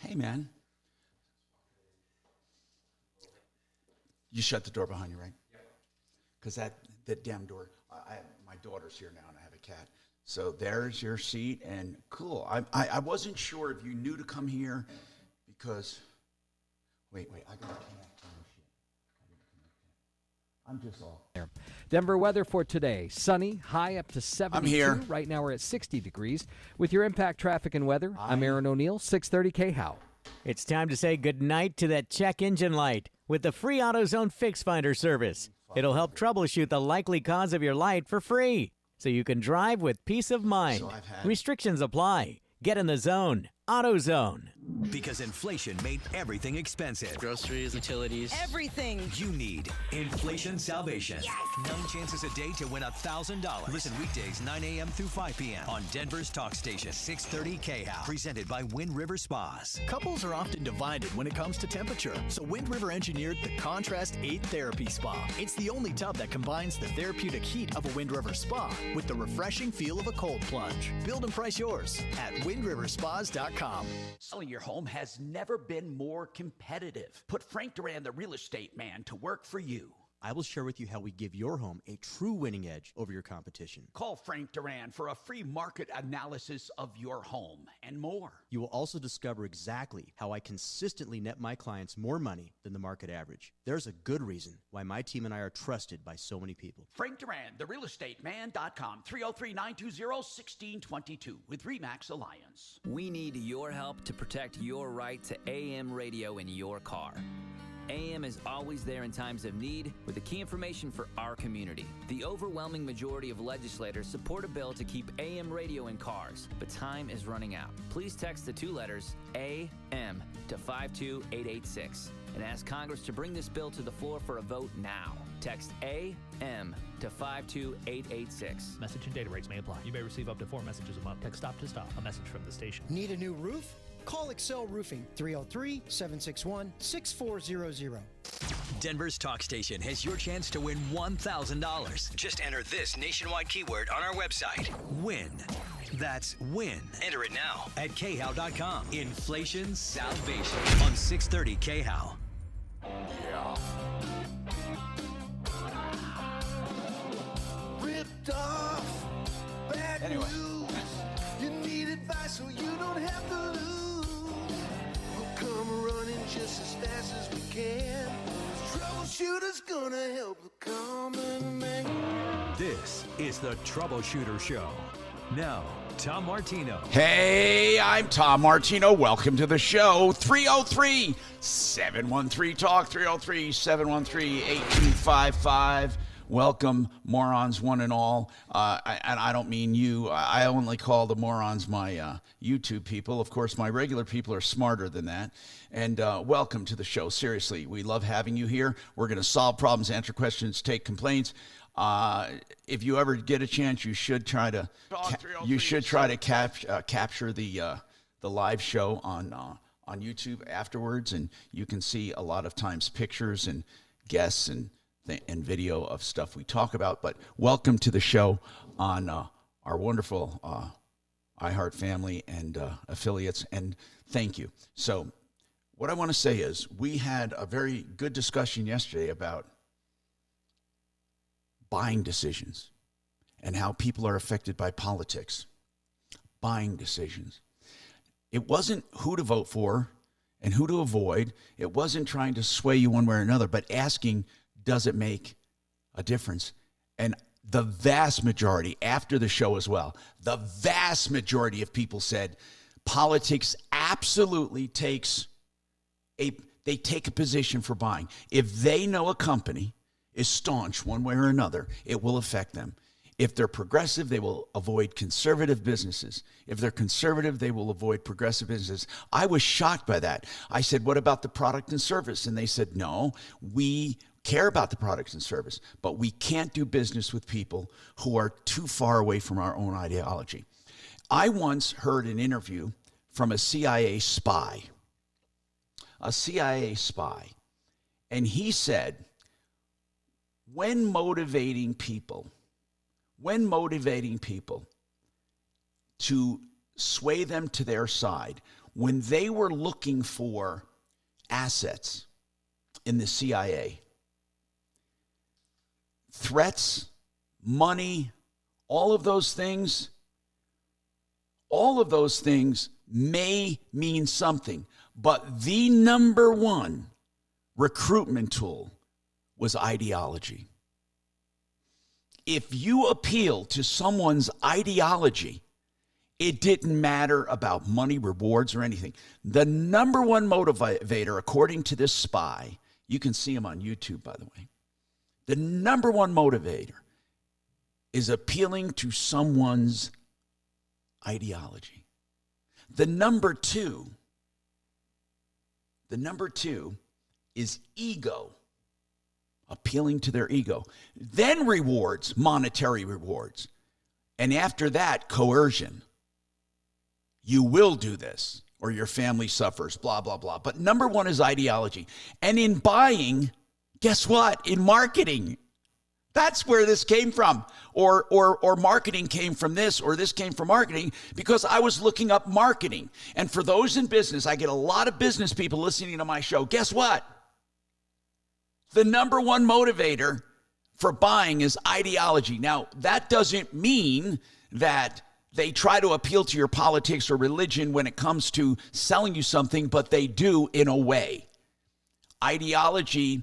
Hey, man. You shut the door behind you, right? Yep. Because that damn door, my daughter's here now, and I have a cat. So there's your seat, and cool. I wasn't sure if you knew to come here because, wait, I got to connect on this shit. I'm just all. Denver weather for today. Sunny, high up to 72. I'm here. Right now we're at 60 degrees. With your impact traffic and weather, I'm Aaron O'Neill, 630 KHOW. It's time to say goodnight to that check engine light with the free AutoZone Fix Finder service. It'll help troubleshoot the likely cause of your light for free, so you can drive with peace of mind. Restrictions apply. Get in the zone. AutoZone. Because inflation made everything expensive. Groceries, utilities, Everything you need. Inflation salvation. Yes! 9 chances a day to win $1,000. Listen weekdays 9 a.m. through 5 p.m. on Denver's Talk Station 630 KHOW. Presented by Wind River Spas. Couples are often divided when it comes to temperature, so Wind River engineered the Contrast 8 Therapy Spa. It's the only tub that combines the therapeutic heat of a Wind River spa with the refreshing feel of a cold plunge. Build and price yours at windriverspas.com. Selling your home has never been more competitive. Put Frank Duran, the real estate man, to work for you. I will share with you how we give your home a true winning edge over your competition. Call Frank Duran for a free market analysis of your home and more. You will also discover exactly how I consistently net my clients more money than the market average. There's a good reason why my team and I are trusted by so many people. Frank Duran, therealestateman.com, 303-920-1622 with RE/MAX Alliance. We need your help to protect your right to AM radio in your car. AM is always there in times of need with the key information for our community. The overwhelming majority of legislators support a bill to keep AM radio in cars, but time is running out. Please text the 2 letters AM to 52886 and ask Congress to bring this bill to the floor for a vote now. Text AM to 52886. Message and data rates may apply. You may receive up to 4 messages a month. Text stop to stop. A message from the station. Need a new roof? Call Excel Roofing, 303-761-6400. Denver's Talk Station has your chance to win $1,000. Just enter this nationwide keyword on our website. WIN. That's WIN. Enter it now at KHOW.com. Inflation salvation on 630 KHOW. Yeah. Ripped off. Bad news. You need advice so you don't have to lose. We'll come running just as fast as we can. Troubleshooter's gonna help the common man. This is the Troubleshooter Show. Now, Tom Martino. Hey, I'm Tom Martino. Welcome to the show. 303-713-TALK, 303-713-8255. Welcome, morons, one and all. And I don't mean you. I only call the morons my YouTube people. Of course, my regular people are smarter than that. And welcome to the show. Seriously, we love having you here. We're going to solve problems, answer questions, take complaints. If you ever get a chance, you should try to capture the live show on YouTube afterwards, and you can see a lot of times pictures and guests and video of stuff we talk about. But welcome to the show on our wonderful iHeart family and affiliates, and thank you. So what I want to say is we had a very good discussion yesterday about buying decisions and how people are affected by politics. Buying decisions. It wasn't who to vote for and who to avoid. It wasn't trying to sway you one way or another, but asking, does it make a difference? And the vast majority, after the show as well, the vast majority of people said politics absolutely take a position for buying. If they know a company is staunch one way or another, it will affect them. If they're progressive, they will avoid conservative businesses. If they're conservative, they will avoid progressive businesses. I was shocked by that. I said, what about the product and service? And they said, no, we care about the products and service, but we can't do business with people who are too far away from our own ideology. I once heard an interview from a CIA spy, and he said, when motivating people to sway them to their side, when they were looking for assets in the CIA, threats, money, all of those things may mean something, but the number one recruitment tool was ideology. If you appeal to someone's ideology, it didn't matter about money, rewards, or anything. The number one motivator, according to this spy, you can see him on YouTube, by the way. The number one motivator is appealing to someone's ideology. The number two is ego, appealing to their ego. Then rewards, monetary rewards. And after that, coercion. You will do this or your family suffers, blah, blah, blah. But number one is ideology. And in buying, guess what? In marketing, that's where this came from. Or marketing came from this, or this came from marketing, because I was looking up marketing. And for those in business, I get a lot of business people listening to my show. Guess what? The number one motivator for buying is ideology. Now, that doesn't mean that they try to appeal to your politics or religion when it comes to selling you something, but they do in a way. Ideology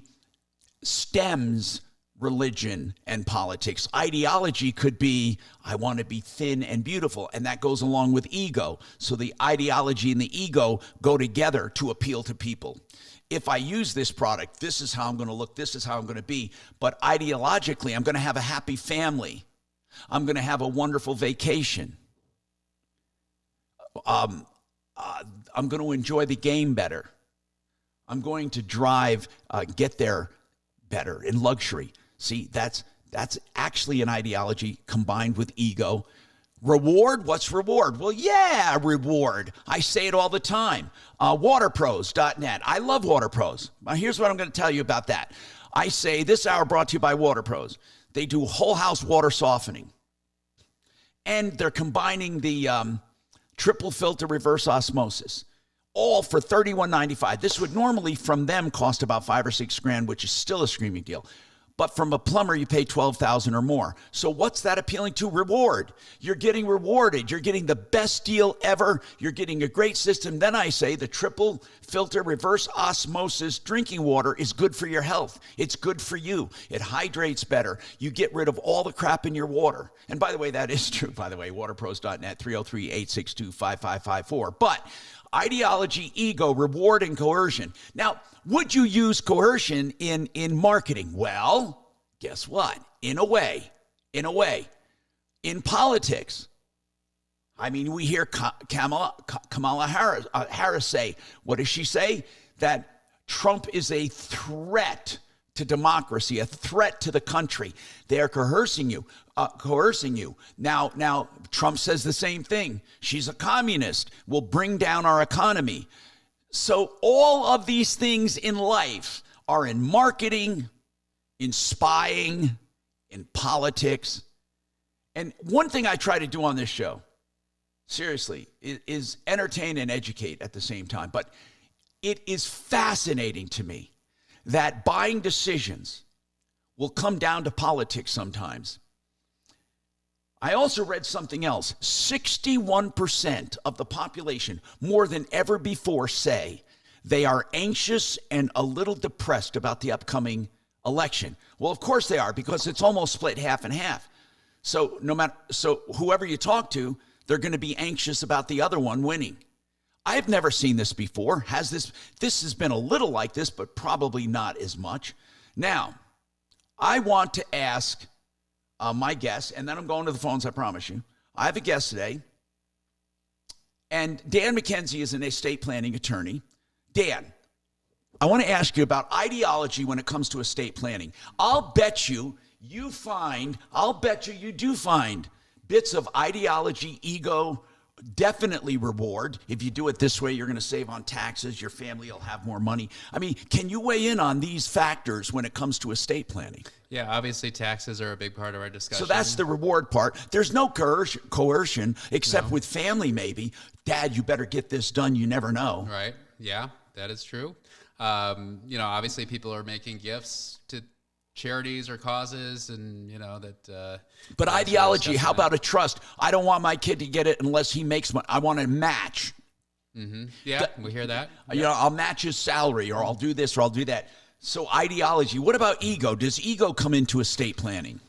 stems religion and politics. Ideology could be, I want to be thin and beautiful, and that goes along with ego. So the ideology and the ego go together to appeal to people. If I use this product, this is how I'm going to look, this is how I'm going to be. But ideologically, I'm going to have a happy family. I'm going to have a wonderful vacation. I'm going to enjoy the game better. I'm going to drive, get there better in luxury. See, that's actually an ideology combined with ego. Reward? What's reward? Well, yeah, reward. I say it all the time. Waterpros.net. I love Waterpros. Now, here's what I'm going to tell you about that. I say this hour brought to you by Waterpros. They do whole house water softening. And they're combining the triple filter reverse osmosis, all for $31.95. This would normally from them cost about $5 or $6 grand, which is still a screaming deal. But from a plumber, you pay $12,000 or more. So what's that appealing to? Reward. You're getting rewarded. You're getting the best deal ever. You're getting a great system. Then I say the triple filter reverse osmosis drinking water is good for your health. It's good for you. It hydrates better. You get rid of all the crap in your water. And by the way, that is true. By the way, waterpros.net, 303-862-5554. But ideology, ego, reward, and coercion. Now, would you use coercion in marketing? Well, guess what? In a way. In politics. I mean, we hear Kamala Harris say, what does she say? That Trump is a threat to democracy, a threat to the country. They are coercing you. Now, Trump says the same thing. She's a communist, will bring down our economy. So all of these things in life are in marketing, in spying, in politics. And one thing I try to do on this show, seriously, is entertain and educate at the same time. But it is fascinating to me that buying decisions will come down to politics sometimes. I also read something else. 61% of the population, more than ever before, say they are anxious and a little depressed about the upcoming election. Well, of course they are, because it's almost split half and half. So whoever you talk to, they're going to be anxious about the other one winning. I've never seen this before. This has been a little like this, but probably not as much. Now, I want to ask my guest, and then I'm going to the phones, I promise you. I have a guest today, and Dan McKenzie is an estate planning attorney. Dan, I want to ask you about ideology when it comes to estate planning. I'll bet you do find bits of ideology, ego, definitely reward. If you do it this way, you're going to save on taxes. Your family will have more money. I mean, can you weigh in on these factors when it comes to estate planning? Yeah, obviously taxes are a big part of our discussion. So that's the reward part. There's no coercion except with family, maybe. Dad, you better get this done. You never know. Right. Yeah, that is true. Obviously people are making gifts to charities or causes, and that. But ideology, how about a trust? I don't want my kid to get it unless he makes money. I want to match. Mm-hmm. Yeah, we hear that. I'll match his salary, or I'll do this, or I'll do that. So ideology. What about ego? Does ego come into estate planning?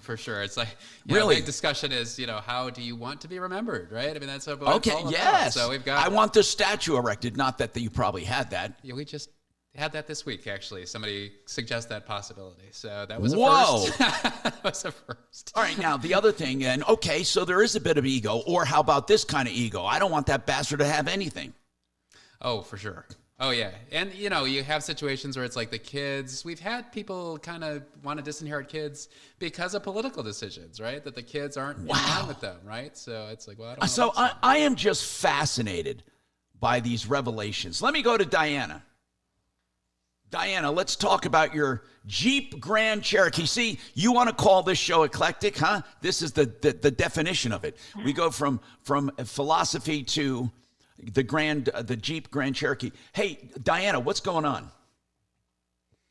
For sure. It's like really. The big discussion is how do you want to be remembered, right? I mean, that's what okay. It's all Yes. about. So we've got. I want the statue erected. Not that you probably had that. Yeah, we just had that this week, actually. Somebody suggests that possibility. So that was a first. That was a first. All right, now the other thing, and okay, so there is a bit of ego, or how about this kind of ego? I don't want that bastard to have anything. Oh, for sure. Oh, yeah. And, you have situations where it's like the kids, we've had people kind of want to disinherit kids because of political decisions, right? That the kids aren't in line with them, right? So it's like, well, I don't know. So I am just fascinated by these revelations. Let me go to Diana. Diana, let's talk about your Jeep Grand Cherokee. See, you want to call this show eclectic, huh? This is the definition of it. We go from philosophy to the Jeep Grand Cherokee. Hey, Diana, what's going on?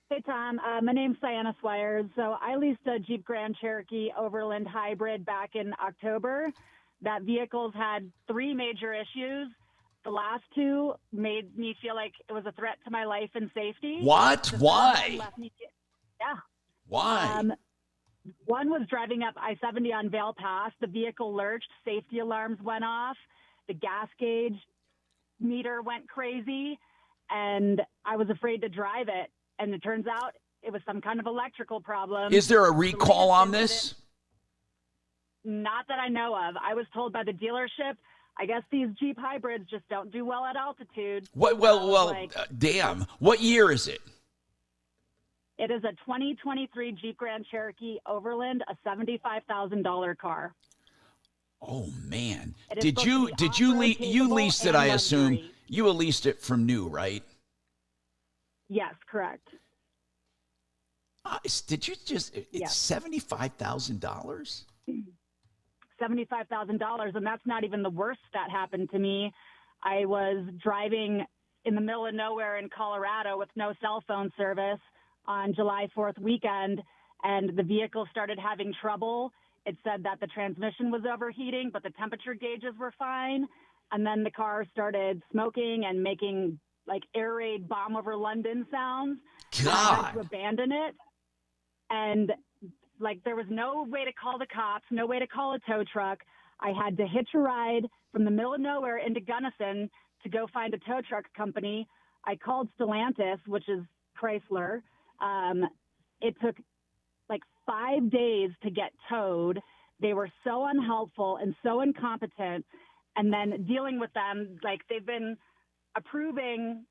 Hey, Tom. My name's Diana Swires. So I leased a Jeep Grand Cherokee Overland Hybrid back in October. That vehicle's had 3 major issues. The last 2 made me feel like it was a threat to my life and safety. What? Why? Yeah. Why? One was driving up I-70 on Vail Pass. The vehicle lurched. Safety alarms went off. The gas gauge meter went crazy, and I was afraid to drive it. And it turns out it was some kind of electrical problem. Is there a recall on this? Not that I know of. I was told by the dealership, I guess these Jeep hybrids just don't do well at altitude. Damn. What year is it? It is a 2023 Jeep Grand Cherokee Overland, a $75,000 car. Oh man! Did you leased it? I assume you leased it from new, right? Yes, correct. Did you just? It's $75,000. $75,000, and that's not even the worst that happened to me. I was driving in the middle of nowhere in Colorado with no cell phone service on July 4th weekend, and the vehicle started having trouble. It said that the transmission was overheating, but the temperature gauges were fine. And then the car started smoking and making like air raid bomb over London sounds. God. I had to abandon it. And like there was no way to call the cops, no way to call a tow truck. I had to hitch a ride from the middle of nowhere into Gunnison to go find a tow truck company. I called Stellantis, which is Chrysler. It took like 5 days to get towed. They were so unhelpful and so incompetent. And then dealing with them, like they've been approving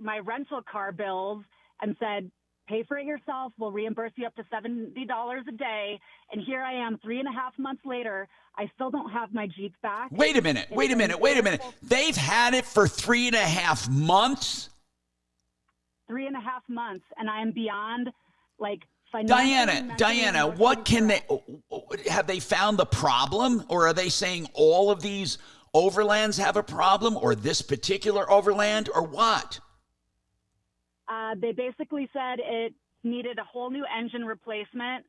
my rental car bills and said, pay for it yourself. We'll reimburse you up to $70 a day. And here I am 3.5 months later. I still don't have my Jeep back. Wait a minute. They've had it for 3.5 months? 3.5 months. And I am beyond like Diana, what can have they found the problem, or are they saying all of these overlands have a problem, or this particular overland, or what? They basically said it needed a whole new engine replacement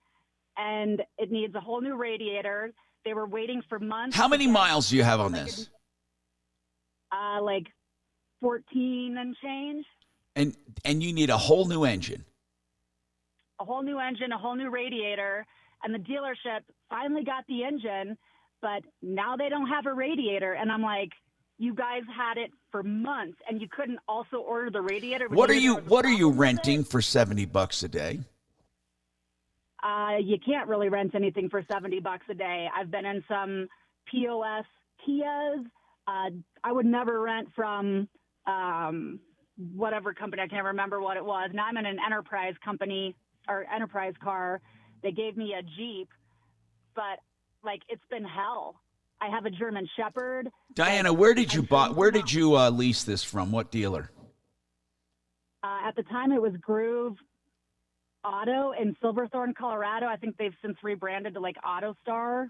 and it needs a whole new radiator. They were waiting for months. How many miles do you have on this? Like 14 and change. And you need a whole new engine. A whole new engine, a whole new radiator, and the dealership finally got the engine, but now they don't have a radiator. And I'm like, you guys had it for months, and you couldn't also order the radiator. What are you renting for $70 a day? You can't really rent anything for $70 a day. I've been in some POS Kias. I would never rent from whatever company. I can't remember what it was. Now I'm in an enterprise company or enterprise car. They gave me a Jeep, but like it's been hell. I have a German Shepherd. Diana, where did you lease this from? What dealer? At the time, it was Groove Auto in Silverthorne, Colorado. I think they've since rebranded to like AutoStar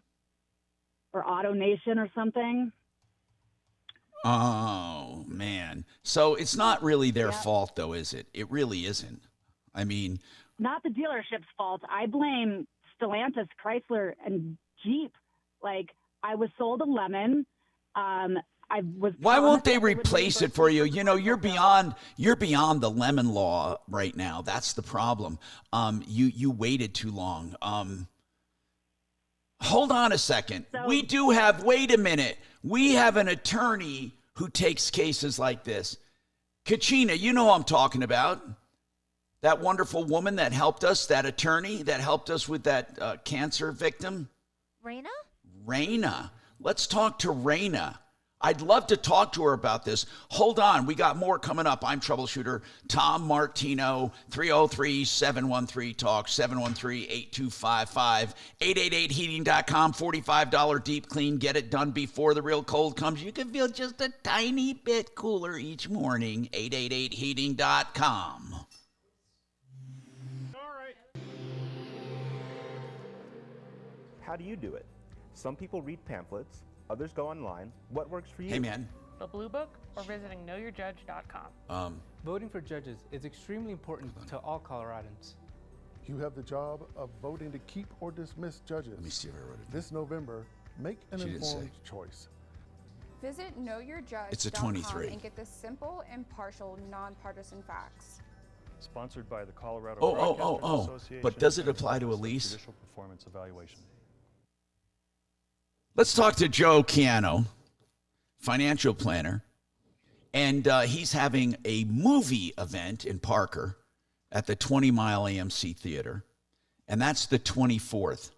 or Auto Nation or something. Oh, man. So it's not really their fault, though, is it? It really isn't. I mean, not the dealership's fault. I blame Stellantis, Chrysler, and Jeep. Like, I was sold a lemon. Why won't they replace it for you? You know, you're beyond the lemon law right now. That's the problem. You waited too long. Hold on a second. Wait a minute. We have an attorney who takes cases like this. Kachina, you know who I'm talking about. That wonderful woman that helped us, that attorney that helped us with that cancer victim. Raina. Let's talk to Raina. I'd love to talk to her about this. Hold on. We got more coming up. I'm Troubleshooter Tom Martino, 303-713-TALK, 713-8255, 888heating.com, $45 deep clean. Get it done before the real cold comes. You can feel just a tiny bit cooler each morning, 888heating.com. How do you do it? Some people read pamphlets, others go online. What works for you? Hey, man. The Blue Book or visiting knowyourjudge.com. Voting for judges is extremely important to all Coloradans. You have the job of voting to keep or dismiss judges. Let me see if I wrote it. This November, make an informed choice. Visit knowyourjudge.com It's a 23. and get the simple, impartial, nonpartisan facts. Sponsored by the Colorado Broadcasters Association. But does it apply to a lease? Judicial performance evaluation. Let's talk to Joe Ciano, financial planner, and he's having a movie event in Parker at the 20 Mile AMC Theater, and that's the 24th.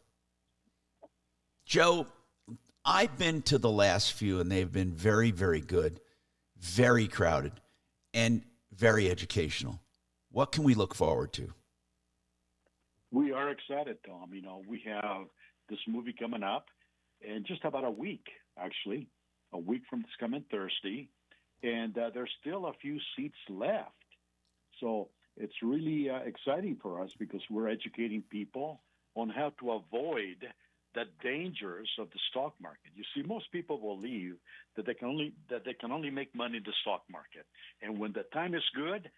Joe, I've been to the last few, and they've been very, very good, very crowded, and very educational. What can we look forward to? We are excited, Tom. You know, we have this movie coming up in just about a week, actually, a week from this coming Thursday, and there's still a few seats left. So it's really exciting for us because we're educating people on how to avoid the dangers of the stock market. You see, most people believe that they can only make money in the stock market, and when the time is good,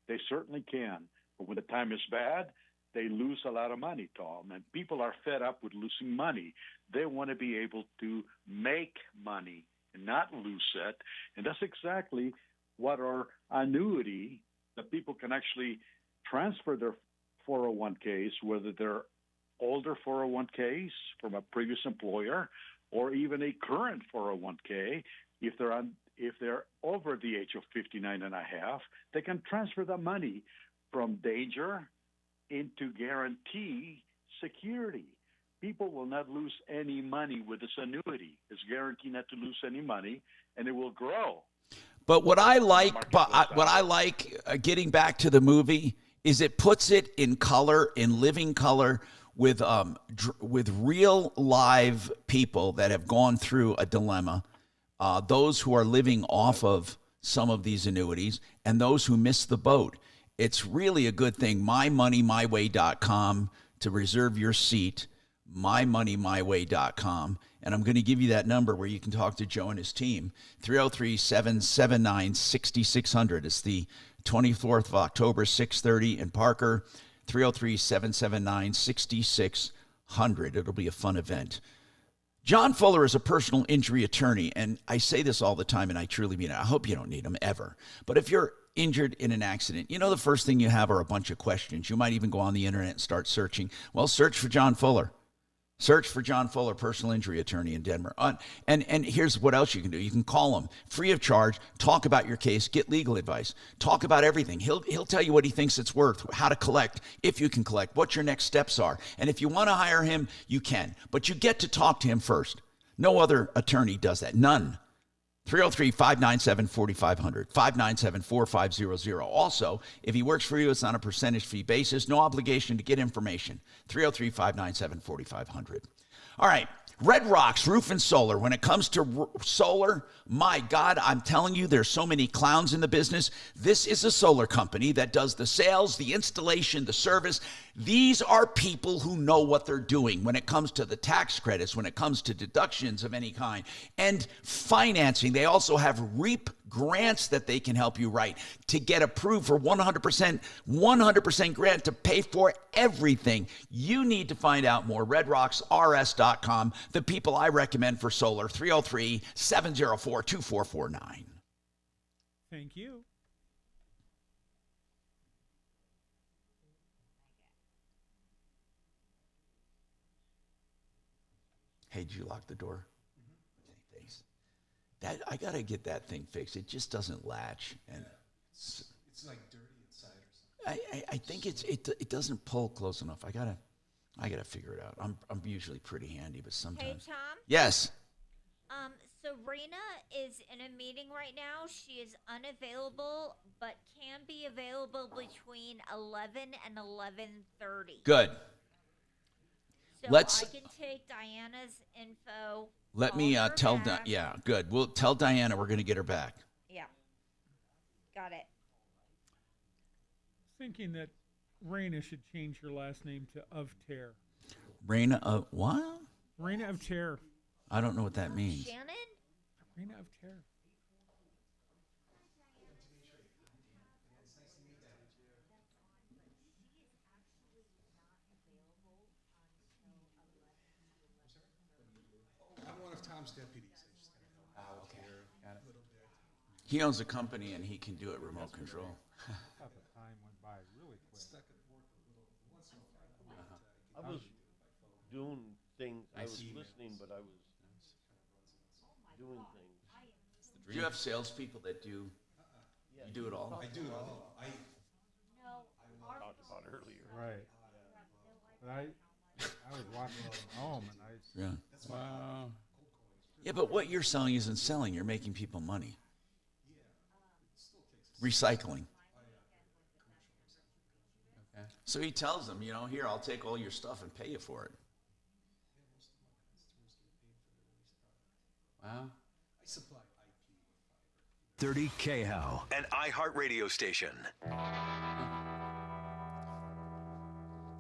they certainly can. But when the time is bad, they lose a lot of money, Tom. And people are fed up with losing money. They want to be able to make money and not lose it. And that's exactly what our annuity, that people can actually transfer their 401ks, whether they're older 401ks from a previous employer or even a current 401k. If they're over the age of 59 and a half, they can transfer the money from danger into guarantee security. People will not lose any money with this annuity. It's guaranteed not to lose any money, and it will grow. But what I like, getting back to the movie, is it puts it in color, in living color, with real live people that have gone through a dilemma, those who are living off of some of these annuities, and those who missed the boat. It's really a good thing. MyMoneyMyWay.com to reserve your seat. MyMoneyMyWay.com. And I'm going to give you that number where you can talk to Joe and his team. 303-779-6600. It's the 24th of October, 6:30 in Parker. 303-779-6600. It'll be a fun event. John Fuller is a personal injury attorney, and I say this all the time, and I truly mean it. I hope you don't need him ever. But if you're injured in an accident, you know the first thing you have are a bunch of questions. You might even go on the internet and start searching. Well, search for John Fuller. Search for John Fuller, personal injury attorney in Denver. And here's what else you can do. You can call him free of charge, talk about your case, get legal advice, talk about everything. He'll tell you what he thinks it's worth, how to collect, if you can collect, what your next steps are. And if you want to hire him, you can. But you get to talk to him first. No other attorney does that. None. 303-597-4500, 597-4500. Also, if he works for you, it's on a percentage fee basis. No obligation to get information. 303-597-4500. All right. Red Rocks Roof and Solar. When it comes to solar, my God, I'm telling you, there's so many clowns in the business. This is a solar company that does the sales, the installation, the service. These are people who know what they're doing when it comes to the tax credits, when it comes to deductions of any kind, and financing. They also have REAP grants that they can help you write to get approved for 100% grant to pay for everything. You need to find out more. RedRocksRS.com. The people I recommend for solar, 303-704-2449. Thank you. Hey, did you lock the door? Thanks. That I gotta get that thing fixed. It just doesn't latch, and it's like dirty inside or something. I think it doesn't pull close enough. I gotta figure it out. I'm usually pretty handy, but sometimes. Hey, Tom? Yes. So Rena is in a meeting right now. She is unavailable, but can be available between 11 and 11:30. Good. So I can take Diana's info. Let me tell yeah, good. We'll tell Diana we're going to get her back. Yeah. Got it. Thinking that Raina should change her last name to Of Terror. Raina of what? Raina of Terror. I don't know what that means. Shannon? Raina of Terror. I'm one of Tom's deputies. I just gotta help out here Got it. a little bit. He owns a company and he can do it remote control. Time went by really quick. Stuck at work a little once in a while. I was doing things. I was see. listening, but I was doing things. Do you have salespeople that do? You do it all. I do it all. I talked about earlier. Right. But I was walking home and Yeah. Wow. Yeah, but what you're selling isn't selling. You're making people money. Recycling. Okay. So he tells them, here, I'll take all your stuff and pay you for it. Wow. I supply IP. 30 KHOW, an iHeartRadio station.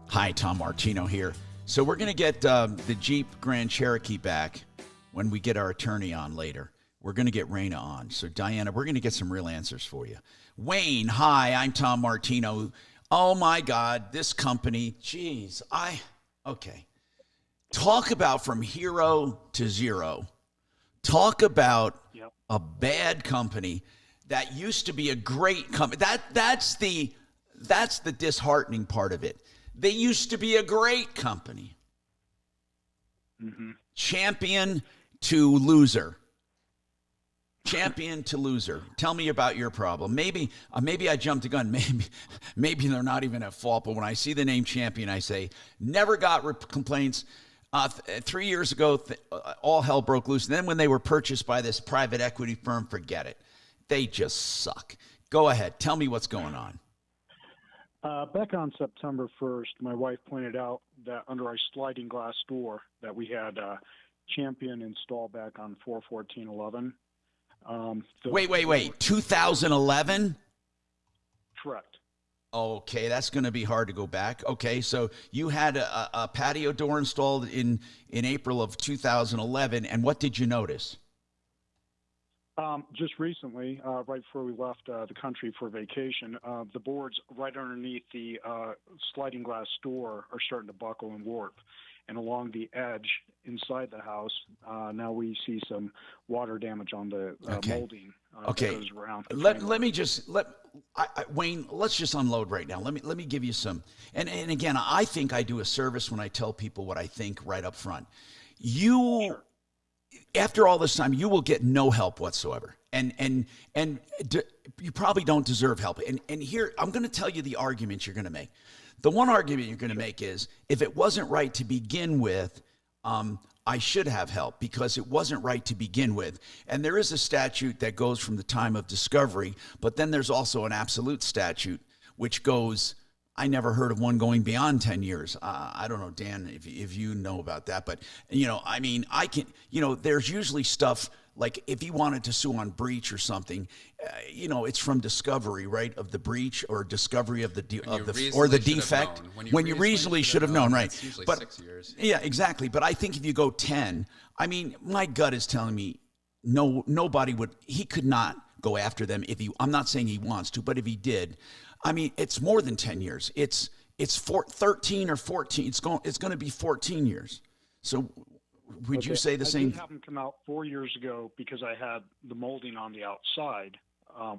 Hi, Tom Martino here. So we're going to get the Jeep Grand Cherokee back when we get our attorney on later. We're going to get Raina on. So, Diana, we're going to get some real answers for you. Wayne, hi, I'm Tom Martino. Oh, my God, this company, geez, okay. Talk about from hero to zero. Talk about a bad company that used to be a great company. That's the disheartening part of it. They used to be a great company. Mm-hmm. Champion to loser. Champion to loser. Tell me about your problem. Maybe I jumped the gun. Maybe they're not even at fault. But when I see the name Champion, I say, never got complaints. 3 years ago, all hell broke loose. And then when they were purchased by this private equity firm, forget it. They just suck. Go ahead. Tell me what's going on. Back on September 1st, my wife pointed out that under our sliding glass door that we had Champion installed back on 4/14/11. Wait. 2011? Correct. Okay, that's going to be hard to go back. Okay, so you had a patio door installed in April of 2011, and what did you notice? Just recently, right before we left the country for vacation, the boards right underneath the sliding glass door are starting to buckle and warp. And along the edge inside the house, now we see some water damage on the molding that goes around. Wayne, let's just unload right now. Let me give you some. And again, I think I do a service when I tell people what I think right up front. After all this time, you will get no help whatsoever. And you probably don't deserve help. And here, I'm going to tell you the arguments you're going to make. The one argument you're going to make is, if it wasn't right to begin with, I should have help because it wasn't right to begin with. And there is a statute that goes from the time of discovery, but then there's also an absolute statute which goes I never heard of one going beyond 10 years. I don't know, Dan, if you know about that. But, I mean, I can, there's usually stuff like if he wanted to sue on breach or something, it's from discovery, right, of the breach or discovery of the defect. When you reasonably should have known, right? It's usually but 6 years. Yeah, exactly. But I think if you go 10, I mean, my gut is telling me nobody would. He could not go after them if he. I'm not saying he wants to, but if he did, I mean, it's more than 10 years. It's 13 or 14. It's going to be 14 years. So. Would you say the same? I did have them come out 4 years ago because I had the molding on the outside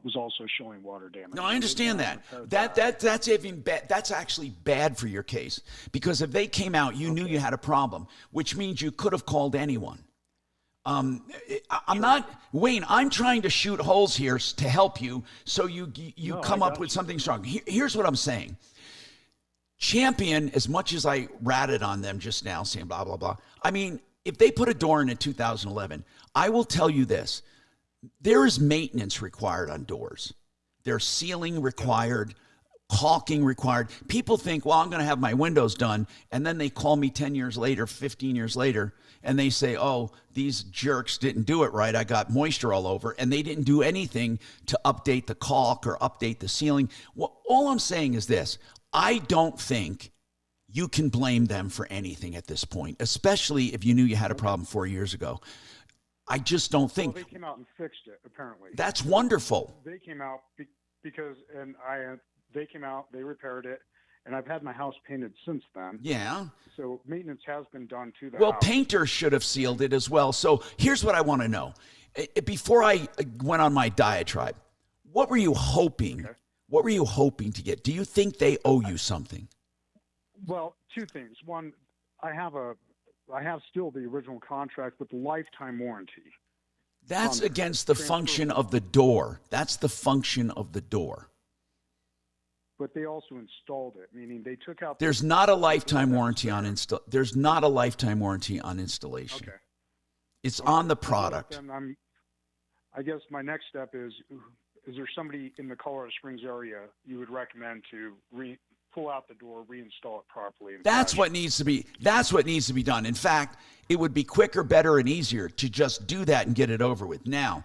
was also showing water damage. No, I understand that. That's even bad. That's actually bad for your case because if they came out, you knew you had a problem, which means you could have called anyone. I'm not, Wayne. I'm trying to shoot holes here to help you, so you come up with something strong. Here's what I'm saying. Champion, as much as I ratted on them just now, saying blah blah blah. I mean. If they put a door in 2011, I will tell you this. There is maintenance required on doors. There's sealing required, caulking required. People think, well, I'm going to have my windows done. And then they call me 10 years later, 15 years later, and they say, oh, these jerks didn't do it right. I got moisture all over. And they didn't do anything to update the caulk or update the sealing. Well, all I'm saying is this. I don't think you can blame them for anything at this point, especially if you knew you had a problem 4 years ago. I just don't think. Well, they came out and fixed it, apparently. That's wonderful. They came out because they came out, they repaired it, and I've had my house painted since then. Yeah. So maintenance has been done to the Well, house. painters should have sealed it as well. So here's what I want to know. Before I went on my diatribe, what were you hoping? Okay. What were you hoping to get? Do you think they owe you something? Well, two things. One, I have still the original contract with the lifetime warranty. That's against the function of the door. That's the function of the door. But they also installed it, meaning they took out. There's not a lifetime warranty on There's not a lifetime warranty on installation. Okay. It's on the product. Then I guess my next step is there somebody in the Colorado Springs area you would recommend to pull out the door, reinstall it properly? That's what needs to be done. In fact, it would be quicker, better, and easier to just do that and get it over with. Now,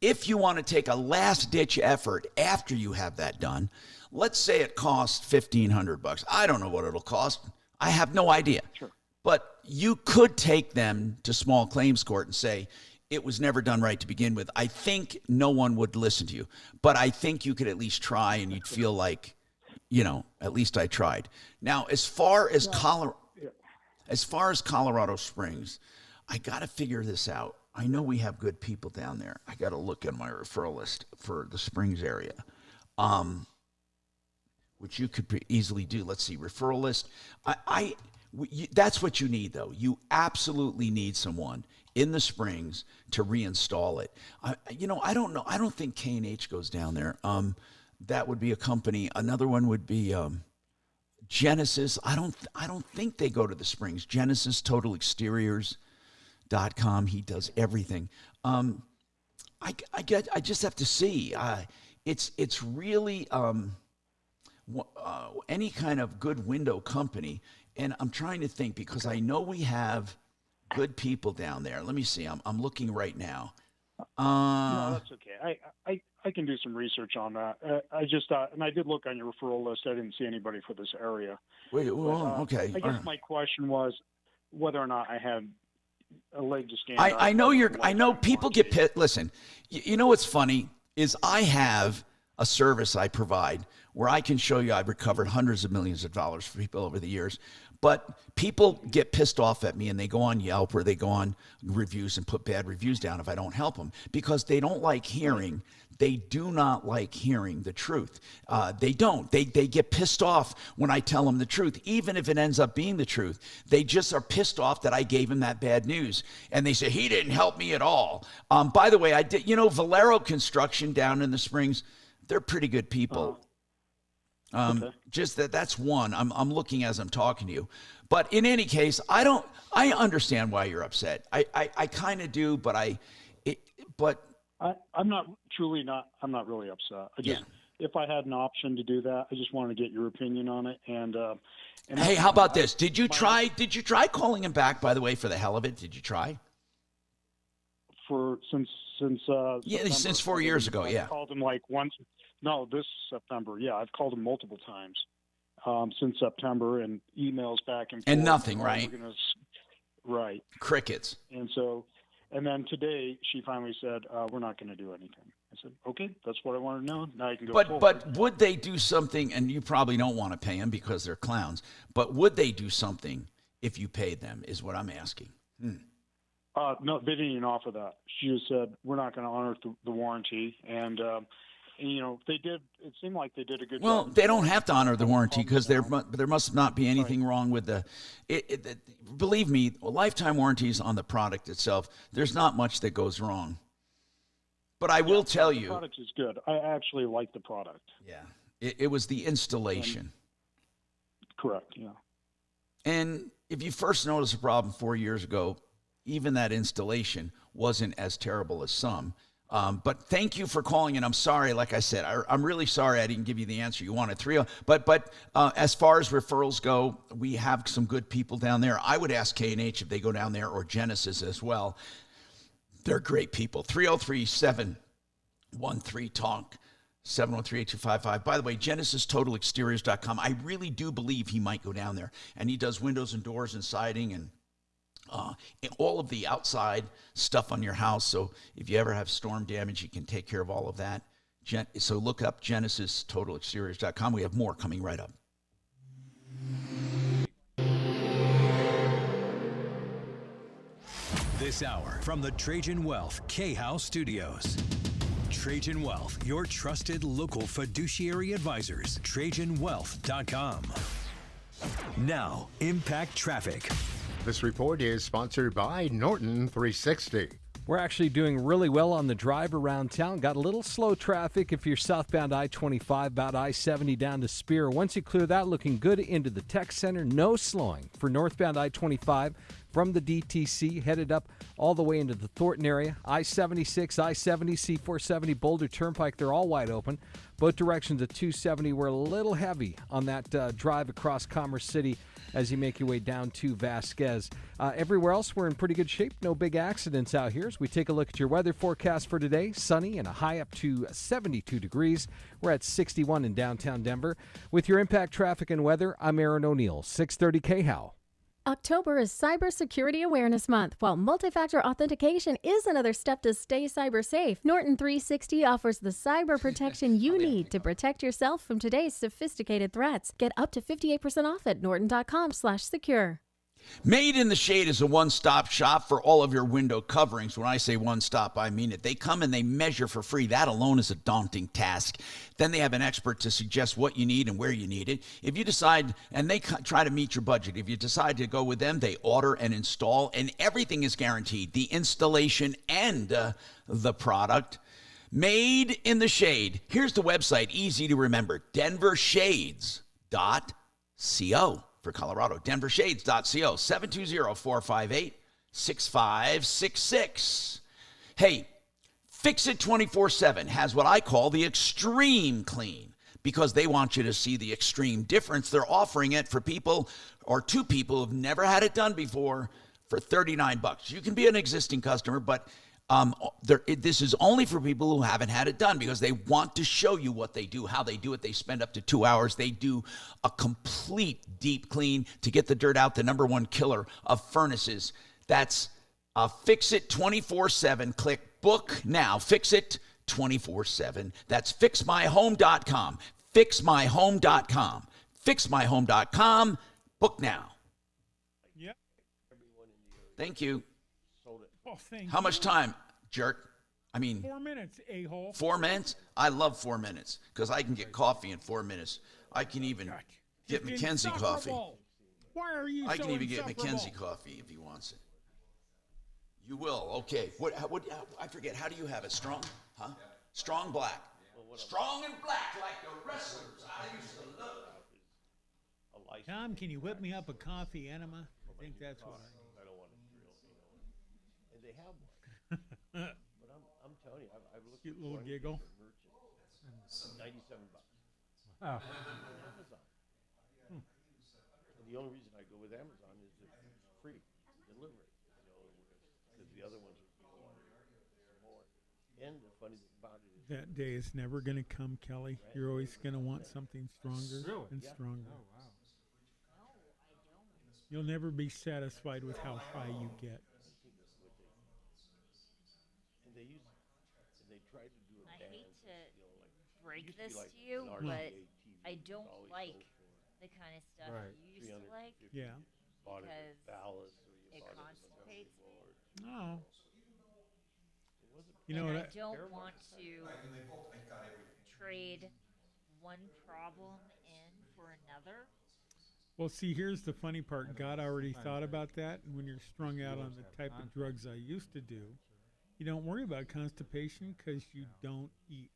if you want to take a last-ditch effort after you have that done, let's say it costs $1,500. I don't know what it'll cost. I have no idea. Sure. But you could take them to small claims court and say, it was never done right to begin with. I think no one would listen to you, but I think you could at least try and you'd feel like, at least I tried. Now, as far as Colorado Springs, I got to figure this out. I know we have good people down there. I got to look at my referral list for the Springs area, which you could easily do. Let's see, referral list. That's what you need, though. You absolutely need someone in the Springs to reinstall it. I don't know. I don't think K&H goes down there. That would be a company. Another one would be Genesis. I don't think they go to the Springs. Genesis Total Exteriors.com. He does everything. I just have to see. It's really any kind of good window company. And I'm trying to think because I know we have good people down there. Let me see. I'm looking right now. No, that's okay. I can do some research on that. I just and I did look on your referral list. I didn't see anybody for this area. Okay. I guess my question was whether or not I had a leg to stand. I know people get pissed. Listen, you know what's funny is I have a service I provide where I can show you I've recovered hundreds of millions of dollars for people over the years. But people get pissed off at me and they go on Yelp or they go on reviews and put bad reviews down if I don't help them because they don't like hearing. They do not like hearing the truth. They don't. They get pissed off when I tell them the truth, even if it ends up being the truth. They just are pissed off that I gave him that bad news. And they say, he didn't help me at all. By the way, I did. Valero Construction down in the Springs, they're pretty good people. Okay. Just that's one. I'm looking as I'm talking to you. But in any case, I understand why you're upset. I kind of do, but I'm not really upset. if I had an option to do that, I just wanted to get your opinion on it. And hey, how about this? Did you try calling him back? By the way, for the hell of it, did you try? Since since 4 years ago. I've called him like once. No, this September. Yeah, I've called him multiple times since September, and emails back and forth. And nothing, right? Right. Crickets. And then today she finally said, "We're not going to do anything." I said, "Okay, that's what I want to know. Now you can go." But would they do something? And you probably don't want to pay them because they're clowns. But would they do something if you paid them? Is what I'm asking. No, they didn't even offer that. She just said, "We're not going to honor the warranty." And they did. It seemed like they did a good job. Well, they don't have to honor the warranty because there must not be anything wrong with the. Believe me, lifetime warranties on the product itself. There's not much that goes wrong. But I will tell you, the product is good. I actually like the product. Yeah, it was the installation. Correct. Yeah. And if you first noticed a problem 4 years ago, even that installation wasn't as terrible as some. But thank you for calling, and I'm sorry. Like I said, I'm really sorry I didn't give you the answer you wanted. But as far as referrals go, we have some good people down there. I would ask K&H if they go down there, or Genesis as well. They're great people. 303-713-TALK, 713-8255. By the way, GenesisTotalExteriors.com. I really do believe he might go down there, and he does windows and doors and siding and all of the outside stuff on your house. So if you ever have storm damage, you can take care of all of that. So look up GenesisTotalExteriors.com. We have more coming right up. This hour from the Trajan Wealth K-House Studios. Trajan Wealth, your trusted local fiduciary advisors. TrajanWealth.com. Now, Impact Traffic. This report is sponsored by Norton 360. We're actually doing really well on the drive around town. Got a little slow traffic if you're southbound I-25, about I-70 down to Spear. Once you clear that, looking good into the Tech Center. No slowing for northbound I-25 from the DTC, headed up all the way into the Thornton area. I-76, I-70, C-470, Boulder Turnpike, they're all wide open. Both directions at 270. We're a little heavy on that drive across Commerce City as you make your way down to Vasquez. Everywhere else, we're in pretty good shape. No big accidents out here. As we take a look at your weather forecast for today, sunny and a high up to 72 degrees. We're at 61 in downtown Denver. With your Impact Traffic and Weather, I'm Aaron O'Neill, 630 KHOW. October is Cybersecurity Awareness Month. While multi-factor authentication is another step to stay cyber safe, Norton 360 offers the cyber protection you need to protect yourself from today's sophisticated threats. Get up to 58% off at norton.com/secure. Made in the Shade is a one-stop shop for all of your window coverings. When I say one-stop, I mean it. They come and they measure for free. That alone is a daunting task. Then they have an expert to suggest what you need and where you need it. If you decide, and they try to meet your budget, if you decide to go with them, they order and install, and everything is guaranteed, the installation and the product. Made in the Shade. Here's the website, easy to remember, denvershades.co. For Colorado, denvershades.co, 720-458-6566. Hey, Fix It 24/7 has what I call the extreme clean because they want you to see the extreme difference. They're offering it for people or two people who've never had it done before for $39. You can be an existing customer, but this is only for people who haven't had it done because they want to show you what they do, how they do it. They spend up to 2 hours. They do a complete deep clean to get the dirt out, the number one killer of furnaces. That's Fix It 24/7. Click book now. Fix It 24/7. That's fixmyhome.com. Fixmyhome.com. Fixmyhome.com. Book now. Yep. Thank you. Oh, thank How much time, jerk? I mean, 4 minutes, a-hole. 4 minutes? I love 4 minutes because I can get coffee in 4 minutes. I can even get Mackenzie coffee. Why are you I so can even get insufferable? Mackenzie coffee if he wants it. You will. Okay. What, I forget. How do you have it? Strong? Huh? Strong black. Strong and black like the wrestlers I used to love. Tom, can you whip me up a coffee enema? I think that's what I don't want to drill, And they have one. But I'm telling you, I've looked cute little giggle. $97. Oh. Amazon. And the only reason I go with Amazon is it's free delivery, because the other ones are more. And the funny thing about it is That day is never going to come, Kelly. You're always going to want something stronger and stronger. Oh, wow. You'll never be satisfied with how high you get. and they tried to do a I ban. hate to break used to be this like to you, an but RCA TV I was don't always like sold for the kind of stuff Right. you used to like. Yeah. bought it Because at Dallas or you it bought constipates me. No. It wasn't You know and what? I don't want to trade one problem in for another. Well, see, here's the funny part. God already thought about that. And when you're strung out on the type of drugs I used to do, you don't worry about constipation because you don't eat.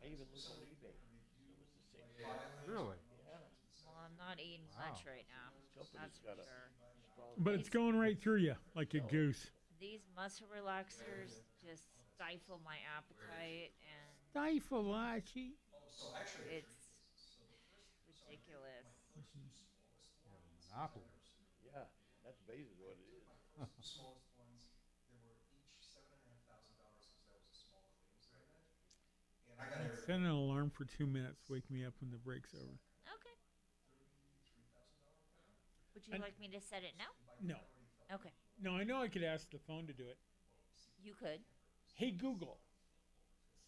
I even looked on eBay. It was the same. Really? Yeah. Well, I'm not eating much right now. That's for sure. But it's going right through you like a goose. These muscle relaxers just stifle my appetite, and Stifle-lachi. it's ridiculous. Monopoly. Yeah, that's basically what it is. The smallest ones, they were each $7,500 because that was a small claims limit. And I got everything. Set an alarm for 2 minutes. Wake me up when the break's over. Okay. Would you like me to set it now? No. Okay. No, I know I could ask the phone to do it. You could. Hey, Google,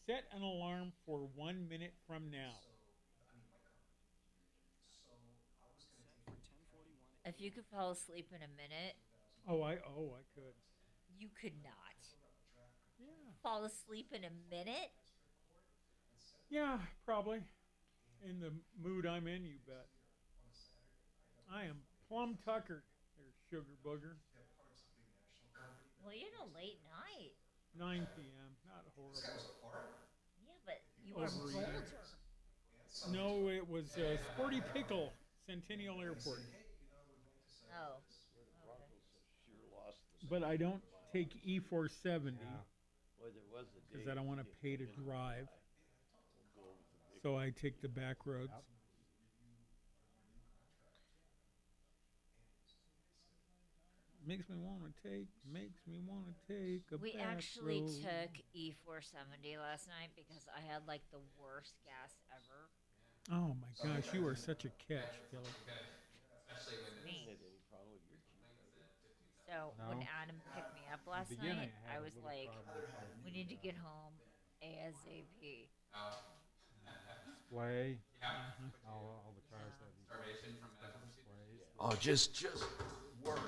set an alarm for 1 minute from now. If you could fall asleep in a minute, Oh, I could. you could not. Yeah. Fall asleep in a minute? Yeah, probably. In the mood I'm in, you bet. I am plumb tuckered there, sugar booger. Well, you know, late night. 9 p.m. Not horrible. Yeah, but you are Overeating. bolder. No, it was Sporty Pickle, Centennial Airport. Oh. But I don't take E470 Boy, there was a because day I don't want to you pay to get drive. We'll go with the big So I take the back roads. Makes me want to take a We back actually road. took E470 last night because I had like the worst gas ever. Oh my gosh, you are such a catch, Kelly. Me. had any problem with your cheese. So No. when Adam picked me up last beginning, night, I had I a was little like, problem with we need to get home ASAP. Display. All the cars have these displays. Oh, just word.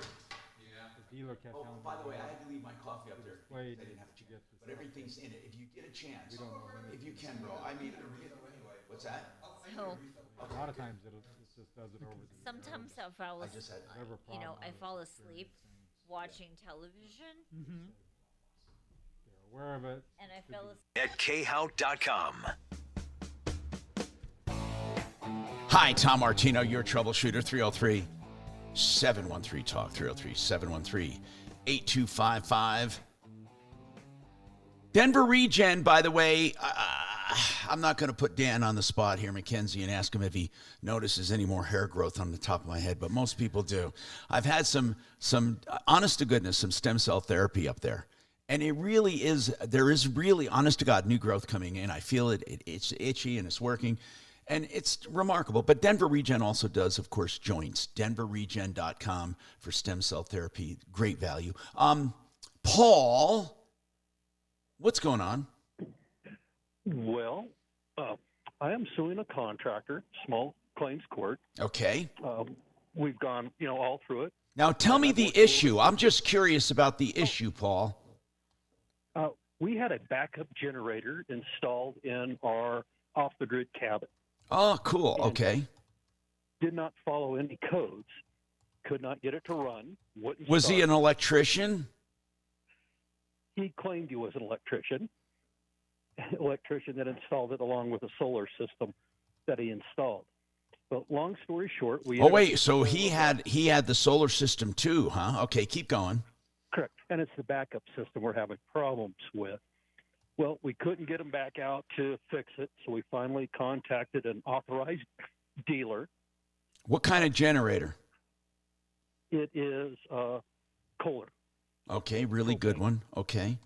The dealer kept telling me. By the way, I had to leave my coffee up there. Displayed I didn't have to to get the but everything's in it. If you get a chance, We don't know when if you can, bro. I mean, what's that? So A lot of times it just does it over the. sometimes I fall I just had- Whatever you know, problem I was fall experiencing, asleep watching television, They're aware of it. and I fell asleep. At khout.com. Hi, Tom Martino, your troubleshooter, 303-713-TALK, 303-713-8255. Denver Regen, by the way, I'm not going to put Dan on the spot here, Mackenzie, and ask him if he notices any more hair growth on the top of my head, but most people do. I've had some honest to goodness, some stem cell therapy up there. And it really is, there is really, honest to God, new growth coming in. I feel it, it's itchy and it's working. And it's remarkable. But Denver Regen also does, of course, joints. DenverRegen.com for stem cell therapy. Great value. Paul, what's going on? Well, I am suing a contractor, small claims court. Okay. We've gone, all through it. Now tell me the issue. I'm just curious about the issue, Paul. We had a backup generator installed in our off-the-grid cabin. Oh, cool. Okay. Did not follow any codes. Could not get it to run. Wouldn't Was he start. an electrician? He claimed he was an electrician. Electrician that installed it along with a solar system that he installed. But long story short, we. Oh wait, so he had the solar system too, huh? Okay, keep going. Correct, and it's the backup system we're having problems with. Well, we couldn't get them back out to fix it, so we finally contacted an authorized dealer. What kind of generator? It is Kohler. Okay, really good one. Okay.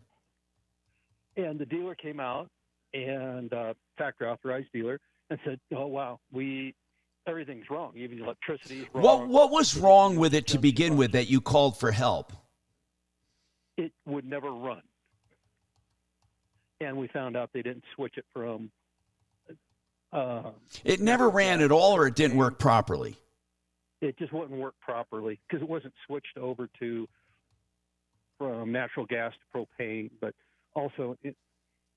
And the dealer came out, and factory authorized dealer, and said, "Oh wow, everything's wrong. Even the electricity is wrong." What was wrong with it to begin with that you called for help? It would never run. And we found out they didn't switch it from. It never ran at all, or it didn't work properly? It just wouldn't work properly because it wasn't switched over from natural gas to propane, but also it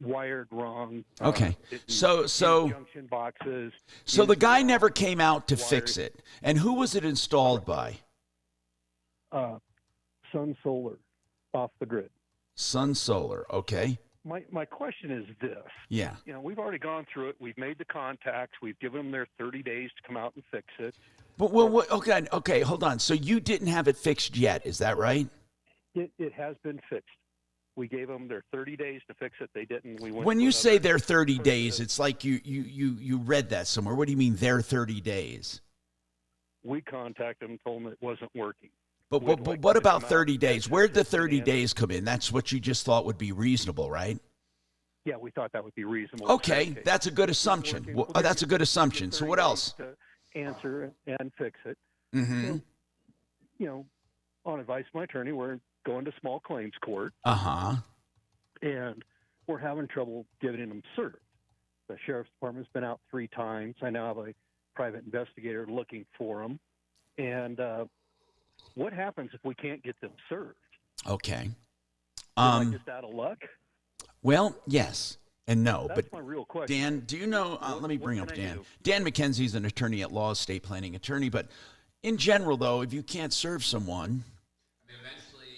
wired wrong. Okay. So junction boxes. So the guy never came out to fix it. And who was it installed by? Sun Solar, off the grid. Sun Solar. Okay. My question is this. Yeah. You know, we've already gone through it. We've made the contacts. We've given them their 30 days to come out and fix it. But okay, hold on. So you didn't have it fixed yet, is that right? It has been fixed. We gave them their 30 days to fix it. They didn't. We went when to you say another their 30 days, it's like you read that somewhere. What do you mean their 30 days? We contacted them and told them it wasn't working. But what about 30 days? Where'd the 30 days come in? That's what you just thought would be reasonable, right? Yeah, we thought that would be reasonable. Okay, that's a good assumption. That's a good assumption. So what else? To answer and fix it. Mm-hmm. So, you know, on advice of my attorney, we're going to small claims court. Uh-huh. And we're having trouble getting them served. The sheriff's department's been out 3 times. I now have a private investigator looking for them. And what happens if we can't get them served? Okay. Am I just out of luck? Well, yes and no. That's but my real question. Dan, do you know, let me bring up Dan. Dan McKenzie's an attorney at law, estate planning attorney. But in general, though, if you can't serve someone...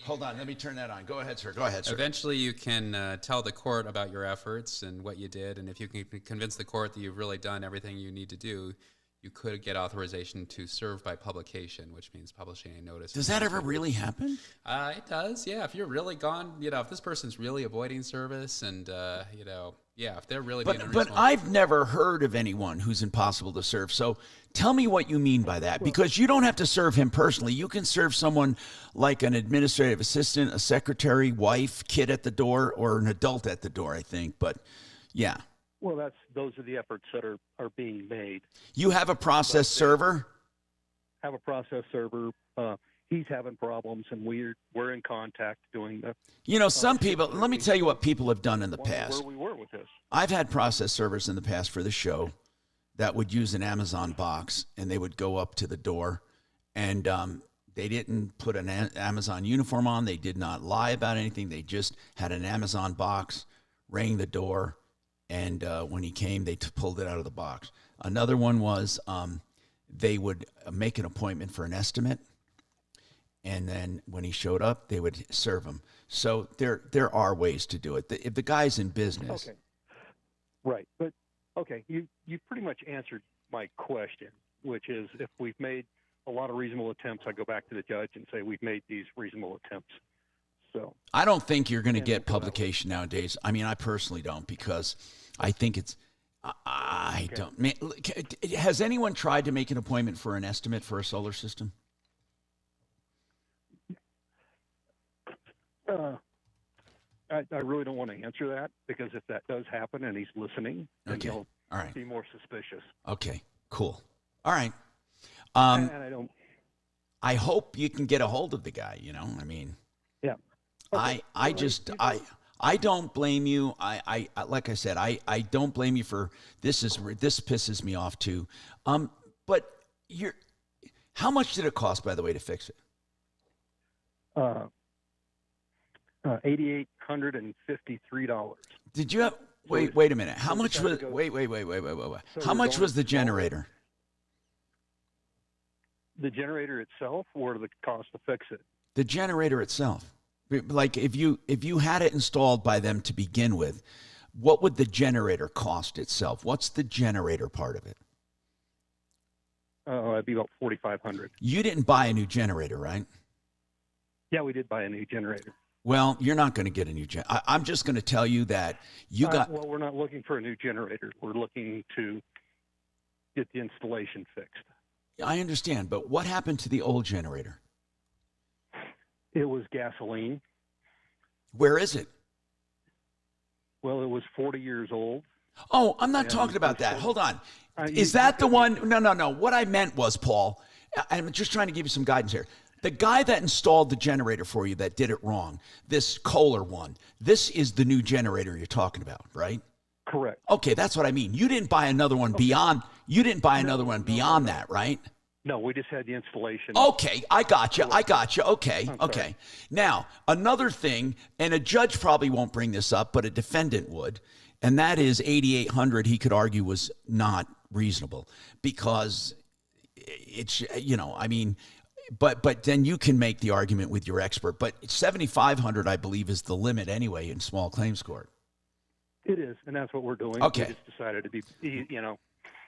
Hold on, let me turn that on. Go ahead, sir. Go ahead, sir. Eventually, you can tell the court about your efforts and what you did, and if you can convince the court that you've really done everything you need to do, you could get authorization to serve by publication, which means publishing a notice. Does that ever really happen? It does, yeah. If you're really gone, if this person's really avoiding service and, if they're really being unreasonable. But I've never heard of anyone who's impossible to serve. So tell me what you mean by that, because you don't have to serve him personally. You can serve someone like an administrative assistant, a secretary, wife, kid at the door, or an adult at the door, I think. But, yeah. Well, those are the efforts that are being made. You have a process server? Have a process server. He's having problems, and we're in contact doing the. Some people. Let me tell you what people have done in the past. Where we were with this. I've had process servers in the past for the show that would use an Amazon box, and they would go up to the door, and they didn't put an Amazon uniform on. They did not lie about anything. They just had an Amazon box, rang the door. And when he came, they pulled it out of the box. Another one was they would make an appointment for an estimate, and then when he showed up, they would serve him. So there are ways to do it. If the guy's in business. Okay. Right. But, okay, you pretty much answered my question, which is if we've made a lot of reasonable attempts, I go back to the judge and say we've made these reasonable attempts. So I don't think you're going to get publication nowadays. I mean, I personally don't, because I think it's I don't. Man, has anyone tried to make an appointment for an estimate for a solar system? I really don't want to answer that, because if that does happen and he's listening, then he'll be more suspicious. Okay, cool. All right. And I don't. I hope you can get a hold of the guy. I mean. Yeah. Okay. I don't blame you. I like I said, I don't blame you for this. This pisses me off too. But how much did it cost, by the way, to fix it? $8,853. Did you have? Wait a minute. How much was? Wait. How much was the generator? The generator itself, or the cost to fix it? The generator itself. Like if you had it installed by them to begin with, what would the generator cost itself? What's the generator part of it? It'd be about $4,500. You didn't buy a new generator, right? Yeah, we did buy a new generator. Well, you're not going to get a new generator. I'm just going to tell you that Well, we're not looking for a new generator. We're looking to get the installation fixed. I understand, but what happened to the old generator? It was gasoline. Where is it? Well, it was 40 years old. Oh, I'm not talking about that. Hold on. Is that the one? No. What I meant was, Paul, I'm just trying to give you some guidance here. The guy that installed the generator for you that did it wrong, this Kohler one, this is the new generator you're talking about, right? Correct. Okay, that's what I mean. You didn't buy another one beyond. You didn't buy another one beyond that, right? No, we just had the installation. Okay, I got you. Okay. Now, another thing, and a judge probably won't bring this up, but a defendant would, and that is $8,800. He could argue was not reasonable because it's But then you can make the argument with your expert. But $7,500, I believe, is the limit anyway in small claims court. It is, and that's what we're doing. Okay. We just decided to be,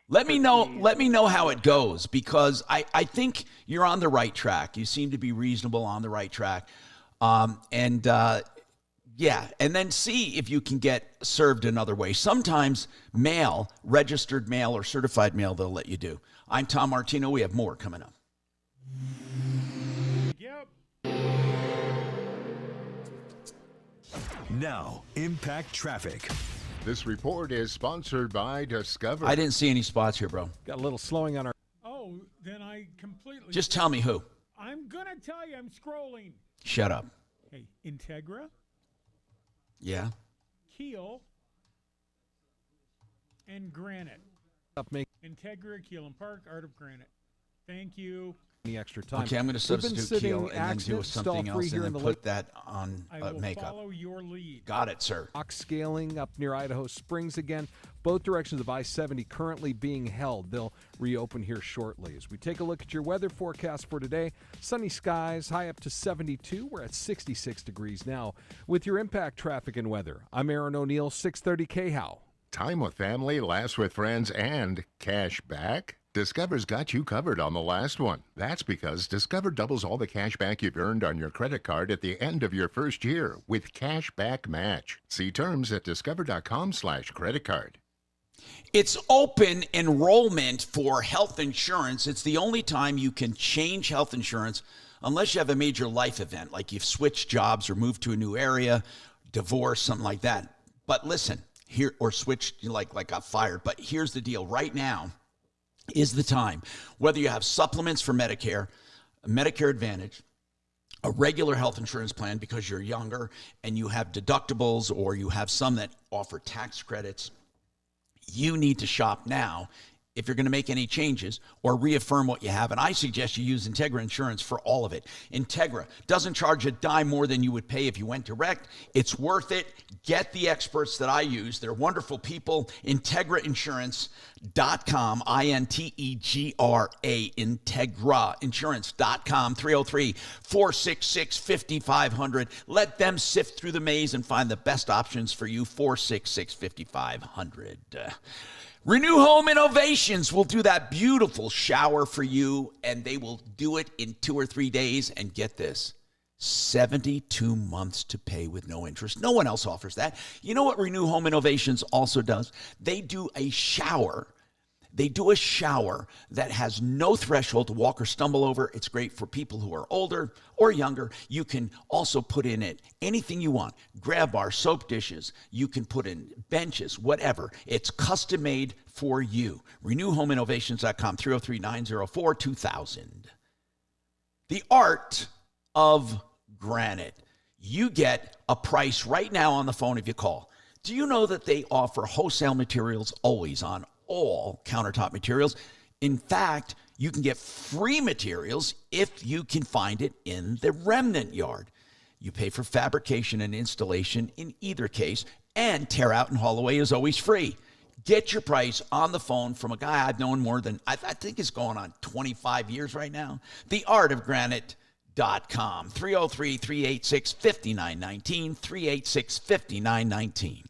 Let me know how it goes, because I think you're on the right track. You seem to be reasonable, on the right track. And then see if you can get served another way. Sometimes mail, registered mail or certified mail, they'll let you do. I'm Tom Martino. We have more coming up. Now, Impact Traffic. This report is sponsored by Discover. I didn't see any spots here, bro. Got a little slowing on our... Oh, then I completely... Just tell me who. I'm going to tell you. I'm scrolling. Shut up. Hey, Integra, Yeah. Keel, and Granite. Integra, Keel and Park, Art of Granite. Thank you. Any extra time. Okay, I'm going to substitute Keel and then do something else and then put that on makeup. Follow your lead. Got it, sir. Box scaling up near Idaho Springs again. Both directions of I-70 currently being held. They'll reopen here shortly. As we take a look at your weather forecast for today, sunny skies, high up to 72. We're at 66 degrees now. With your Impact Traffic and Weather, I'm Aaron O'Neill, 630 KHOW. Time with family, laughs with friends, and cash back? Discover's got you covered on the last one. That's because Discover doubles all the cash back you've earned on your credit card at the end of your first year with Cash Back Match. See terms at discover.com/creditcard. It's open enrollment for health insurance. It's the only time you can change health insurance unless you have a major life event, like you've switched jobs or moved to a new area, divorce, something like that. But listen, here, or switched, like got fired. But here's the deal. Right now is the time. Whether you have supplements for Medicare, Medicare Advantage, a regular health insurance plan because you're younger and you have deductibles, or you have some that offer tax credits, you need to shop now if you're going to make any changes or reaffirm what you have. And I suggest you use Integra Insurance for all of it. Integra doesn't charge a dime more than you would pay if you went direct. It's worth it. Get the experts that I use. They're wonderful people. IntegraInsurance.com, I-N-T-E-G-R-A, IntegraInsurance.com, 303-466-5500. Let them sift through the maze and find the best options for you, 466-5500. Renew Home Innovations will do that beautiful shower for you, and they will do it in 2 or 3 days. And get this, 72 months to pay with no interest. No one else offers that. You know what Renew Home Innovations also does? They do a shower. They do a shower that has no threshold to walk or stumble over. It's great for people who are older or younger. You can also put in it anything you want. Grab bar, soap dishes. You can put in benches, whatever. It's custom made for you. RenewHomeInnovations.com, 303-904-2000. The Art of Granite. You get a price right now on the phone if you call. Do you know that they offer wholesale materials always on all countertop materials? In fact, you can get free materials if you can find it in the remnant yard. You pay for fabrication and installation in either case, and tear out and haul away is always free. Get your price on the phone from a guy I've known more than, I think it's going on 25 years right now. TheArtOfGranite.com, 303-386-5919, 386-5919.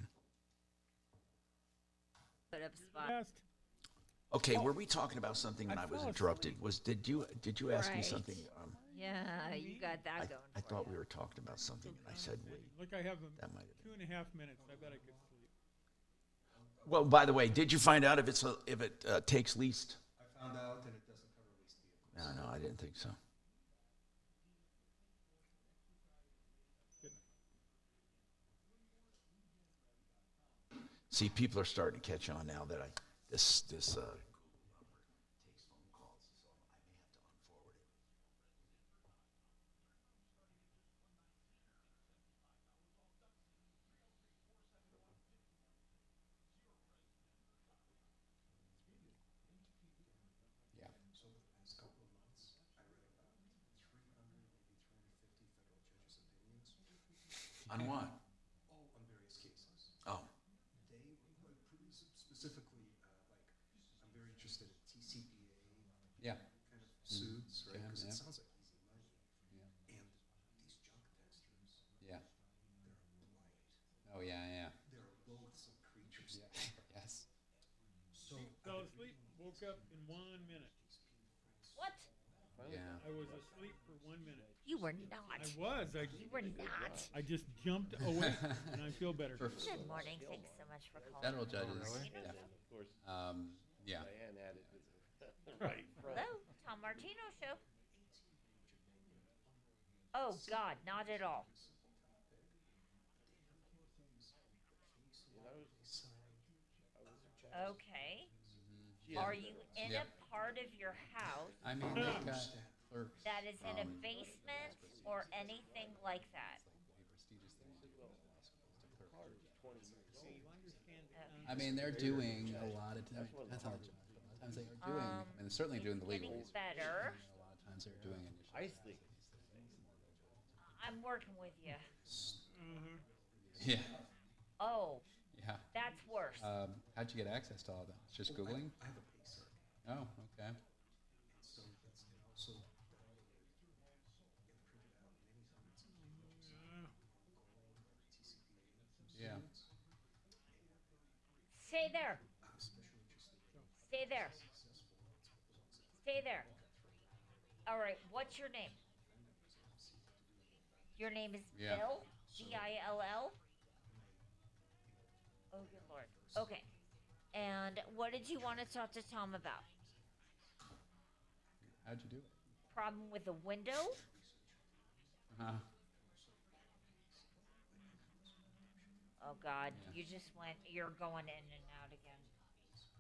Okay, were we talking about something and I was interrupted? Did you ask me something? Yeah, you got that going. I thought we were talking about something, and I said, wait. Look, I have That might have 2.5 minutes. I bet I could sleep. Well, by the way, did you find out if it takes leased? I found out that it doesn't cover leased vehicles. No, I didn't think so. See, people are starting to catch on now that this takes phone calls, so I may have to unforward it. Yeah. So the past couple of months, I read about 300, maybe 350 federal judges' opinions. On what? All on various cases. Oh. They were pretty specifically, I'm very interested in TCPA Yeah. kind of suits, right? Because Yeah. it sounds like easy money. Yeah. And these junk testers, Yeah. they're polite. Oh, yeah. They're loathsome creatures. Yeah. Yes. So Fell asleep, woke up in 1 minute. What? Yeah. I was asleep for 1 minute. You were not. I was. You were not. I just jumped awake, and I feel better. Good morning. Thanks so much for calling. Federal judges. Martino. Yeah. Of course. Yeah. Diane added to the right front. Hello, Tom Martino Show. Oh, God, not at all. Okay. Yeah. Are you in Yeah. a part of your house I mean, they've got clerks. that is in a basement or anything like that? I mean, they're doing a lot of times. Depends on the job. A lot of times they are doing, and certainly doing the legal. Getting better. A lot of times they're doing initial. I think. I'm working with you. Yeah. Oh, Yeah. that's worse. How'd you get access to all that? Just Googling? I have a pacer. Oh, okay. So that's and also downloaded and printed out many times. Yeah. Stay there. I'm especially interested in Stay there. successful Stay there. All right, what's your name? Your name is Yeah. Bill? Bill? Oh, good Lord. Okay. And what did you want to talk to Tom about? How'd you do it? Problem with the window? Uh-huh. Oh, God. You just went, you're going in and out again.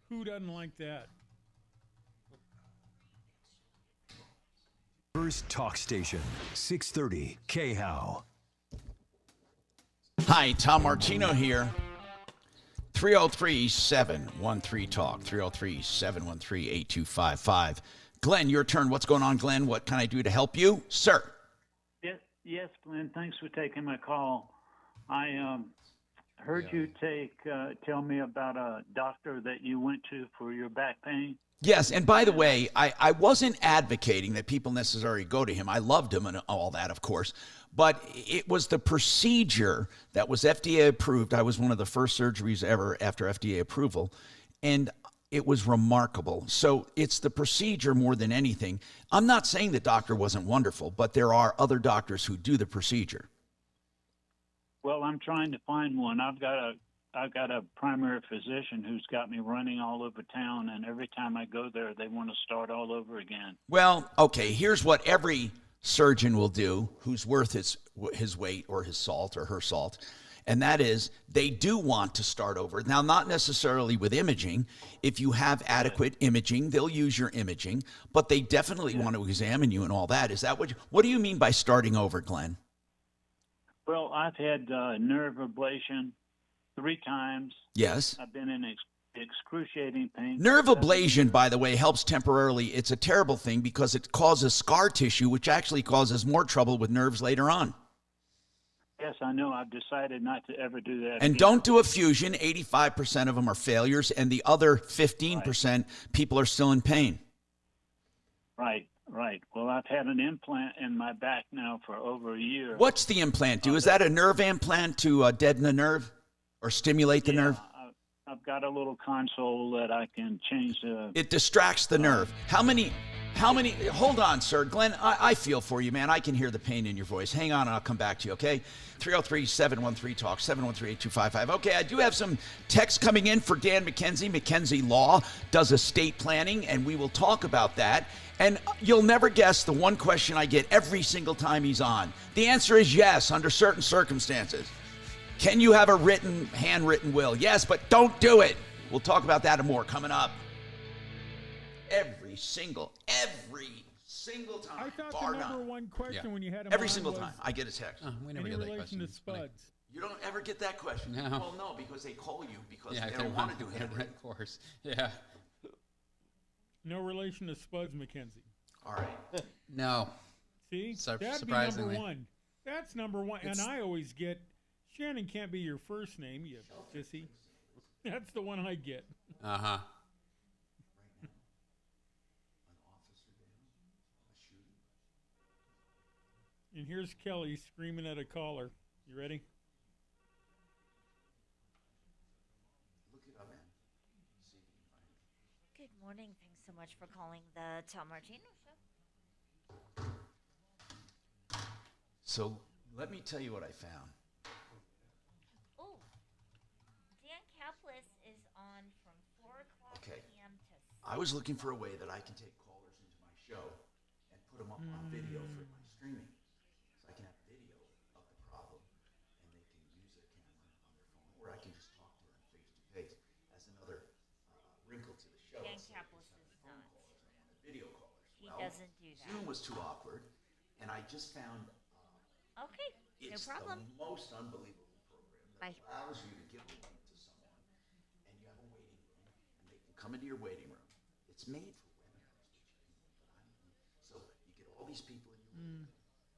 Who doesn't like that? First Talk Station, 630 KHOW. Hi, Tom Martino here. 303-713-TALK, 303-713-8255. Glenn, your turn. What's going on, Glenn? What can I do to help you? Sir. Yes, Glenn. Thanks for taking my call. I heard you tell me about a doctor that you went to for your back pain. Yes, and by the way, I wasn't advocating that people necessarily go to him. I loved him and all that, of course. But it was the procedure that was FDA approved. I was one of the first surgeries ever after FDA approval, and it was remarkable. So it's the procedure more than anything. I'm not saying the doctor wasn't wonderful, but there are other doctors who do the procedure. Well, I'm trying to find one. I've got a primary physician who's got me running all over town, and every time I go there, they want to start all over again. Well, okay, here's what every surgeon will do who's worth his weight or his salt or her salt, and that is they do want to start over. Now, not necessarily with imaging. If you have adequate imaging, they'll use your imaging, but they definitely want to examine you and all that. Is that what do you mean by starting over, Glenn? Well, I've had nerve ablation 3 times. Yes. I've been in excruciating pain. Nerve ablation, by the way, helps temporarily. It's a terrible thing because it causes scar tissue, which actually causes more trouble with nerves later on. Yes, I know. I've decided not to ever do that. And again. don't do a fusion. 85% of them are failures, and the other 15% people are still in pain. Right. Well, I've had an implant in my back now for over a year. What's the implant do? Is that a nerve implant to deaden the nerve or stimulate the nerve? I've got a little console that I can change the... It distracts the nerve. How many How many? Hold on, sir. Glenn, I feel for you, man. I can hear the pain in your voice. Hang on, and I'll come back to you, okay? 303-713-TALK, 713-8255. Okay, I do have some text coming in for Dan McKenzie. McKenzie Law does estate planning, and we will talk about that. And you'll never guess the one question I get every single time he's on. The answer is yes, under certain circumstances. Can you have a handwritten will? Yes, but don't do it. We'll talk about that and more coming up. Every single time. I thought bar the number none. one question when you had him Every on single was time I get a text. We never any get that relation question. to Spuds. You don't ever get that question. No. Well, no, because they call you because Yeah, they don't want to do handwritten. Of course. Yeah. No relation to Spuds McKenzie. All right. No. See? That'd be Surprisingly. number one. That's number one. And I always get, Shannon can't be your first name, you sissy. That's the one I get. Uh-huh. And here's Kelly screaming at a caller. You ready? Good morning. Thanks so much for calling the Tom Martino Show. So let me tell you what I found. Oh, Dan Kaplis is on from 4 o'clock p.m. to 6. I was looking for a way that I can take callers into my show and put them up on video for my streaming. So I can have video of the problem and they can use their camera on their phone, or I can just talk to them face to face as another wrinkle to the show. Dan Kaplis is not. Video callers. He doesn't do that. Zoom was too awkward, and I just found Okay, no it's problem. the most unbelievable program that allows you to give a link to someone, and you have a waiting room, and they can come into your waiting room. It's made for webinars, so you get all these people in your waiting room,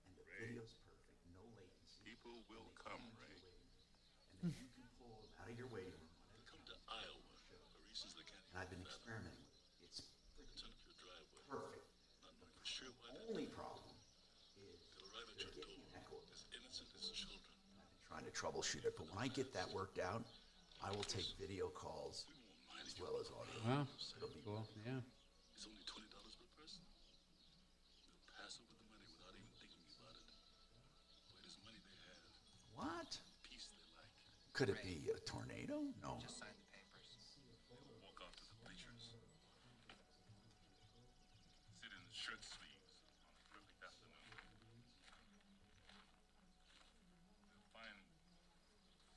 and the video's perfect, no latency. People will come, Ray. And then you can pull them out of your waiting room. Come to Iowa. And I've been experimenting with it. It's perfect. The only problem is they're getting an echo. I've been trying to troubleshoot it, but when I get that worked out, I will take video calls as well as audio. Wow. It'll be Cool. Yeah. It's only $20 per person. They'll pass over the money without even thinking about it. For it is money they have. What? Peace they like. Could it be a tornado? No. Just sign the papers. They'll walk off to the bleachers. Sit in shirt sleeves on a perfect afternoon. They'll find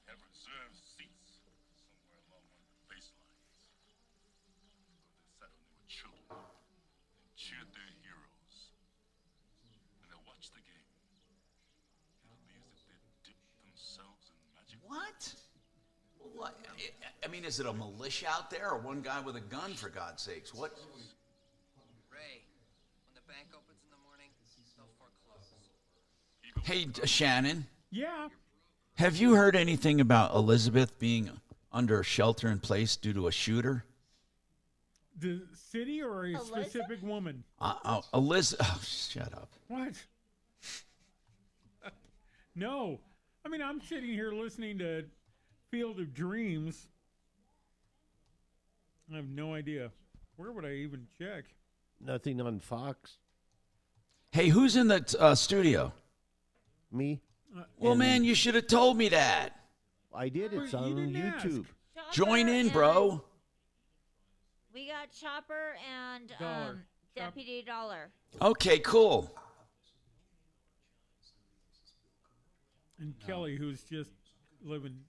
they have reserved seats somewhere along one of the baselines. They sat when they were children and cheered their heroes. And they'll watch the game. It'll be as if they dipped themselves in magic. What? What? I mean, is it a militia out there or one guy with a gun, for God's sakes? What? Ray, when the bank opens in the morning, they'll foreclose. Hey, Shannon. Yeah. Have you heard anything about Elizabeth being under shelter in place due to a shooter? The city or a specific woman? Elizabeth. Oh, shut up. What? No. I mean, I'm sitting here listening to Field of Dreams. I have no idea. Where would I even check? Nothing on Fox. Hey, who's in the studio? Me. Well, man, you should have told me that. I did. It's on YouTube. Join in, bro. We got Chopper and Dollar. Deputy Dollar. Okay, cool. And Kelly, who's just living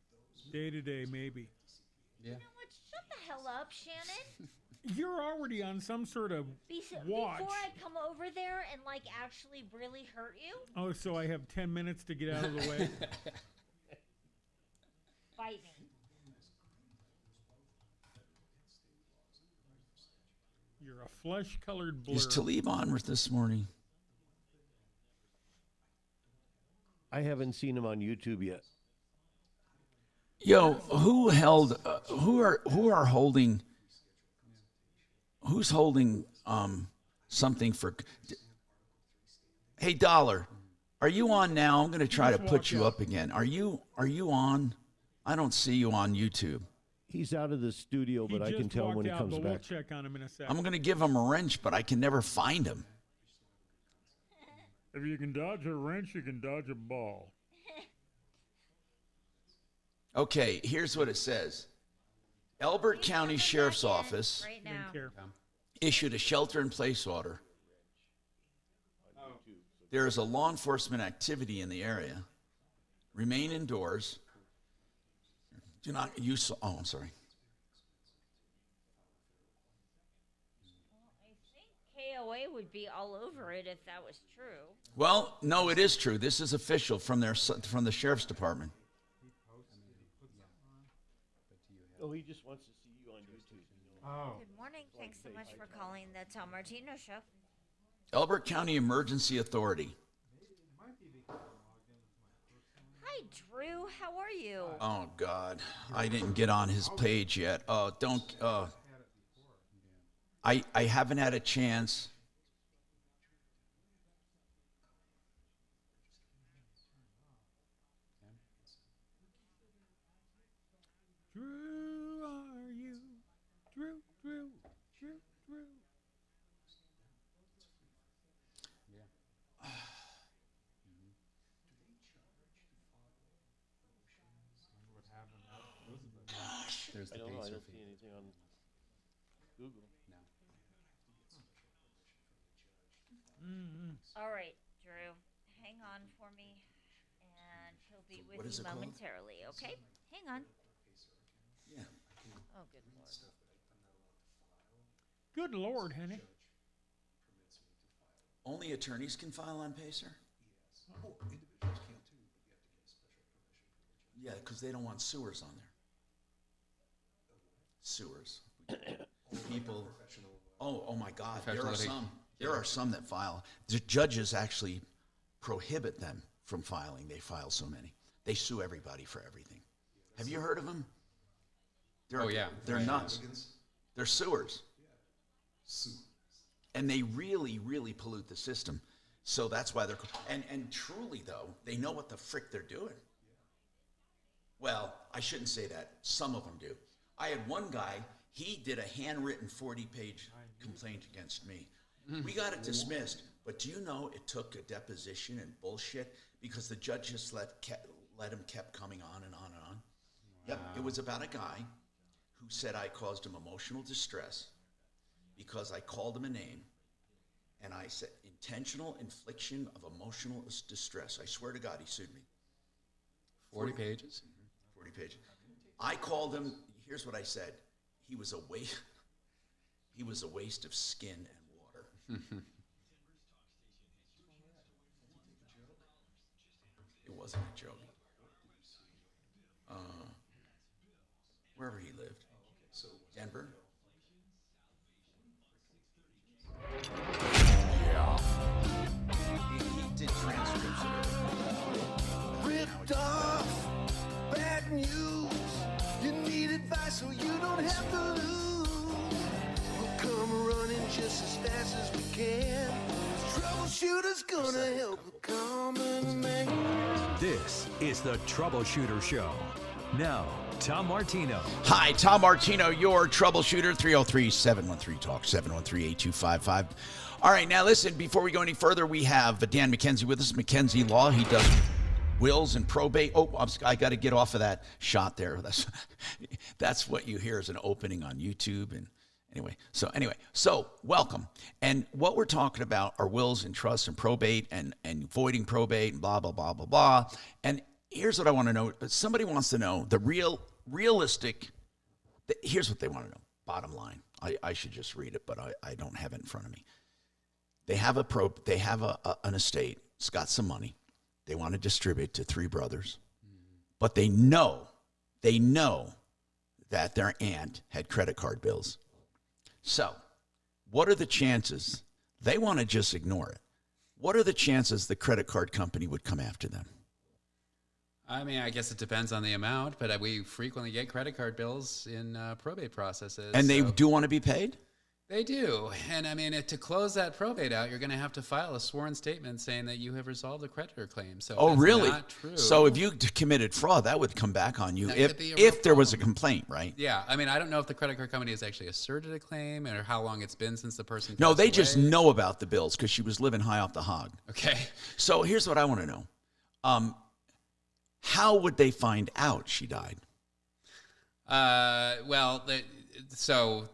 day to day, maybe. Yeah. You know what? Shut the hell up, Shannon. You're already on some sort of watch. Before I come over there and actually really hurt you, Oh, so I have 10 minutes to get out of the way. fight me. You're a flesh-colored blur. Is Talib on with this morning? I haven't seen him on YouTube yet. Yo, who are holding? Who's holding something for? Hey, Dollar, are you on now? I'm going to try to put you up again. Are you on? I don't see you on YouTube. He's out of the studio, but I can tell when he comes We'll back. check on him in a second. I'm going to give him a wrench, but I can never find him. If you can dodge a wrench, you can dodge a ball. Okay, here's what it says. Elbert County Sheriff's Office Right now. issued a shelter-in-place order. There is a law enforcement activity in the area. Remain indoors. Do not use. Oh, I'm sorry. KOA would be all over it if that was true. Well, no, it is true. This is official from the sheriff's department. Oh, he just wants to see you on YouTube. Oh. Good morning. Thanks so much for calling the Tom Martino Show. Elbert County Emergency Authority. Hi, Drew. How are you? Oh God, I didn't get on his page yet. Don't. I haven't had a chance. Drew, are you? Drew. Gosh, there's the I don't know. I pacer don't fee. see anything on Google. All right, Drew. Hang on for me, and he'll be with What is you it called? momentarily, okay? Hang on. Yeah. Oh, good Lord. Good Lord, honey. Only attorneys can file on Pacer? Oh, individuals can too, but you have to get a special permission. Yeah, because they don't want sewers on there. Sewers. People. Oh my God. There are some that file. The judges actually prohibit them from filing. They file so many. They sue everybody for everything. Have you heard of them? They're nuts. They're sewers. And they really, really pollute the system. So that's why they're, and truly though, they know what the frick they're doing. Well, I shouldn't say that. Some of them do. I had one guy, he did a handwritten 40-page complaint against me. We got it dismissed, but do you know it took a deposition and bullshit because the judge just let him kept coming on and on and on. Yep, it was about a guy who said I caused him emotional distress because I called him a name, and I said intentional infliction of emotional distress. I swear to God, he sued me. 40 pages? 40 pages. I called him. Here's what I said. He was a waste. He was a waste of skin and water. It wasn't a joke. Wherever he lived. Denver. Yeah. He did transcripts of Ripped off, bad news. You need advice so you don't have to lose. We'll come running just as fast as we can. Troubleshooter's gonna help the common man. This is the Troubleshooter Show. Now, Tom Martino. Hi, Tom Martino, your troubleshooter, 303-713-TALK, 713-8255. All right, now listen, before we go any further, we have Dan McKenzie with us, McKenzie Law. He does wills and probate. Oh, I got to get off of that shot there. That's what you hear as an opening on YouTube. And so welcome. And what we're talking about are wills and trusts and probate and voiding probate and blah, blah, blah, blah, blah. And here's what I want to know. Somebody wants to know the realistic, here's what they want to know. Bottom line. I should just read it, but I don't have it in front of me. They have an estate. It's got some money. They want to distribute to three brothers, but they know that their aunt had credit card bills. So what are the chances? They want to just ignore it. What are the chances the credit card company would come after them? I mean, I guess it depends on the amount, but we frequently get credit card bills in probate processes. And they do want to be paid? They do. And I mean, to close that probate out, you're going to have to file a sworn statement saying that you have resolved the creditor claim. So Oh, if it's really? not true. So if you committed fraud, that would come back on you That could be a real if there was a complaint, right? Yeah. I mean, I don't know if the credit card company has actually asserted a claim or how long it's been since the person No, passed they just away. know about the bills because she was living high off the hog. Okay. So here's what I want to know. How would they find out she died? So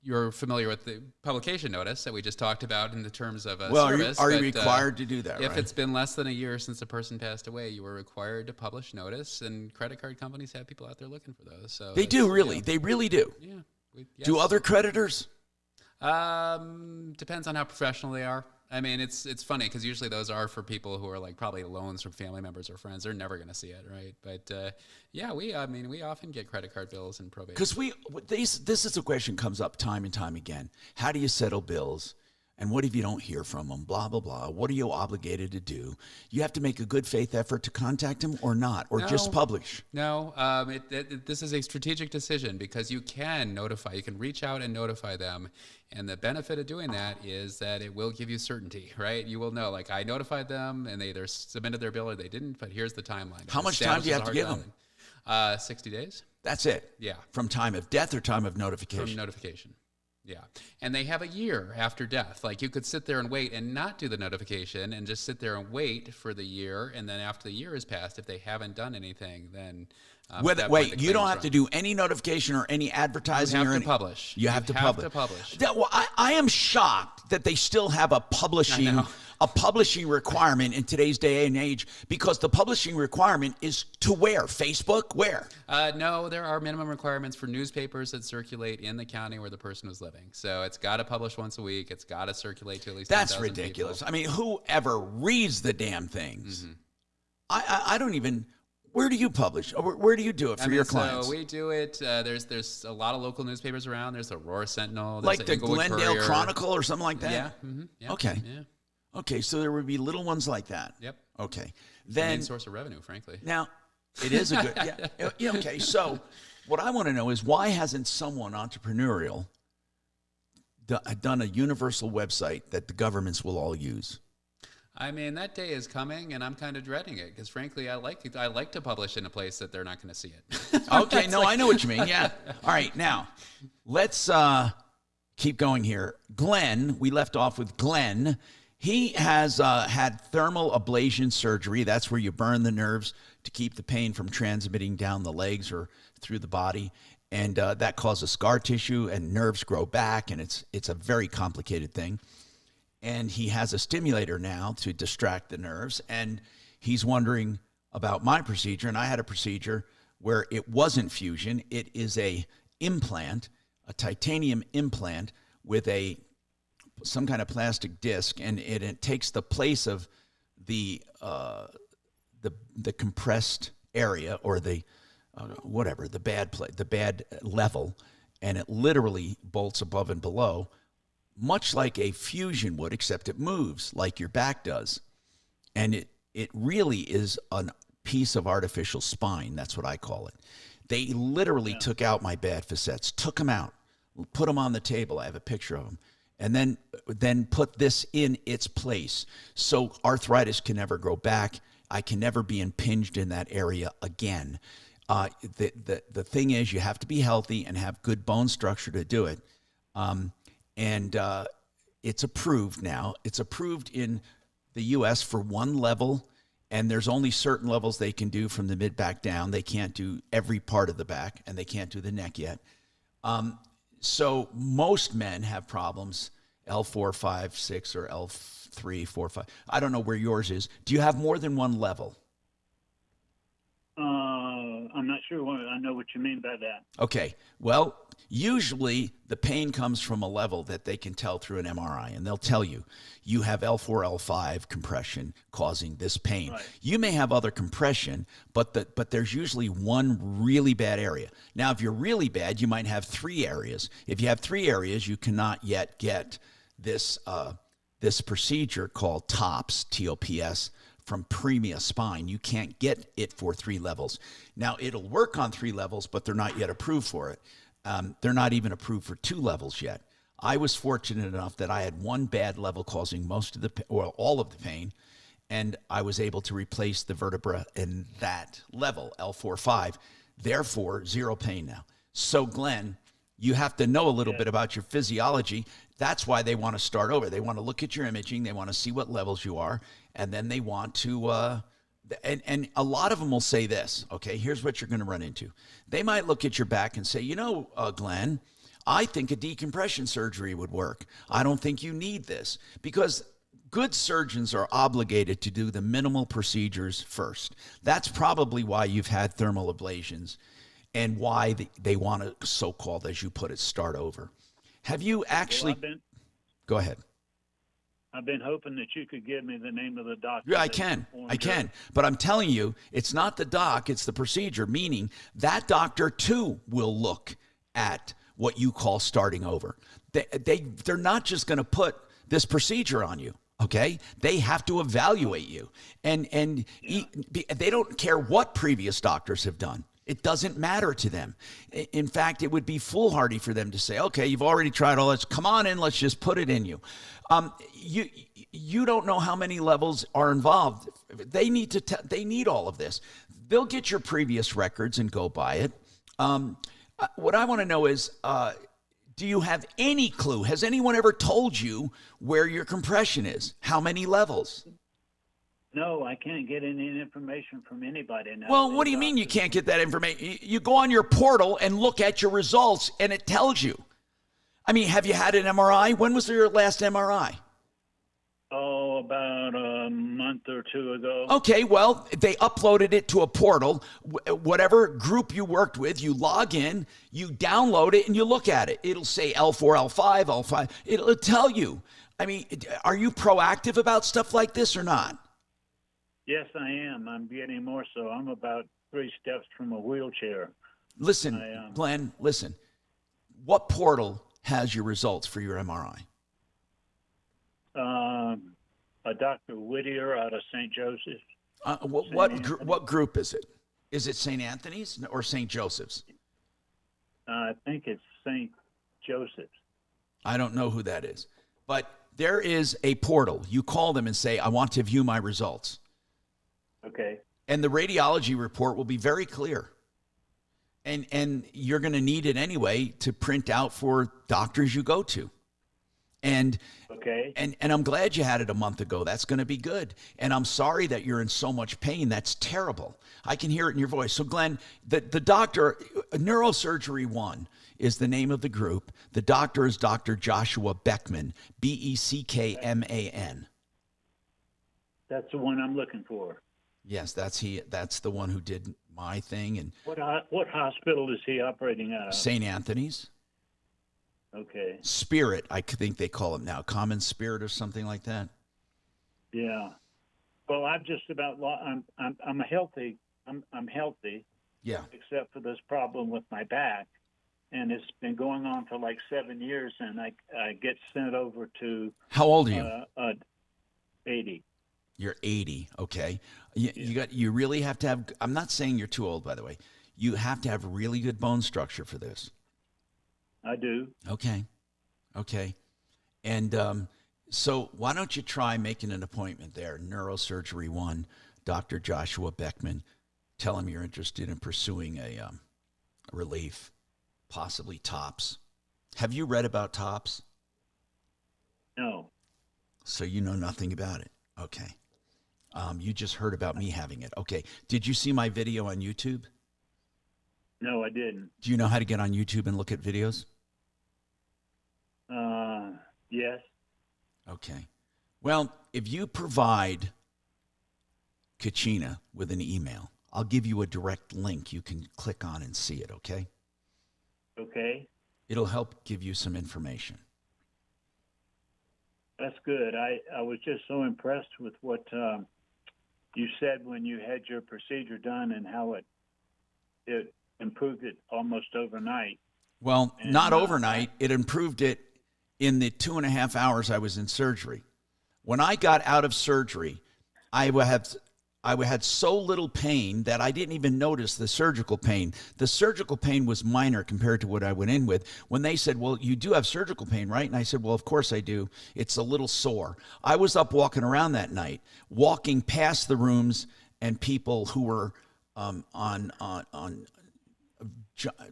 you're familiar with the publication notice that we just talked about in the terms of a Well, service. are you required to do that, If right? it's been less than a year since the person passed away, you were required to publish notice, and credit card companies have people out there looking for those. So They do, really. Yeah. They really do. Yeah. Do other creditors? Depends on how professional they are. I mean, it's funny because usually those are for people who are like probably loans from family members or friends. They're never going to see it, right? But we often get credit card bills and probate. Because this is a question comes up time and time again. How do you settle bills? And what if you don't hear from them? Blah, blah, blah. What are you obligated to do? You have to make a good faith effort to contact them or not, or just publish. No, this is a strategic decision because you can notify. You can reach out and notify them. And the benefit of doing that is that it will give you certainty, right? You will know, like, I notified them and they either submitted their bill or they didn't, but here's the timeline. How much time do you have to give them? 60 days. That's it? Yeah. From time of death or time of notification? From notification. Yeah. And they have a year after death. Like you could sit there and wait and not do the notification and just sit there and wait for the year. And then after the year has passed, if they haven't done anything, then... Wait, you don't have to do any notification or any advertising? You have to publish. You have to publish. Well, I am shocked that they still have a publishing requirement in today's day and age, because the publishing requirement is to where? Facebook? Where? No, there are minimum requirements for newspapers that circulate in the county where the person was living. So it's got to publish once a week. It's got to circulate to at least 10,000 That's ridiculous. people. I mean, whoever reads the damn things? I don't even... Where do you publish? Where do you do it for your clients? So we do it. There's a lot of local newspapers around. There's the Aurora Sentinel. There's Like the Inglewood Glendale Courier. Chronicle or something like that? Yeah. Yeah. Okay. Yeah. Okay, so there would be little ones like that. Yep. Okay. It's the main Then source of revenue, frankly. Now, it is a good. Yeah. Okay. So, what I want to know is why hasn't someone entrepreneurial done a universal website that the governments will all use? I mean, that day is coming, and I'm kind of dreading it because, frankly, I like to publish in a place that they're not going to see it. Okay, no, I know what you mean. Yeah. All right, now let's keep going here. Glenn, we left off with Glenn. He has had thermal ablation surgery. That's where you burn the nerves to keep the pain from transmitting down the legs or through the body, and that causes scar tissue and nerves grow back, and it's a very complicated thing. And he has a stimulator now to distract the nerves. And he's wondering about my procedure. And I had a procedure where it wasn't fusion. It is a implant, a titanium implant with some kind of plastic disc. And it takes the place of the compressed area or the bad level. And it literally bolts above and below, much like a fusion would, except it moves like your back does. And it really is a piece of artificial spine. That's what I call it. They literally took out my bad facets, took them out, put them on the table. I have a picture of them. And then put this in its place. So arthritis can never grow back. I can never be impinged in that area again. The thing is, you have to be healthy and have good bone structure to do it. And it's approved now. It's approved in the U.S. for one level, and there's only certain levels they can do from the mid-back down. They can't do every part of the back, and they can't do the neck yet. So most men have problems, L4, 5, 6, or L3, 4, 5. I don't know where yours is. Do you have more than one level? I'm not sure. I know what you mean by that. Okay. Well, usually the pain comes from a level that they can tell through an MRI, and they'll tell you have L4, L5 compression causing this pain. Right. You may have other compression, but there's usually one really bad area. Now, if you're really bad, you might have 3 areas. If you have 3 areas, you cannot yet get this procedure called TOPS, T-O-P-S, from Premia Spine. You can't get it for 3 levels. Now, it'll work on 3 levels, but they're not yet approved for it. They're not even approved for 2 levels yet. I was fortunate enough that I had one bad level causing most of all of the pain, and I was able to replace the vertebra in that level, L4-5. Therefore, zero pain now. So, Glenn, you have to know a little bit about your physiology. That's why they want to start over. They want to look at your imaging. They want to see what levels you are, and then they want to and a lot of them will say this, okay, here's what you're going to run into. They might look at your back and say, Glenn, I think a decompression surgery would work. I don't think you need this, because good surgeons are obligated to do the minimal procedures first. That's probably why you've had thermal ablations and why they want to, so-called, as you put it, start over. Have you actually... Go ahead. I've been hoping that you could give me the name of the doctor. Yeah, I can. But I'm telling you, it's not the doc, it's the procedure, meaning that doctor, too, will look at what you call starting over. They're not just going to put this procedure on you, okay? They have to evaluate you. And they don't care what previous doctors have done. It doesn't matter to them. In fact, it would be foolhardy for them to say, okay, you've already tried all this. Come on in, let's just put it in you. You don't know how many levels are involved. They need all of this. They'll get your previous records and go by it. What I want to know is, do you have any clue? Has anyone ever told you where your compression is? How many levels? No, I can't get any information from anybody now. Well, what do you mean you can't get that information? You go on your portal and look at your results, and it tells you. I mean, have you had an MRI? When was your last MRI? Oh, about a month or two ago. Okay, well, they uploaded it to a portal. Whatever group you worked with, you log in, you download it, and you look at it. It'll say L4, L5, L5. It'll tell you. I mean, are you proactive about stuff like this or not? Yes, I am. I'm getting more so. I'm about 3 steps from a wheelchair. Listen, Glenn, listen. What portal has your results for your MRI? A Dr. Whittier out of St. Joseph's. What group is it? Is it St. Anthony's or St. Joseph's? I think it's St. Joseph's. I don't know who that is. But there is a portal. You call them and say, I want to view my results. Okay. And the radiology report will be very clear. And you're going to need it anyway to print out for doctors you go to. And okay. And I'm glad you had it a month ago. That's going to be good. And I'm sorry that you're in so much pain. That's terrible. I can hear it in your voice. So, Glenn, the doctor, Neurosurgery 1 is the name of the group. The doctor is Dr. Joshua Beckman, Beckman. That's the one I'm looking for. Yes, that's he. That's the one who did my thing. And what hospital is he operating out of? St. Anthony's. Okay. Spirit, I think they call it now, Common Spirit or something like that. Yeah. Well, I'm just about. I'm healthy. I'm healthy. Yeah. Except for this problem with my back, and it's been going on for like 7 years, and I get sent over to. How old are you? 80. You're 80. Okay. You really have to have. I'm not saying you're too old, by the way. You have to have really good bone structure for this. I do. Okay. And so why don't you try making an appointment there? Neurosurgery 1, Dr. Joshua Beckman. Tell him you're interested in pursuing a relief, possibly TOPS. Have you read about TOPS? No. So you know nothing about it. Okay. You just heard about me having it. Okay. Did you see my video on YouTube? No, I didn't. Do you know how to get on YouTube and look at videos? Yes. Okay. Well, if you provide Kachina with an email, I'll give you a direct link you can click on and see it, okay? Okay. It'll help give you some information. That's good. I was just so impressed with what you said when you had your procedure done and how it improved it almost overnight. Well, not overnight. It improved it in the 2.5 hours I was in surgery. When I got out of surgery, I I had so little pain that I didn't even notice the surgical pain. The surgical pain was minor compared to what I went in with. When they said, well, you do have surgical pain, right? And I said, well, of course I do. It's a little sore. I was up walking around that night, walking past the rooms and people who were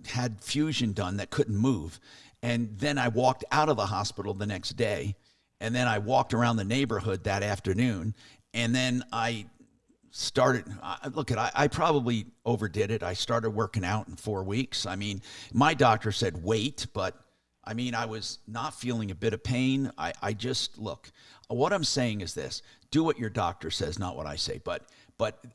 had fusion done that couldn't move. And then I walked out of the hospital the next day. And then I walked around the neighborhood that afternoon. And then I started, I probably overdid it. I started working out in 4 weeks. I mean, my doctor said wait, but I mean, I was not feeling a bit of pain. I just, look, what I'm saying is this: do what your doctor says, not what I say. But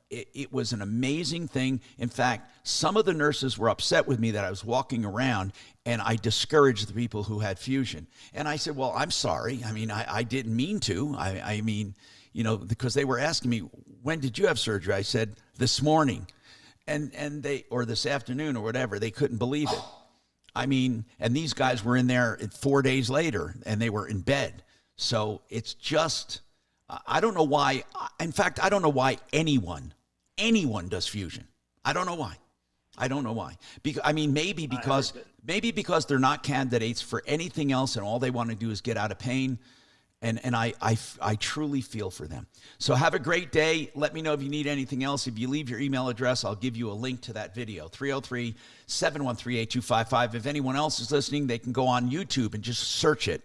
it was an amazing thing. In fact, some of the nurses were upset with me that I was walking around and I discouraged the people who had fusion. And I said, well, I'm sorry. I mean, I didn't mean to. I mean, you know, because they were asking me, when did you have surgery? I said, this morning. And they, or this afternoon or whatever, they couldn't believe it. I mean, and these guys were in there 4 days later and they were in bed. So it's just, I don't know why. In fact, I don't know why anyone does fusion. I don't know why. Because, I mean, maybe because they're not candidates for anything else and all they want to do is get out of pain. And I truly feel for them. So have a great day. Let me know if you need anything else. If you leave your email address, I'll give you a link to that video, 303-713-8255. If anyone else is listening, they can go on YouTube and just search it.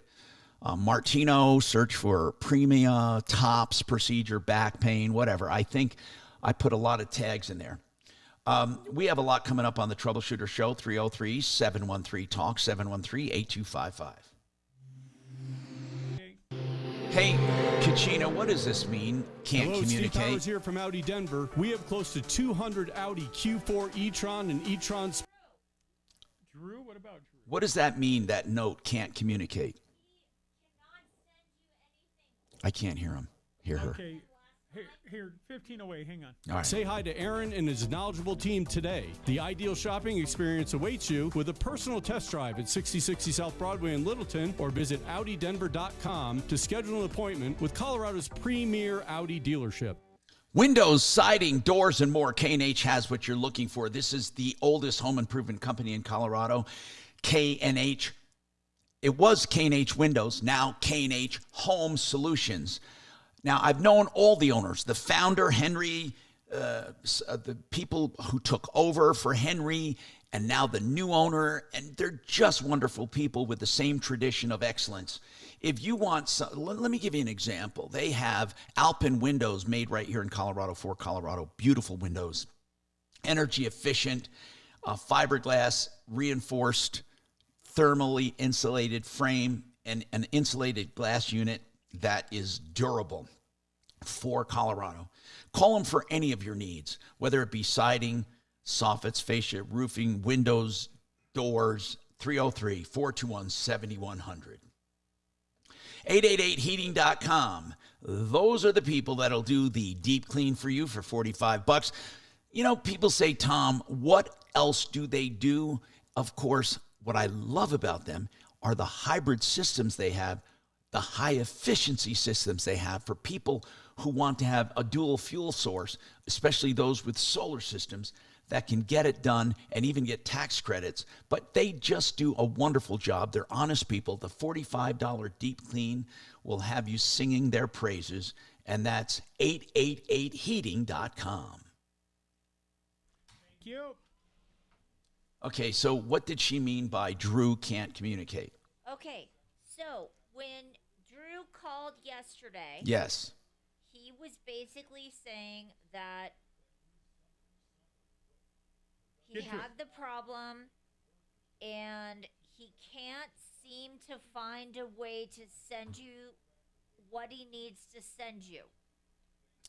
Martino, search for Premia, TOPS, procedure, back pain, whatever. I think I put a lot of tags in there. We have a lot coming up on the Troubleshooter Show, 303-713-TALK, 713-8255. Hey, Kachina, what does this mean? Can't Hello, communicate? Steve Powers here from Audi Denver. We have close to 200 Audi Q4 e-tron and e-tron. Drew, what about Drew? What does that mean, that note, can't communicate? I can't hear him. Hear her. Okay, here, 15 away. Hang on. All right. Say hi to Aaron and his knowledgeable team today. The ideal shopping experience awaits you with a personal test drive at 6060 South Broadway in Littleton, or visit AudiDenver.com to schedule an appointment with Colorado's premier Audi dealership. Windows, siding, doors, and more. K&H has what you're looking for. This is the oldest home improvement company in Colorado. K&H. It was K&H Windows, now K&H Home Solutions. Now, I've known all the owners, the founder, Henry, the people who took over for Henry, and now the new owner, and they're just wonderful people with the same tradition of excellence. If you want some, let me give you an example. They have Alpine windows made right here in Colorado for Colorado. Beautiful windows, energy efficient, fiberglass reinforced, thermally insulated frame, and an insulated glass unit that is durable for Colorado. Call them for any of your needs, whether it be siding, soffits, fascia, roofing, windows, doors. 303-421-7100. 888heating.com. Those are the people that'll do the deep clean for you for $45. You know, people say, Tom, what else do they do? Of course, what I love about them are the hybrid systems they have, the high efficiency systems they have for people who want to have a dual fuel source, especially those with solar systems that can get it done and even get tax credits. But they just do a wonderful job. They're honest people. The $45 deep clean will have you singing their praises, and that's 888heating.com. Thank you. Okay, so what did she mean by Drew can't communicate? Okay, so when Drew called yesterday, Yes. he was basically saying that he had the problem and he can't seem to find a way to send you what he needs to send you.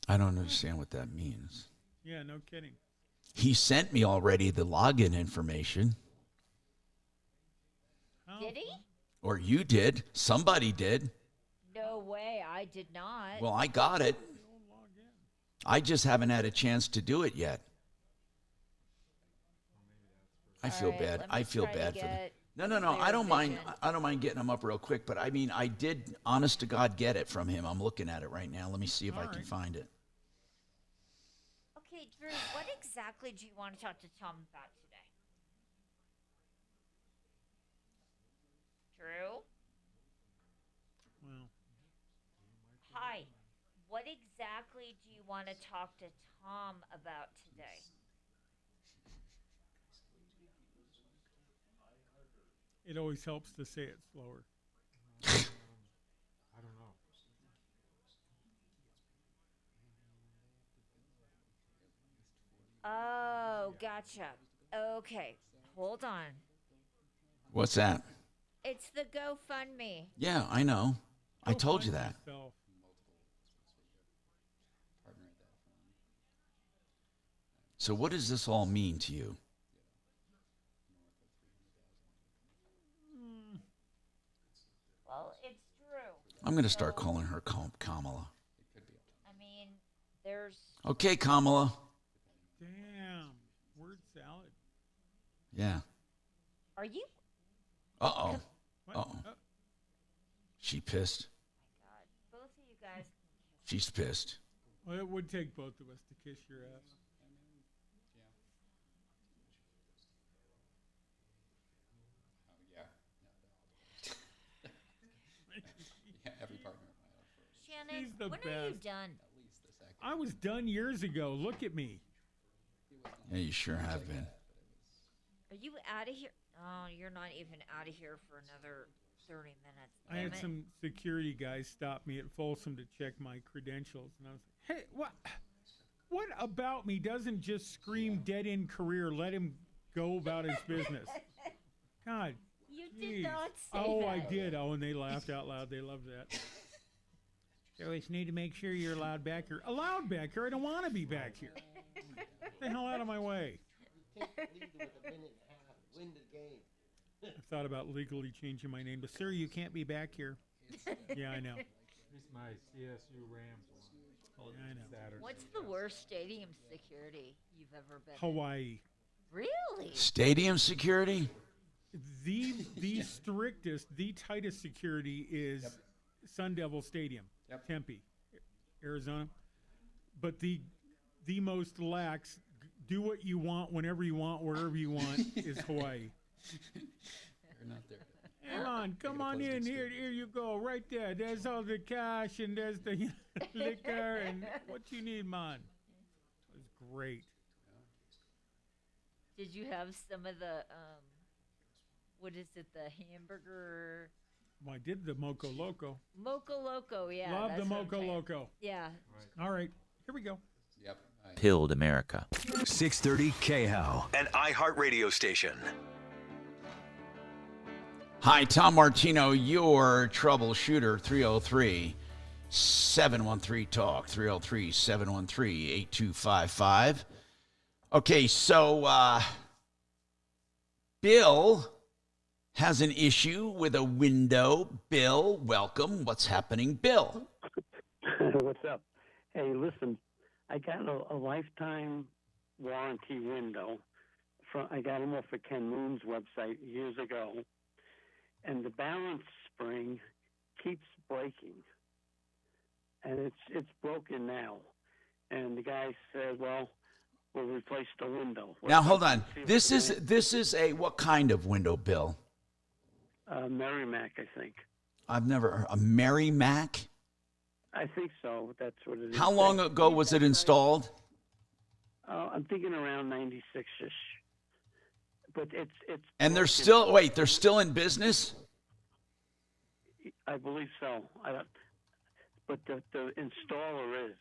I don't understand what that means. Yeah, no kidding. He sent me already the login information. Did he? Or you did. Somebody did. No way, I did not. Well, I got it. I just haven't had a chance to do it yet. I feel bad. I feel bad for them. No. I don't mind. I don't mind getting them up real quick. But I mean, I did, honest to God, get it from him. I'm looking at it right now. Let me see if I can find it. Okay, Drew, what exactly do you want to talk to Tom about today? Drew? Well, Hi. What exactly do you want to talk to Tom about today? it always helps to say it slower. I don't know. Oh, gotcha. Okay, hold on. What's that? It's the GoFundMe. Yeah, I know. I told you that. Yourself. So what does this all mean to you? Well, it's Drew. I'm going to start calling her Kamala. I mean, there's. Okay, Kamala. Damn. Word salad. Yeah. Are you? Uh-oh. What? Uh-oh. She pissed. God, both of you guys. She's pissed. Well, it would take both of us to kiss your ass. Yeah, every partner. Shannon, She's the when are you best. done? I was done years ago. Look at me. Yeah, you sure have been. Are you out of here? Oh, you're not even out of here for another 30 minutes. I had Damn it. some security guys stop me at Folsom to check my credentials, and I was like, "Hey, what about me doesn't just scream dead end career? Let him go about his business." God, You jeez. did not say Oh, that. I did. Oh, and they laughed out loud. They loved that. You always need to make sure you're allowed back here. Allowed back here? I don't want to be back here. Get the hell out of my way. Take the lead with a minute and a half. Win the game. I thought about legally changing my name to Sir, you can't be back here. Yeah, I know. It's my CSU Rams one. Yeah, I know. Saturday. What's the worst stadium security you've ever been in? Hawaii. Really? Stadium security? The strictest, the tightest security is Sun Devil Stadium, Tempe, Arizona. But the most lax, do what you want, whenever you want, wherever you want, is Hawaii. They're not there. Come on in. Here you go. Right there. There's all the cash and there's the liquor and what you need, man. It was great. Did you have some of the, what is it, the hamburger? Well, I did the Moco Loco. Moco Loco, yeah. Love the that's what I'm Moco saying. Loco. Yeah. All right. Here we go. Yep. Pilled America. 630 KHOW, an iHeartRadio station. Hi, Tom Martino, your troubleshooter, 303-713-TALK, 303-713-8255. Okay, so Bill has an issue with a window. Bill, welcome. What's happening, Bill? What's up? Hey, listen, I got a lifetime warranty window. I got them off of Ken Moon's website years ago, and the balance spring keeps breaking, and it's broken now. And the guy said, "Well, we'll replace the window." Now, hold on. This is a what kind of window, Bill? Merrimack, I think. I've never heard a Merrimack. I think so. That's what it is. How long ago was it installed? I'm thinking around 96ish. But it's And they're broken. still in business? I believe so. But the installer is.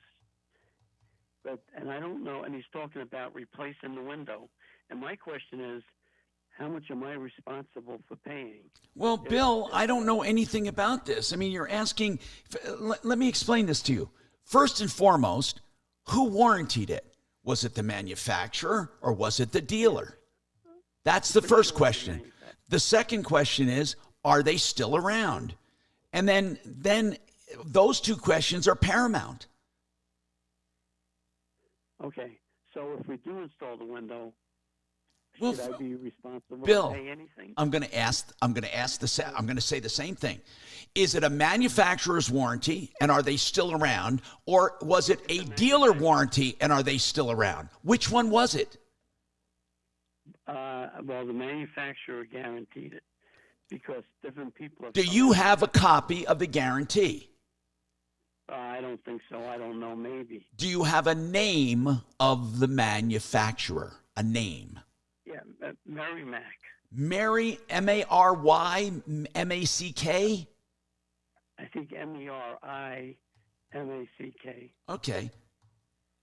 And I don't know. And he's talking about replacing the window. And my question is, how much am I responsible for paying? Well, Bill, I don't know anything about this. I mean, you're asking. Let me explain this to you. First and foremost, who warrantied it? Was it the manufacturer or was it the dealer? That's the first question. The second question is, are they still around? And then those two questions are paramount. Okay. So if we do install the window, Should I be responsible Bill, to pay anything? I'm going to say the same thing. Is it a manufacturer's warranty, and are they still around? Or was it a dealer warranty, and are they still around? Which one was it? Well, the manufacturer guaranteed it because different people. Do you have a copy of the guarantee? I don't think so. I don't know. Maybe. Do you have a name of the manufacturer? A name? Yeah, Mary Mac. Mary, M-A-R-Y, M-A-C-K? I think M-E-R-I-M-A-C-K. Okay.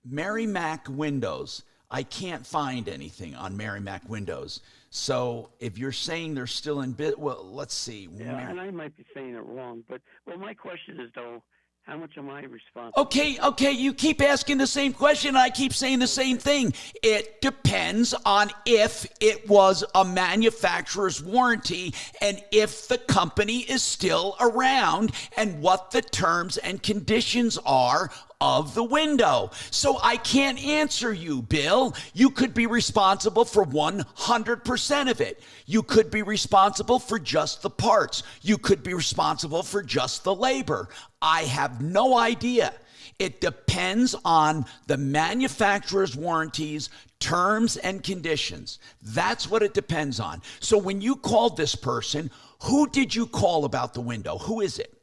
Mary Mac Windows. I can't find anything on Mary Mac Windows. So if you're saying they're still in well, let's see. Yeah, and I might be saying it wrong, but my question is though, how much am I responsible? Okay, you keep asking the same question, and I keep saying the same thing. It depends on if it was a manufacturer's warranty and if the company is still around and what the terms and conditions are of the window. So I can't answer you, Bill. You could be responsible for 100% of it. You could be responsible for just the parts. You could be responsible for just the labor. I have no idea. It depends on the manufacturer's warranties, terms, and conditions. That's what it depends on. So when you called this person, who did you call about the window? Who is it?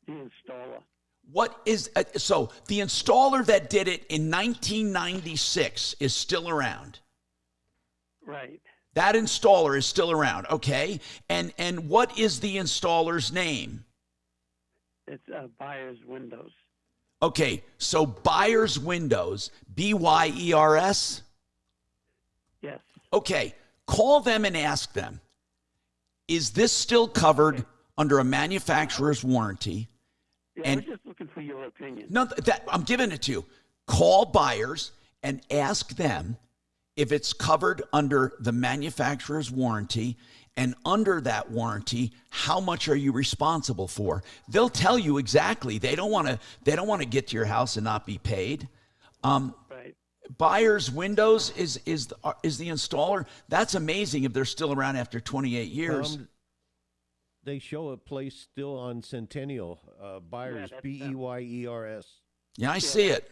The installer. What is so the installer that did it in 1996 is still around? Right. That installer is still around, okay? And what is the installer's name? It's Buyer's Windows. Okay, so Buyer's Windows, B-Y-E-R-S? Yes. Okay, call them and ask them, is this still covered under a manufacturer's warranty? Yeah, And I was just looking for your opinion. no, I'm giving it to you. Call Buyers and ask them if it's covered under the manufacturer's warranty, and under that warranty, how much are you responsible for? They'll tell you exactly. They don't want to get to your house and not be paid. Right. Buyers Windows is the installer. That's amazing if they're still around after 28 years. They show a place still on Centennial, Buyers, B-E-Y-E-R-S. Yeah, I see it.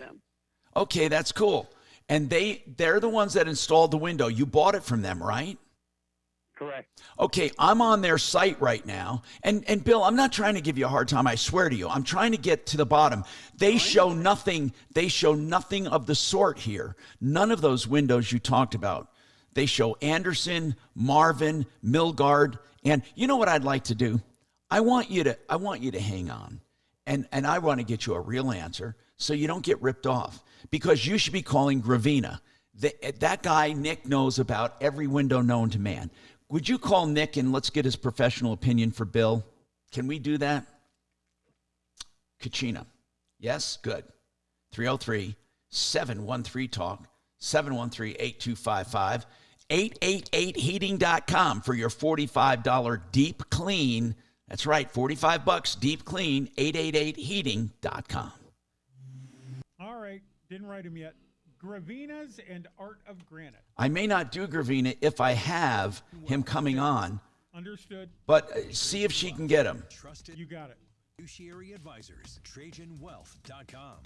Okay, that's cool. And they're the ones that installed the window. You bought it from them, right? Correct. Okay, I'm on their site right now. And Bill, I'm not trying to give you a hard time, I swear to you. I'm trying to get to the bottom. They show nothing of the sort here. None of those windows you talked about. They show Anderson, Marvin, Milgard, and you know what I'd like to do? I want you to hang on. And I want to get you a real answer so you don't get ripped off. Because you should be calling Gravina. That guy, Nick, knows about every window known to man. Would you call Nick and let's get his professional opinion for Bill? Can we do that? Kachina. Yes? Good. 303-713-TALK, 713-8255, 888heating.com for your $45 deep clean. That's right, $45 deep clean, 888heating.com. All right, didn't write him yet. Gravinas and Art of Granite. I may not do Gravina if I have him coming on. Understood. But see if she can get him. Trusted. You got it. Fiduciary advisors, TrajanWealth.com.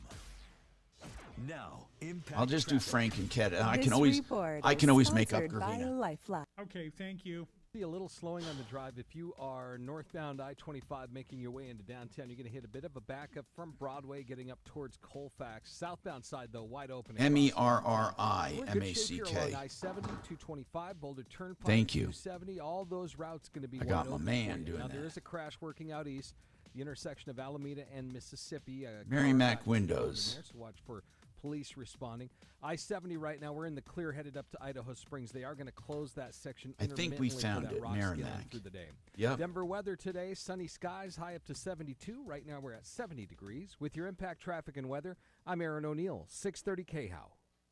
Now, Impact I'll just do Traffic. Frank and Ket. I This can always report is make up sponsored by Gravina. LifeLock. Okay, thank you. Be a little slowing on the drive. If you are northbound I-25 making your way into downtown, you're going to hit a bit of a backup from Broadway getting up towards Colfax. Southbound side, though, wide open. MERRIMACK. I-70, 225, Boulder Turnpike, Thank you. 270. All those routes going to be I got wide my open man for you. doing Now, that. there is a crash working out east, the intersection of Alameda and Mississippi. Mary car Mac got Windows. there, so watch for police responding. I-70 right now, we're in the clear headed up to Idaho Springs. They are going to close that section I think we intermittently for found that it, rock scaling Merrimack. through the day. Yep. Denver weather today, sunny skies, high up to 72. Right now we're at 70 degrees. With your impact traffic and weather, I'm Aaron O'Neill, 630 KHOW.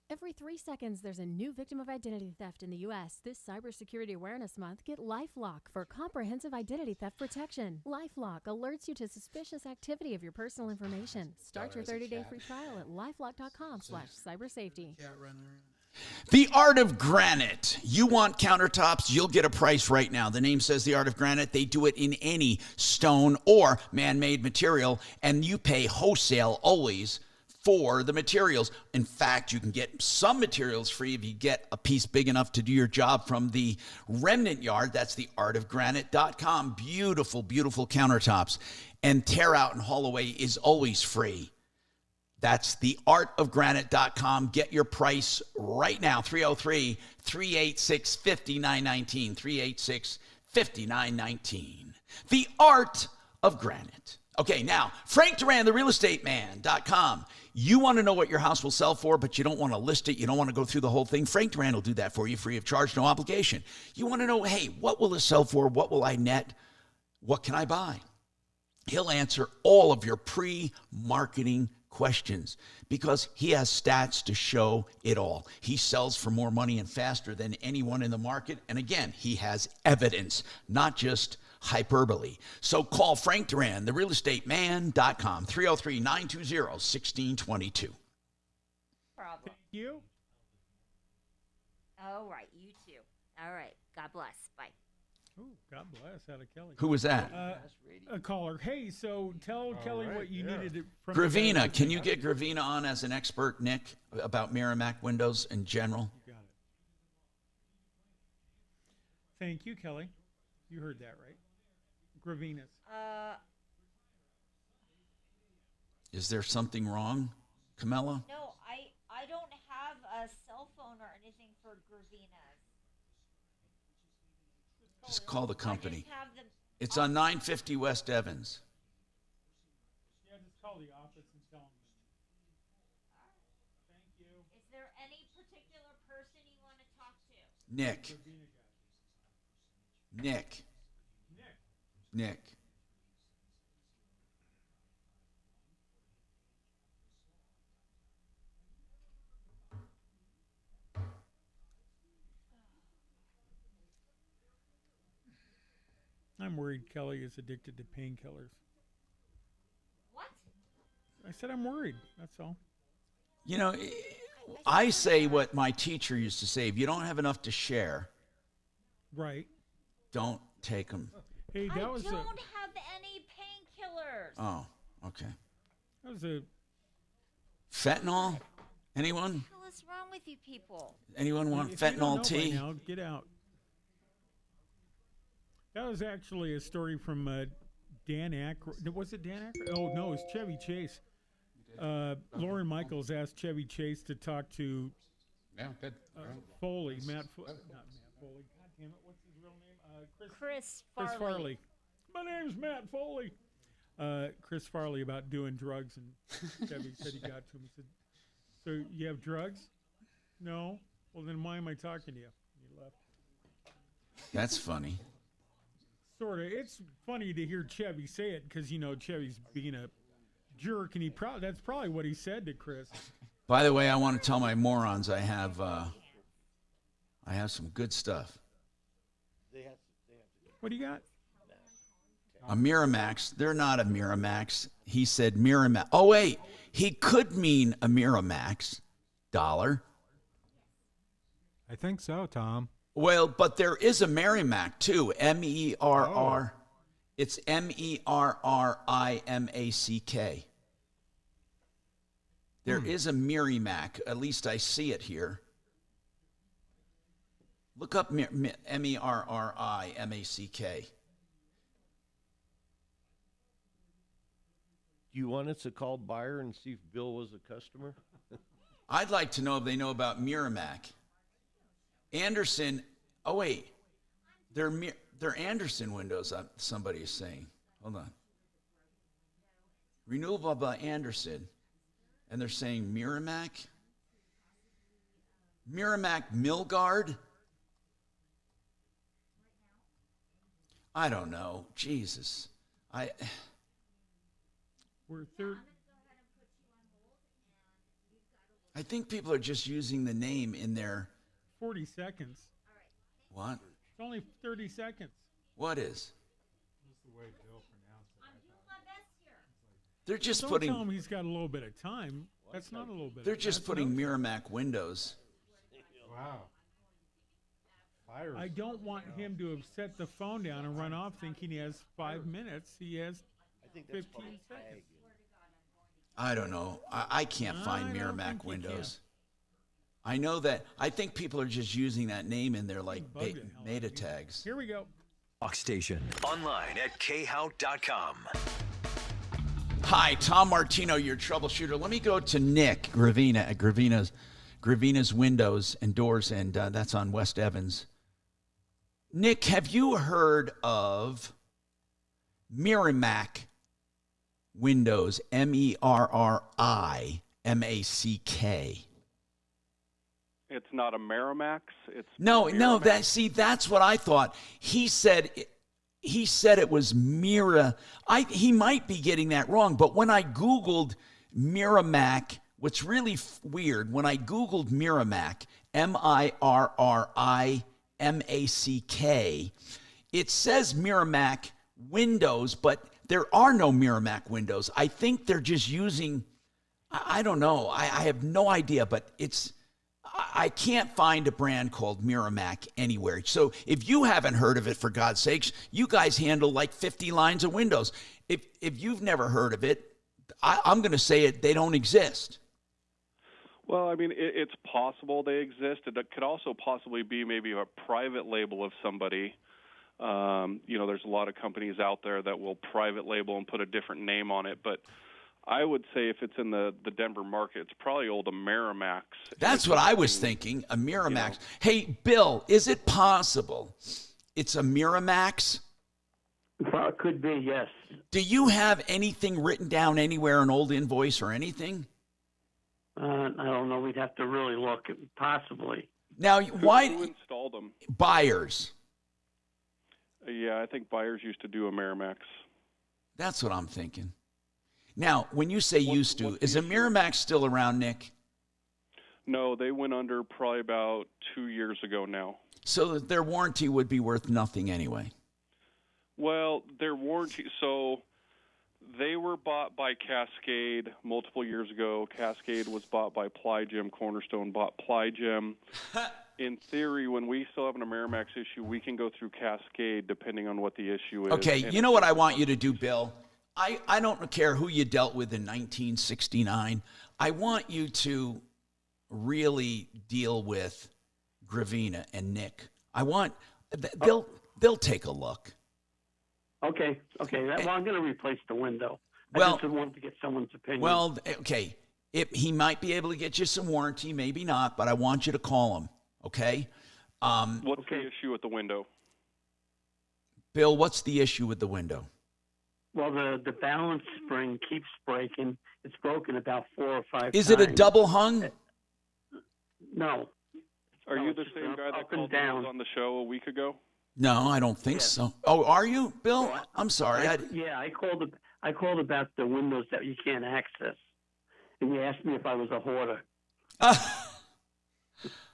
Every 3 seconds, there's a new victim of identity theft in the U.S. This Cybersecurity Awareness Month, get LifeLock for comprehensive identity theft protection. LifeLock alerts you to suspicious activity of your personal information. Start your 30-day free trial at LifeLock.com/cybersafety. The Art of Granite. You want countertops, you'll get a price right now. The name says The Art of Granite. They do it in any stone or man-made material, and you pay wholesale always for the materials. In fact, you can get some materials free if you get a piece big enough to do your job from the Remnant Yard. That's theartofgranite.com. Beautiful, beautiful countertops. And tear out and haul away is always free. That's theartofgranite.com. Get your price right now. 303-386-5919. 386-5919. The Art of Granite. Okay, now, Frank Duran, therealestateman.com. You want to know what your house will sell for, but you don't want to list it. You don't want to go through the whole thing. Frank Duran will do that for you free of charge, no obligation. You want to know, hey, what will this sell for? What will I net? What can I buy? He'll answer all of your pre-marketing questions because he has stats to show it all. He sells for more money and faster than anyone in the market. And again, he has evidence, not just hyperbole. So call Frank Duran, therealestateman.com, 303-920-1622. Problem. Thank you. All right, you too. All right, God bless. Bye. Ooh, God bless, out of Kelly. Who was that? A caller. Hey, so tell Kelly what you needed from Gravina. Can you get Gravina on as an expert, Nick, about Merrimack windows in general? You got it. Thank you, Kelly. You heard that, right? Gravinas. Is there something wrong, Camilla? No, I don't have a cell phone or anything for Gravinas. Just call the company. Have them It's on 950 West Evans. Yeah, just call the office and tell them. Thank you. Is there any particular person you want to talk to? Nick. I'm worried Kelly is addicted to painkillers. What? I said I'm worried. That's all. You know, I say what my teacher used to say. If you don't have enough to share, right, don't take them. Hey, that was I don't have any painkillers. Oh, okay. That was a Fentanyl? Anyone? What the hell is wrong with you people? Anyone want If you don't fentanyl know tea? by now, get out. That was actually a story from Dan Aykroyd. Was it Dan Aykroyd? Oh, no, it was Chevy Chase. Lauren Michaels asked Chevy Chase to talk to Foley. Not Matt Foley. God damn it, what's his real name? Chris Chris Farley. Farley. My name's Matt Foley. Chris Farley about doing drugs, and Chevy said he got to him. He said, so you have drugs? No? Well, then why am I talking to you? He left. That's funny. Sort of. It's funny to hear Chevy say it because, you know, Chevy's being a jerk, and that's probably what he said to Chris. By the way, I want to tell my morons I have some good stuff. What do you got? A Miramax. They're not a Miramax. He said Miramax. Oh, wait. He could mean a Miramax dollar. I think so, Tom. Well, but there is a Merrimack, too. M-E-R-R. Oh. It's M-E-R-R-I-M-A-C-K. There is a Merrimack. At least I see it here. Look up M-E-R-R-I-M-A-C-K. Do you want us to call buyer and see if Bill was a customer? I'd like to know if they know about Merrimack. Anderson, oh wait, they're Anderson windows, somebody is saying. Hold on. Renewable by Anderson, and they're saying Merrimack? Merrimack Milgard? I don't know. Jesus. We're third. I think people are just using the name in their... 40 seconds. What? It's only 30 seconds. What is? That's the way Bill pronounced it. They're just Don't putting... tell him he's got a little bit of time. That's not a little bit. They're just putting Merrimack windows. Wow. Fires. I don't want him to have set the phone down and run off thinking he has 5 minutes. He has I think that's 15 called seconds. tag. I don't know. I can't find I don't Merrimack think you Windows. I know that. I think people are just using that name in their like Bugged the hell out of meta me. tags. Here we go. Talk Station. Online at khout.com. Hi, Tom Martino, your troubleshooter. Let me go to Nick Gravina at Gravina's Windows and Doors, and that's on West Evans. Nick, have you heard of Merrimack Windows? MERRIMACK. It's not a Merrimax. It's No, Merrimack. that's what I thought. He said it was Mira. He might be getting that wrong, but when I Googled Merrimack, what's really weird, when I Googled Merrimack, MIRRIMACK, it says Merrimack Windows, but there are no Merrimack Windows. I think they're just using, I don't know. I have no idea, but I can't find a brand called Merrimack anywhere. So if you haven't heard of it, for God's sakes, you guys handle like 50 lines of Windows. If you've never heard of it, I'm going to say they don't exist. Well, I mean, it's possible they exist. It could also possibly be maybe a private label of somebody. There's a lot of companies out there that will private label and put a different name on it, but I would say if it's in the Denver market, it's probably old Merrimax. That's what I was thinking, a Miramax. Hey, Bill, is it possible it's a Miramax? Well, it could be, yes. Do you have anything written down anywhere, an old invoice or anything? I don't know. We'd have to really look, possibly. Now, why? Who installed them? Buyers. Yeah, I think buyers used to do a Merrimax. That's what I'm thinking. Now, when you say used to, is a Miramax still around, Nick? No, they went under probably about 2 years ago now. So their warranty would be worth nothing anyway. Well, their warranty, so they were bought by Cascade multiple years ago. Cascade was bought by Plygym. Cornerstone bought Plygym. In theory, when we still have an Amerimax issue, we can go through Cascade depending on what the issue is. Okay, you know what I want you to do, Bill? I don't care who you dealt with in 1969. I want you to really deal with Gravina and Nick. They'll take a look. Okay. Well, I'm going to replace the window. I Well- just wanted to get someone's opinion. Well, okay. He might be able to get you some warranty, maybe not, but I want you to call him, okay? What's the issue with the window? Bill, what's the issue with the window? Well, the balance spring keeps breaking. It's broken about 4 or 5 times. Is it a double hung? No. Are No, you it's the just same guy that up and called down. on the show a week ago? No, I don't think so. Oh, are you, Bill? I'm sorry. I called about the windows that you can't access, and you asked me if I was a hoarder.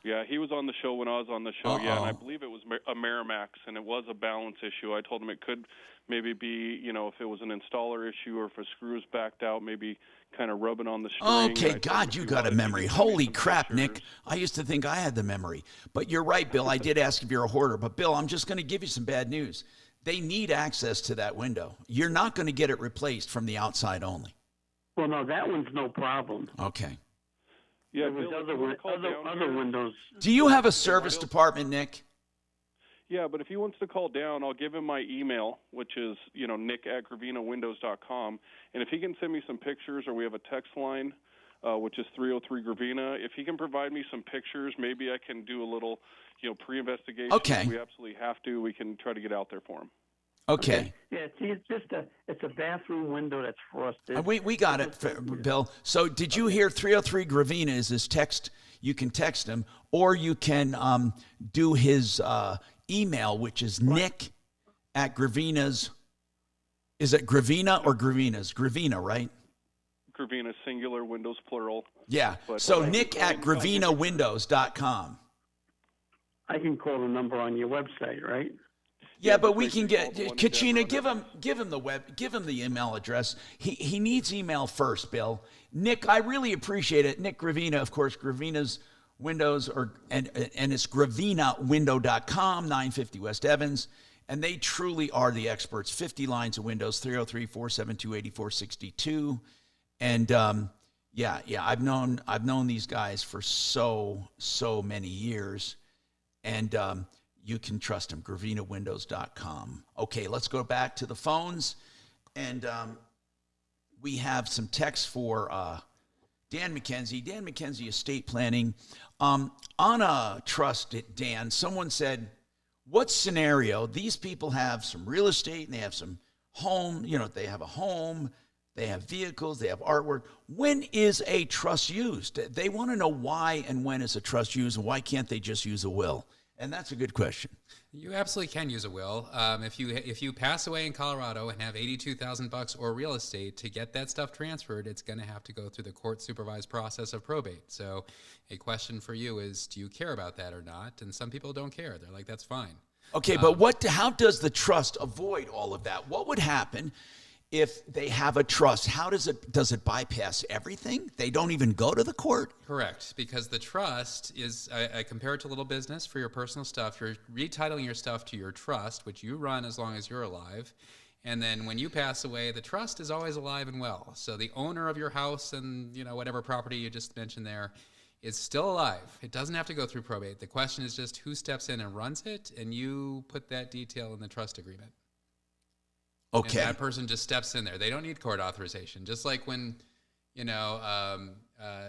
Yeah, he was on the show when I was on the show, yeah, and I believe it was a Merrimax, and it was a balance issue. I told him it could maybe be, if it was an installer issue or if a screw's backed out, maybe kind of rubbing on the string. Okay, God, you got a memory. Holy crap, Nick. I used to think I had the memory. But you're right, Bill. I did ask if you're a hoarder. But, Bill, I'm just going to give you some bad news. They need access to that window. You're not going to get it replaced from the outside only. Well, no, that one's no problem. Okay. Yeah, there was Bill, other windows. Do you have a service department, Nick? Yeah, but if he wants to call down, I'll give him my email, which is, nick@gravinawindows.com. And if he can send me some pictures, or we have a text line, which is 303-Gravina. If he can provide me some pictures, maybe I can do a little, pre-investigation. Okay. If we absolutely have to, we can try to get out there for him. Okay. Yeah, see, it's a bathroom window that's frosted. We got it, Bill. So did you hear 303 Gravina is his text? You can text him, or you can do his email, which is nick@Gravina's. Is it Gravina or Gravina's? Gravina, right? Gravina, singular, Windows, plural. Yeah. But, So nick@gravinawindows.com. I can call the number on your website, right? Yeah, but we can get Kachina. Give him the email address. He needs email first, Bill. Nick, I really appreciate it. Nick Gravina, of course, Gravina's Windows, and it's GravinaWindow.com, 950 West Evans. And they truly are the experts. 50 lines of windows, 303-472-8462. And I've known these guys for so many years. And you can trust them. GravinaWindows.com. Okay, let's go back to the phones. And we have some texts for Dan McKenzie. Dan McKenzie, estate planning. On a trust, Dan, someone said, what scenario? These people have some real estate and they have some home, they have a home, they have vehicles, they have artwork. When is a trust used? They want to know why and when is a trust used, and why can't they just use a will? And that's a good question. You absolutely can use a will. If you pass away in Colorado and have $82,000 or real estate, to get that stuff transferred, it's going to have to go through the court-supervised process of probate. So a question for you is, do you care about that or not? And some people don't care. They're like, that's fine. Okay, but how does the trust avoid all of that? What would happen if they have a trust? How does it bypass everything? They don't even go to the court? Correct, because the trust is, I compare it to little business for your personal stuff. You're retitling your stuff to your trust, which you run as long as you're alive. And then when you pass away, the trust is always alive and well. So the owner of your house and whatever property you just mentioned there is still alive. It doesn't have to go through probate. The question is just who steps in and runs it, and you put that detail in the trust agreement. Okay. And that person just steps in there. They don't need court authorization. Just like when,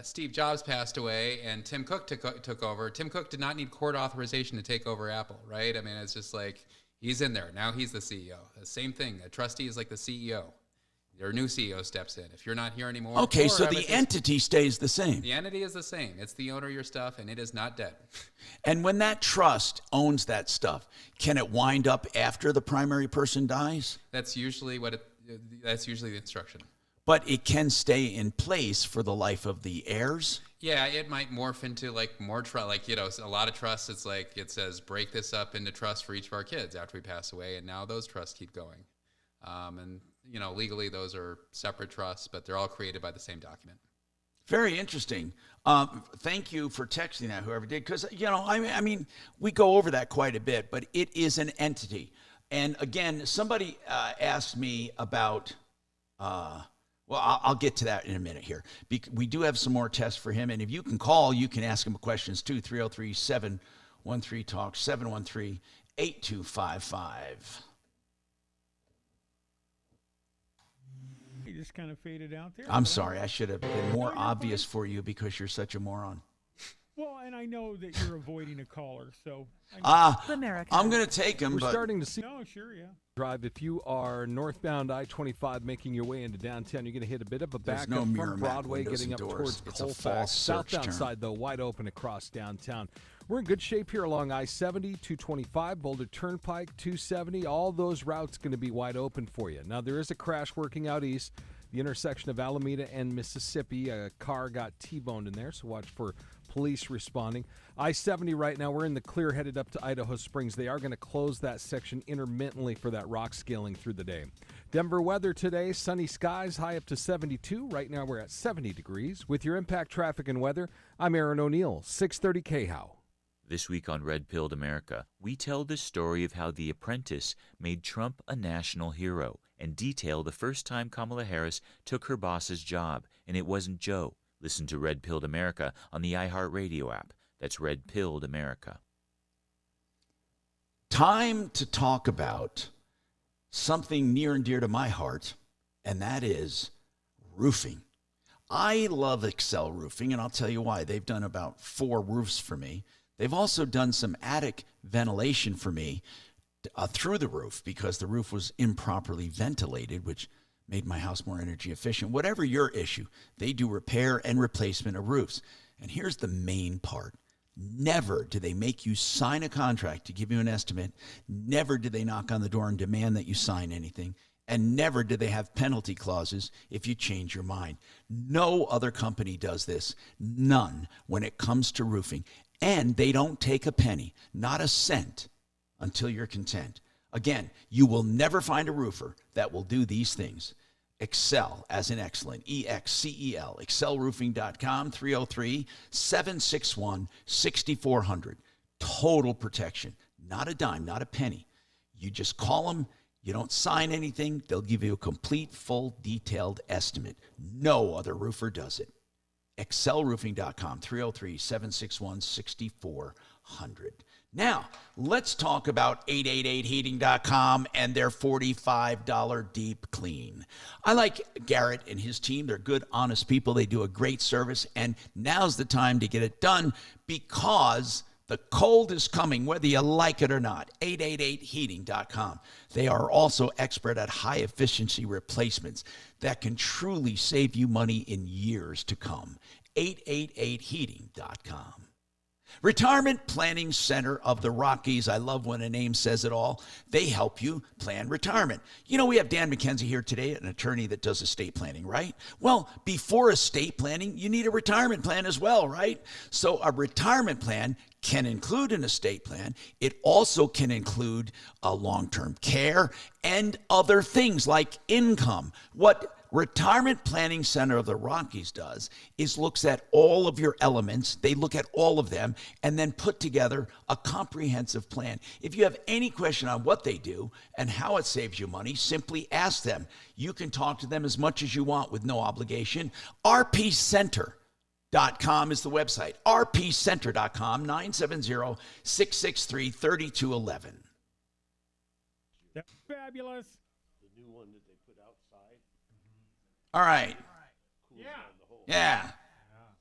Steve Jobs passed away and Tim Cook took over. Tim Cook did not need court authorization to take over Apple, right? I mean, it's just like he's in there. Now he's the CEO. The same thing. A trustee is like the CEO. Your new CEO steps in. If you're not here anymore. Okay, so the entity stays the same. The entity is the same. It's the owner of your stuff, and it is not dead. And when that trust owns that stuff, can it wind up after the primary person dies? That's usually that's usually the instruction. But it can stay in place for the life of the heirs? Yeah, it might morph into like more trust. Like, a lot of trusts, it's like it says break this up into trust for each of our kids after we pass away, and now those trusts keep going. And legally those are separate trusts, but they're all created by the same document. Very interesting. Thank you for texting that, whoever did, because, I mean, we go over that quite a bit, but it is an entity. And again, somebody asked me about, I'll get to that in a minute here. We do have some more tests for him, and if you can call, you can ask him questions too, 303-713-TALK, 713-8255. He just kind of faded out there. I'm sorry. I should have been more obvious for you because you're such a moron. Well, and I know that you're avoiding a caller, so. I'm going to take him. We're starting to see. No, sure, yeah. Drive. If you are northbound I-25 making your way into downtown, you're going to hit a bit of a There's backup no from Broadway getting up towards It's a Colfax. false search Southbound term. side, though, wide open across downtown. We're in good shape here along I-70, 225, Boulder Turnpike, 270. All those routes going to be wide open for you. Now, there is a crash working out east. The intersection of Alameda and Mississippi, a car got T-boned in there, so watch for police responding. I-70 right now, we're in the clear headed up to Idaho Springs. They are going to close that section intermittently for that rock scaling through the day. Denver weather today, sunny skies, high up to 72. Right now we're at 70 degrees. With your impact traffic and weather, I'm Aaron O'Neill, 630 KHOW. This week on Red Pilled America, we tell the story of how The Apprentice made Trump a national hero and detail the first time Kamala Harris took her boss's job, and it wasn't Joe. Listen to Red Pilled America on the iHeartRadio app. That's Red Pilled America. Time to talk about something near and dear to my heart, and that is roofing. I love Excel Roofing, and I'll tell you why. They've done about 4 roofs for me. They've also done some attic ventilation for me through the roof because the roof was improperly ventilated, which made my house more energy efficient. Whatever your issue, they do repair and replacement of roofs. And here's the main part. Never do they make you sign a contract to give you an estimate. Never do they knock on the door and demand that you sign anything. And never do they have penalty clauses if you change your mind. No other company does this. None when it comes to roofing. And they don't take a penny, not a cent, until you're content. Again, you will never find a roofer that will do these things. Excel, as in excellent, E-X-C-E-L, excelroofing.com, 303-761-6400. Total protection. Not a dime, not a penny. You just call them. You don't sign anything. They'll give you a complete, full, detailed estimate. No other roofer does it. excelroofing.com, 303-761-6400. Now, let's talk about 888heating.com and their $45 deep clean. I like Garrett and his team. They're good, honest people. They do a great service, and now's the time to get it done because the cold is coming, whether you like it or not. 888heating.com. They are also expert at high-efficiency replacements that can truly save you money in years to come. 888heating.com. Retirement Planning Center of the Rockies. I love when a name says it all. They help you plan retirement. You know, we have Dan McKenzie here today, an attorney that does estate planning, right? Well, before estate planning, you need a retirement plan as well, right? So a retirement plan can include an estate plan. It also can include a long-term care and other things like income. What Retirement Planning Center of the Rockies does is looks at all of your elements. They look at all of them and then put together a comprehensive plan. If you have any question on what they do and how it saves you money, simply ask them. You can talk to them as much as you want with no obligation. rpcenter.com is the website. rpcenter.com, 970-663-3211. That's fabulous. The new one that they put outside. All right. Cools down the whole Yeah.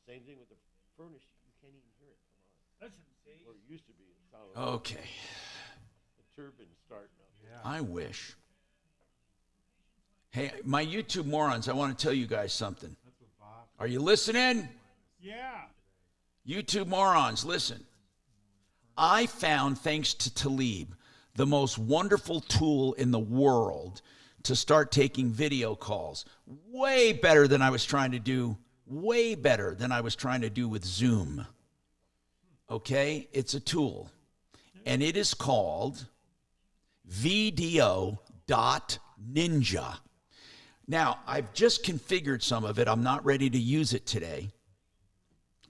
Same thing with the furnace. You can't even hear it come on. Listen, see? Or it used to be. It sounded Okay. the turbine starting up. Yeah. I wish. Hey, my YouTube morons, I want to tell you guys something. Are you listening? Yeah. YouTube morons, listen. I found, thanks to Talib, the most wonderful tool in the world to start taking video calls. Way better than I was trying to do. Way better than I was trying to do with Zoom. Okay? It's a tool. And it is called VDO.Ninja. Now, I've just configured some of it. I'm not ready to use it today.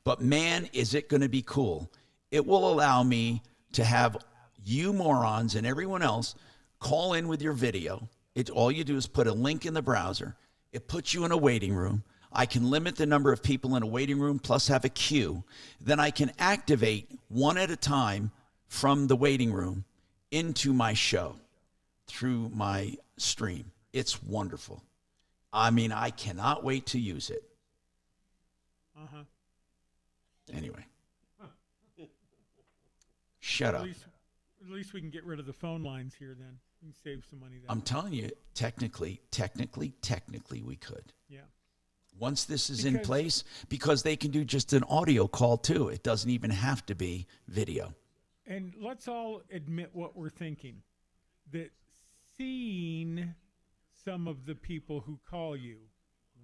But man, is it going to be cool. It will allow me to have you morons and everyone else call in with your video. All you do is put a link in the browser. It puts you in a waiting room. I can limit the number of people in a waiting room plus have a queue. Then I can activate one at a time from the waiting room into my show through my stream. It's wonderful. I mean, I cannot wait to use it. Uh-huh. Anyway. Shut up. At least we can get rid of the phone lines here then. We can save some money there. I'm telling you, technically, we could. Yeah. Once this is in place, because they can do just an audio call too. It doesn't even have to be video. And let's all admit what we're thinking. That seeing some of the people who call you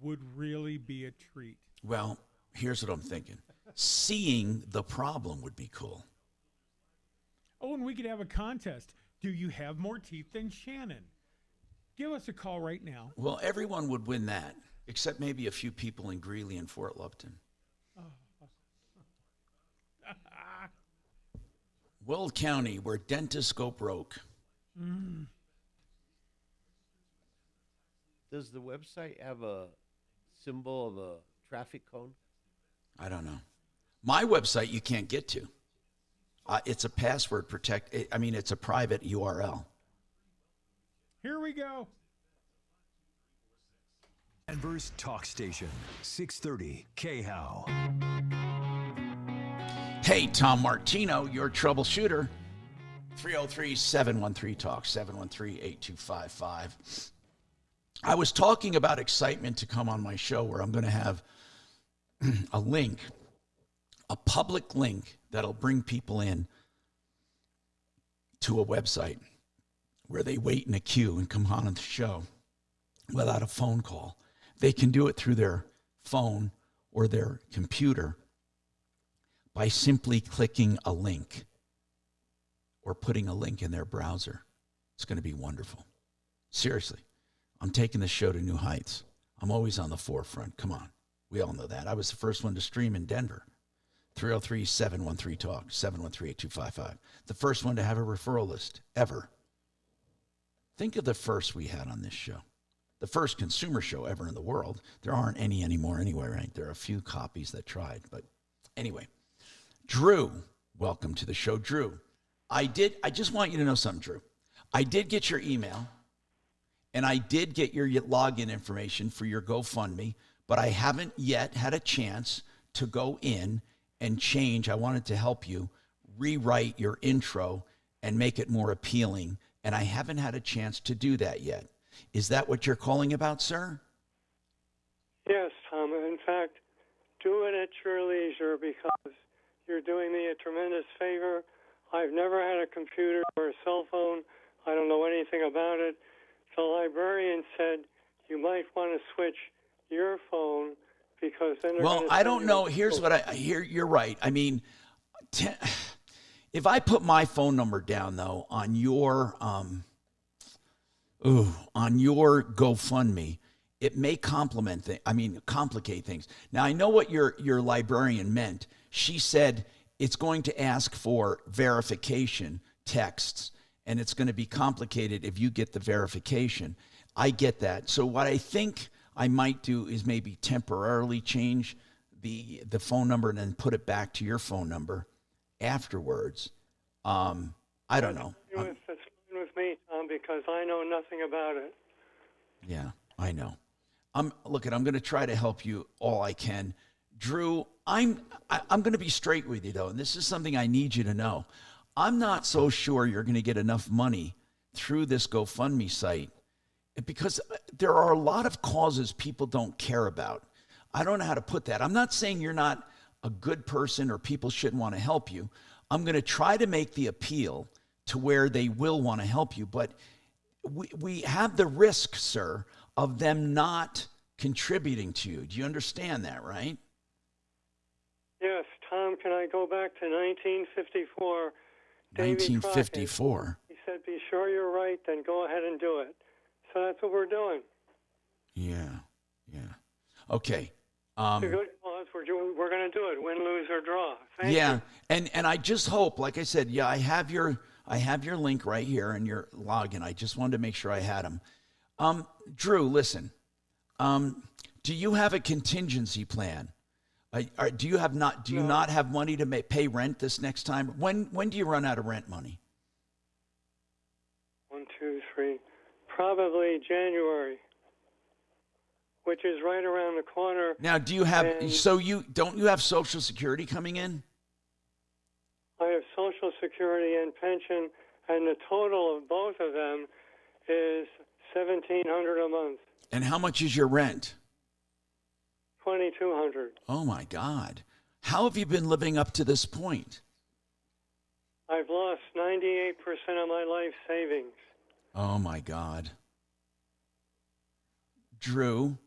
would really be a treat. Well, here's what I'm thinking. Seeing the problem would be cool. Oh, and we could have a contest. Do you have more teeth than Shannon? Give us a call right now. Well, everyone would win that, except maybe a few people in Greeley and Fort Lupton. Weld County, where dentists go broke. Mm. Does the website have a symbol of a traffic cone? I don't know. My website you can't get to. It's a password it's a private URL. Here we go. Denver's talk station, 630 KHOW. Hey, Tom Martino, your troubleshooter. 303-713-TALK, 713-8255. I was talking about excitement to come on my show where I'm going to have a link, a public link that'll bring people in to a website where they wait in a queue and come on the show without a phone call. They can do it through their phone or their computer by simply clicking a link or putting a link in their browser. It's going to be wonderful. Seriously. I'm taking the show to new heights. I'm always on the forefront. Come on. We all know that. I was the first one to stream in Denver. 303-713-TALK, 713-8255. The first one to have a referral list ever. Think of the first we had on this show. The first consumer show ever in the world. There aren't any anymore anyway, right? There are a few copies that tried. But anyway, Drew, welcome to the show. Drew, I just want you to know something, Drew. I did get your email, and I did get your login information for your GoFundMe, but I haven't yet had a chance to go in and change. I wanted to help you rewrite your intro and make it more appealing, and I haven't had a chance to do that yet. Is that what you're calling about, sir? Yes, Tom. In fact, do it at your leisure because you're doing me a tremendous favor. I've never had a computer or a cell phone. I don't know anything about it. The librarian said you might want to switch your phone because then they're Well, I don't know. Here's what I hear. You're right. I mean, if I put my phone number down though on your GoFundMe, it may complicate things. Now I know what your librarian meant. She said it's going to ask for verification texts, and it's going to be complicated if you get the verification. I get that. So what I think I might do is maybe temporarily change the phone number and then put it back to your phone number afterwards. I don't know. That's fine with me, Tom, because I know nothing about it. Yeah, I know. I'm going to try to help you all I can. Drew, I'm going to be straight with you, though, and this is something I need you to know. I'm not so sure you're going to get enough money through this GoFundMe site because there are a lot of causes people don't care about. I don't know how to put that. I'm not saying you're not a good person or people shouldn't want to help you. I'm going to try to make the appeal to where they will want to help you, but we have the risk, sir, of them not contributing to you. Do you understand that, right? Yes, Tom, can I go back to 1954? Davy 1954. Crockett, he said, be sure you're right, then go ahead and do it. So that's what we're doing. Yeah. Okay. It's a good cause. We're going to do it, win, lose, or draw. Thank you. And I just hope, like I said, I have your link right here and your login. I just wanted to make sure I had them. Drew, listen. Do you have a contingency plan? Do you not have money to pay rent this next time? When do you run out of rent money? 1, 2, 3, probably January, which is right around the corner. Now, do you have don't you have Social Security coming in? I have Social Security and pension, and the total of both of them is $1,700 a month. And how much is your rent? $2,200. Oh my God! How have you been living up to this point? I've lost 98% of my life savings. Oh my God, Drew.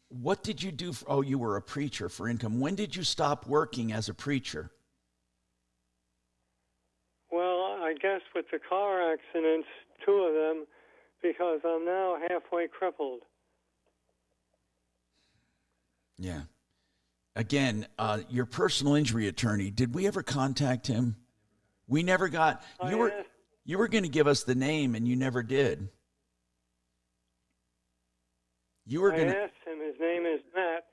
What did you do? You were a preacher for income. When did you stop working as a preacher? Well, I guess with the car accidents, 2 of them, because I'm now halfway crippled. Yeah. Again, your personal injury attorney, did we ever contact him? We never got. You were going to give us the name, and you never did. You were going to. I asked him. His name is Matt.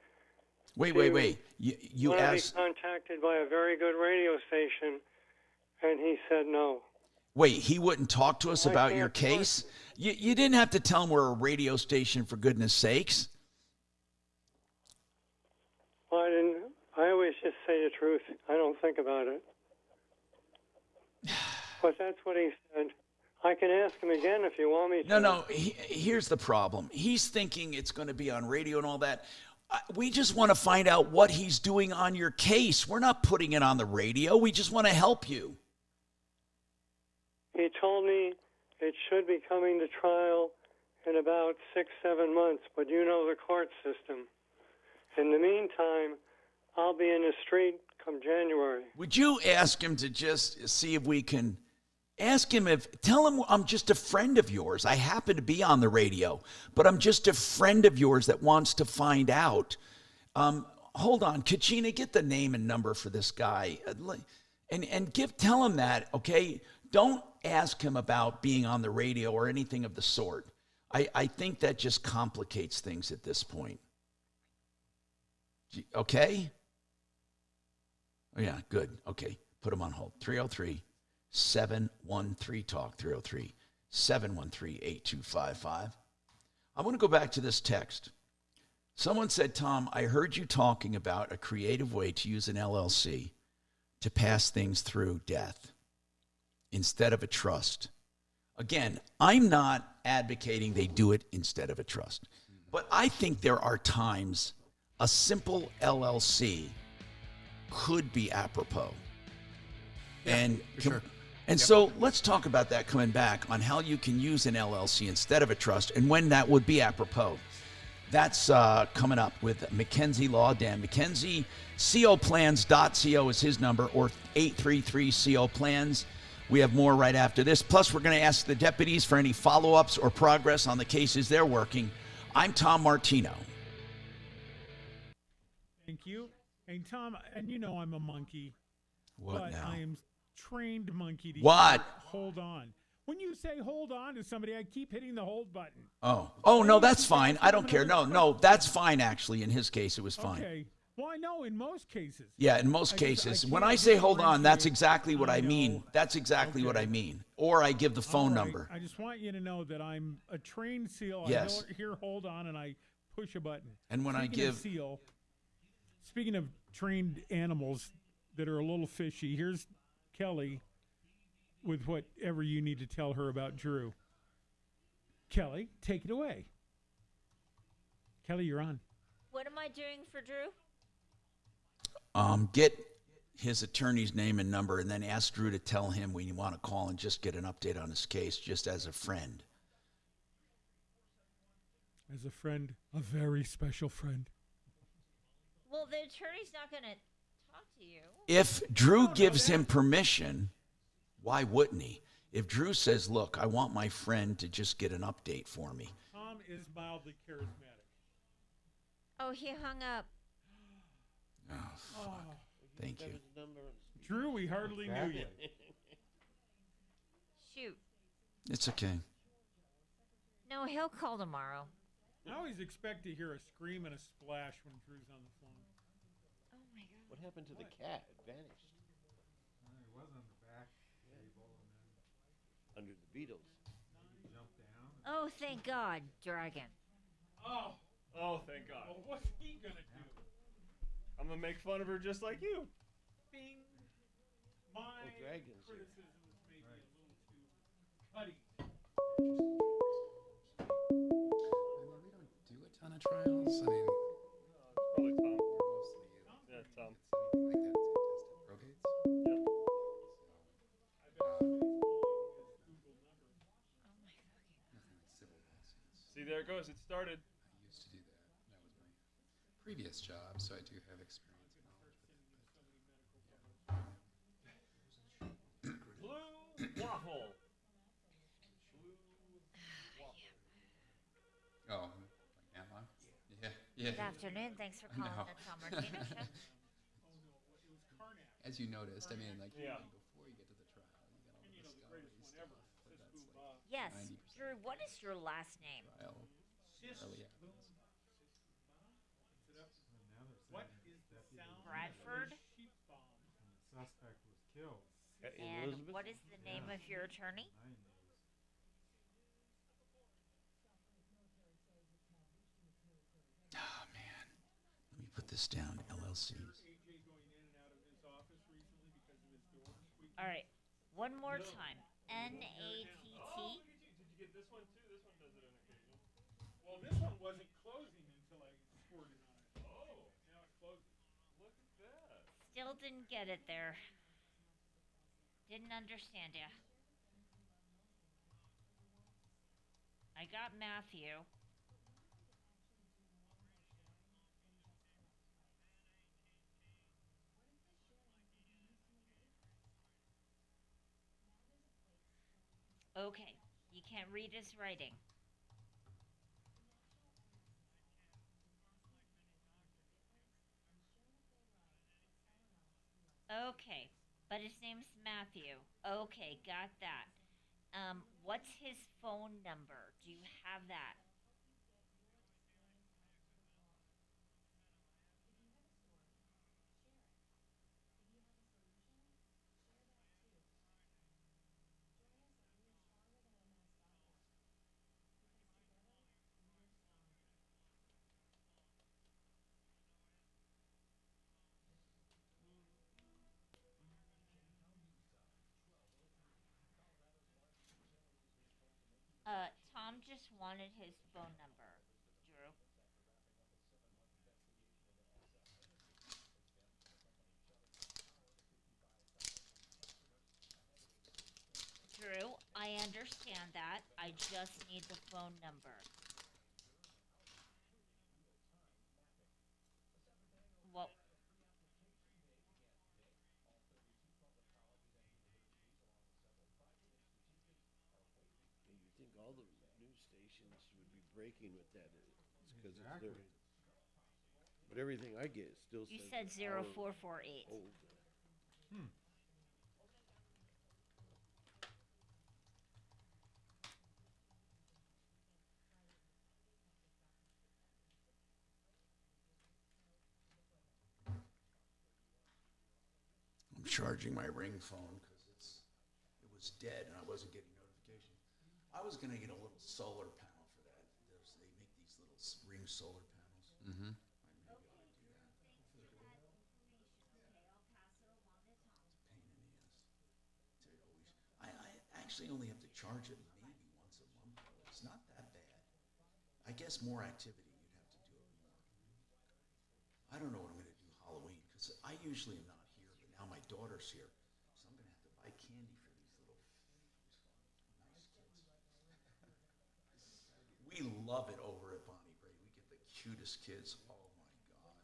Wait. You asked. Be contacted by a very good radio station, and he said no. Wait, he wouldn't talk to us about your case? You didn't have to tell him we're a radio station, for goodness sakes. Well, I didn't. I always just say the truth. I don't think about it. But that's what he said. I can ask him again if you want me to. No. Here's the problem. He's thinking it's going to be on radio and all that. We just want to find out what he's doing on your case. We're not putting it on the radio. We just want to help you. He told me it should be coming to trial in about 6-7 months, but you know the court system. In the meantime, I'll be in the street come January. Would you ask him to just see if we can Ask him tell him I'm just a friend of yours. I happen to be on the radio, but I'm just a friend of yours that wants to find out. Hold on, Kachina, get the name and number for this guy, and tell him that, okay? Don't ask him about being on the radio or anything of the sort. I think that just complicates things at this point. Okay? Oh yeah, good. Okay, put him on hold. 303-713-TALK, 303-713-8255. I want to go back to this text. Someone said, Tom, I heard you talking about a creative way to use an LLC to pass things through death instead of a trust. Again, I'm not advocating they do it instead of a trust, but I think there are times a simple LLC could be apropos. And so let's talk about that coming back on how you can use an LLC instead of a trust and when that would be apropos. That's coming up with Mackenzie Law. Dan Mackenzie, coplans.co is his number, or 833-CO-PLANS. We have more right after this. Plus, we're going to ask the deputies for any follow-ups or progress on the cases they're working. I'm Tom Martino. Thank you. And Tom, and you know I'm a monkey. What but now? I am trained monkey to What? Hold on. When you say hold on to somebody, I keep hitting the hold button. Oh, no, that's fine. I don't care. No, that's fine, actually. In his case, it was fine. Okay. Well, I know in most cases. Yeah, in most cases. When I say hold on, that's exactly what I mean. That's exactly what I mean. Or I give the phone number. I just want you to know that I'm a trained SEAL. Yes. I hear hold on and I push a button. And when Speaking of trained animals that are a little fishy, here's Kelly with whatever you need to tell her about Drew. Kelly, take it away. Kelly, you're on. What am I doing for Drew? Get his attorney's name and number, and then ask Drew to tell him when you want to call and just get an update on his case, just as a friend. As a friend, a very special friend. Well, the attorney's not going to talk to you. If Drew gives him permission, why wouldn't he? If Drew says, look, I want my friend to just get an update for me. Tom is mildly charismatic. Oh, he hung up. Oh, fuck. Thank you. Drew, we hardly knew you. Shoot. It's okay. No, he'll call tomorrow. I always expect to hear a scream and a splash when Drew's on the phone. Oh, my God. What happened to the cat? It vanished. It was on the back table and then Under the Beatles. he jumped down. Oh, thank God, Dragon. Oh, thank God. well, what's he going to do? I'm going to make fun of her just like you. Bing. My dragons here. criticisms may be a little too cutting. We don't do a ton of trials. I mean, Probably Tom. mostly Yeah, Tom. something like that to test probates. Yep. Nothing like civil lawsuits. See, there it goes. It started. I used to do that. That was my previous job, so I do have experience and knowledge with it. Blue waffle. Oh, like analog? Yeah. Good afternoon. Thanks for calling No. the Tom Martino Show. As you noticed, I mean, like, Yeah. before you get to the trial, you got all the discovery stuff, but that's like Yes, 90% Drew, what is your last name? trial early evidence. What is the sound Bradford? of a sheep bomb? And the suspect was killed. And what is the name of your attorney? Oh, man. Let me put this down. LLCs. AJ going in and out of his office recently because of his door squeaking. All right, one more time. NATT. Did you get this one too? This one does it on occasion. Well, this one wasn't closing until I squirted on it. Oh. Now it closes. Look at that. Still didn't get it there. Didn't understand ya. I got Matthew. Okay, you can't read his writing. Okay, but his name's Matthew. Okay, got that. What's his phone number? Do you have that? Tom just wanted his phone number, Drew. Drew, I understand that. I just need the phone number. Well, You think all the news stations would be breaking with that? It's because Exactly. it's their. But everything I get still you says said hour 0448. old. I'm charging my Ring phone because it was dead and I wasn't getting notification. I was going to get a little solar panel for that. They make these little Ring solar panels. Mm-hmm. I actually only have to charge it maybe once a month. It's not that bad. I guess more activity, you'd have to do it more. I don't know what I'm going to do Halloween because I usually am not here, but now my daughter's here, so I'm going to have to buy candy for these little nice kids. We love it over at Bonnie Brae. We get the cutest kids. Oh my God.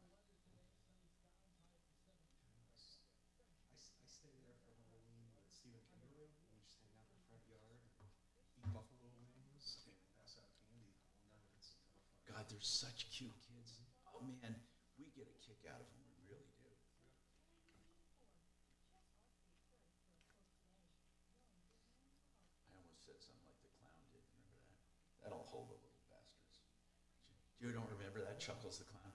I stay there for Halloween with Stephen Kimberly, and we just hang out in the front yard and eat buffalo wings and pass out candy all night. It's a ton of fun. God, they're such cute kids. Oh man, we get a kick out of them. We really do. I almost said something like the clown did. Remember that? That'll hold the little bastards. You don't remember that? Chuckles the clown.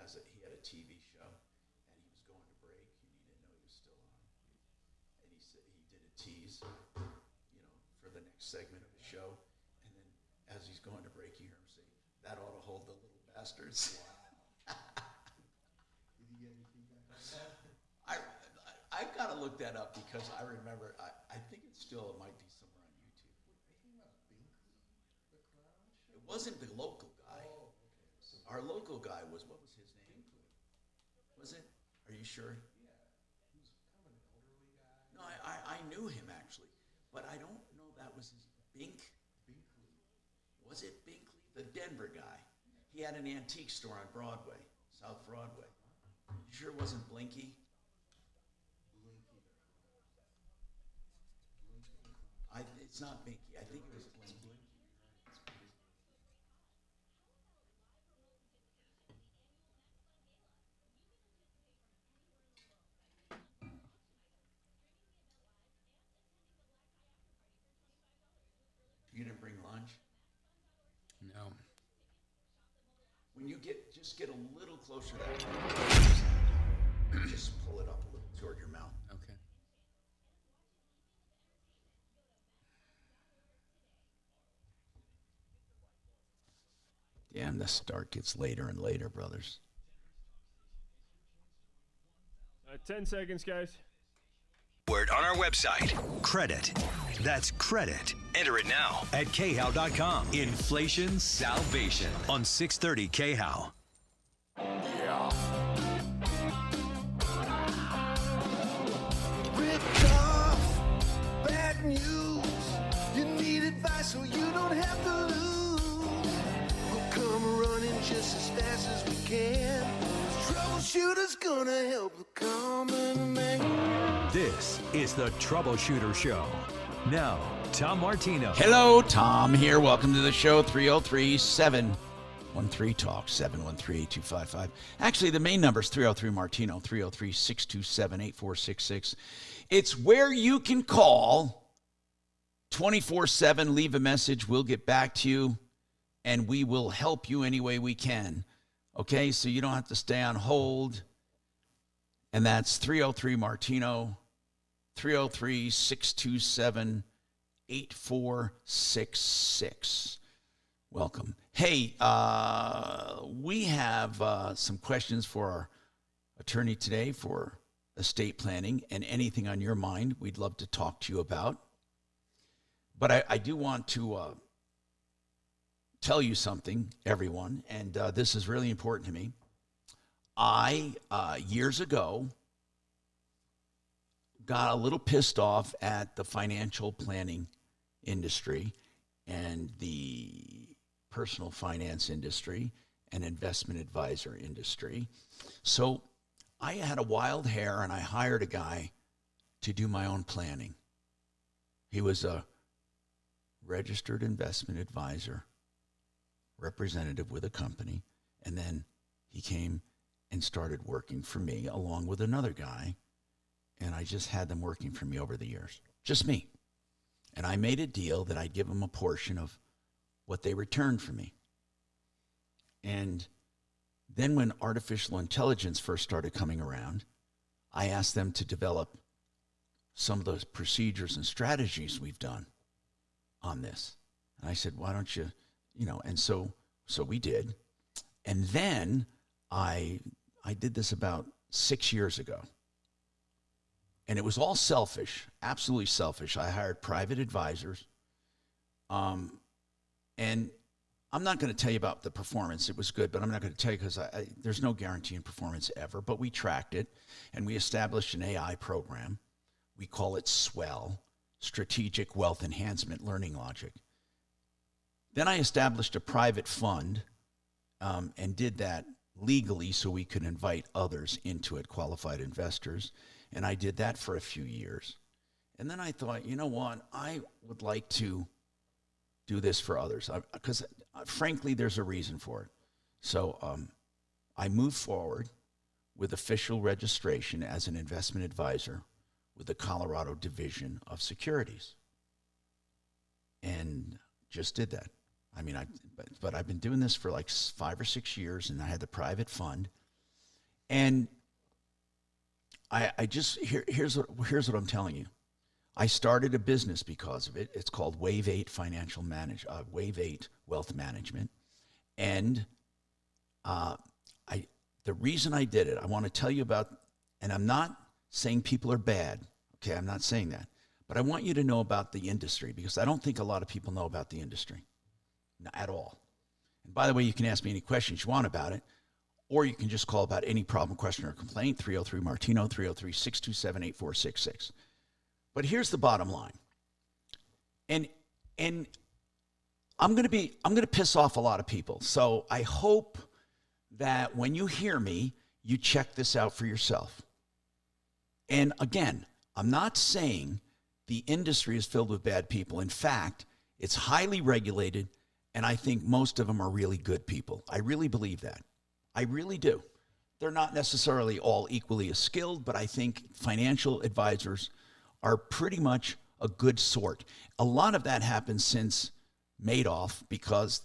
He had a TV show, and he was going to break, and he didn't know he was still on. And he said he did a tease, for the next segment of the show, and then as he's going to break, you hear him say, "That ought to hold the little bastards." Wow. Did you get any feedback on that? I've got to look that up because I remember. I think it might be somewhere on YouTube. Are you thinking about Binkley, the clown show? It wasn't the local guy. Oh, okay. So Our local guy what was his name? Binkley. Was it? Are you sure? Yeah. He was kind of an elderly guy. No, I knew him actually, but I don't know that was his Binkley. Was it Binkley? The Denver guy. He had an antique store on Broadway, South Broadway. You sure it wasn't Blinky? Blinky the clown. It's not Binky. I think it was Blinky. It's Blinky, right? It's Blinky. You didn't bring lunch? No. When you just get a little closer to that, just pull it up a little toward your mouth. Okay. Damn, the start gets later and later, brothers. 10 seconds, guys. Word on our website. Credit. That's credit. Enter it now at khow.com. Inflation salvation on 630 KHOW. Ripped off, bad news. You need advice so you don't have to lose. We'll come running just as fast as we can. Troubleshooter's gonna help the common man. This is the Troubleshooter Show. Now, Tom Martino. Hello, Tom here. Welcome to the show. 303-713-TALK, 713-8255. Actually, the main number is 303-MARTINO, 303-627-8466. It's where you can call 24/7, leave a message. We'll get back to you, and we will help you any way we can. Okay, so you don't have to stay on hold. And that's 303-MARTINO, 303-627-8466. Welcome. Hey, we have some questions for our attorney today for estate planning, and anything on your mind we'd love to talk to you about. But I do want to tell you something, everyone, and this is really important to me. I, years ago, got a little pissed off at the financial planning industry and the personal finance industry and investment advisor industry. So I had a wild hair, and I hired a guy to do my own planning. He was a registered investment advisor, representative with a company, and then he came and started working for me along with another guy, and I just had them working for me over the years. Just me. And I made a deal that I'd give them a portion of what they returned for me. And then when artificial intelligence first started coming around, I asked them to develop some of those procedures and strategies we've done on this. And I said, why don't you, and so we did. And then I did this about 6 years ago. And it was all selfish, absolutely selfish. I hired private advisors. And I'm not going to tell you about the performance. It was good, but I'm not going to tell you because there's no guarantee in performance ever. But we tracked it, and we established an AI program. We call it SWELL, Strategic Wealth Enhancement Learning Logic. Then I established a private fund and did that legally so we could invite others into it, qualified investors. And I did that for a few years. And then I thought, you know what? I would like to do this for others because, frankly, there's a reason for it. So I moved forward with official registration as an investment advisor with the Colorado Division of Securities. And just did that. I mean, but I've been doing this for like 5 or 6 years, and I had the private fund. And here's what I'm telling you. I started a business because of it. It's called Wave 8 Wave 8 Wealth Management. And the reason I did it, I want to tell you about, and I'm not saying people are bad. Okay, I'm not saying that. But I want you to know about the industry because I don't think a lot of people know about the industry at all. And by the way, you can ask me any questions you want about it, or you can just call about any problem, question, or complaint, 303-MARTINO, 303-627-8466. But here's the bottom line. And I'm going to piss off a lot of people. So I hope that when you hear me, you check this out for yourself. And again, I'm not saying the industry is filled with bad people. In fact, it's highly regulated, and I think most of them are really good people. I really believe that. I really do. They're not necessarily all equally as skilled, but I think financial advisors are pretty much a good sort. A lot of that happened since Madoff because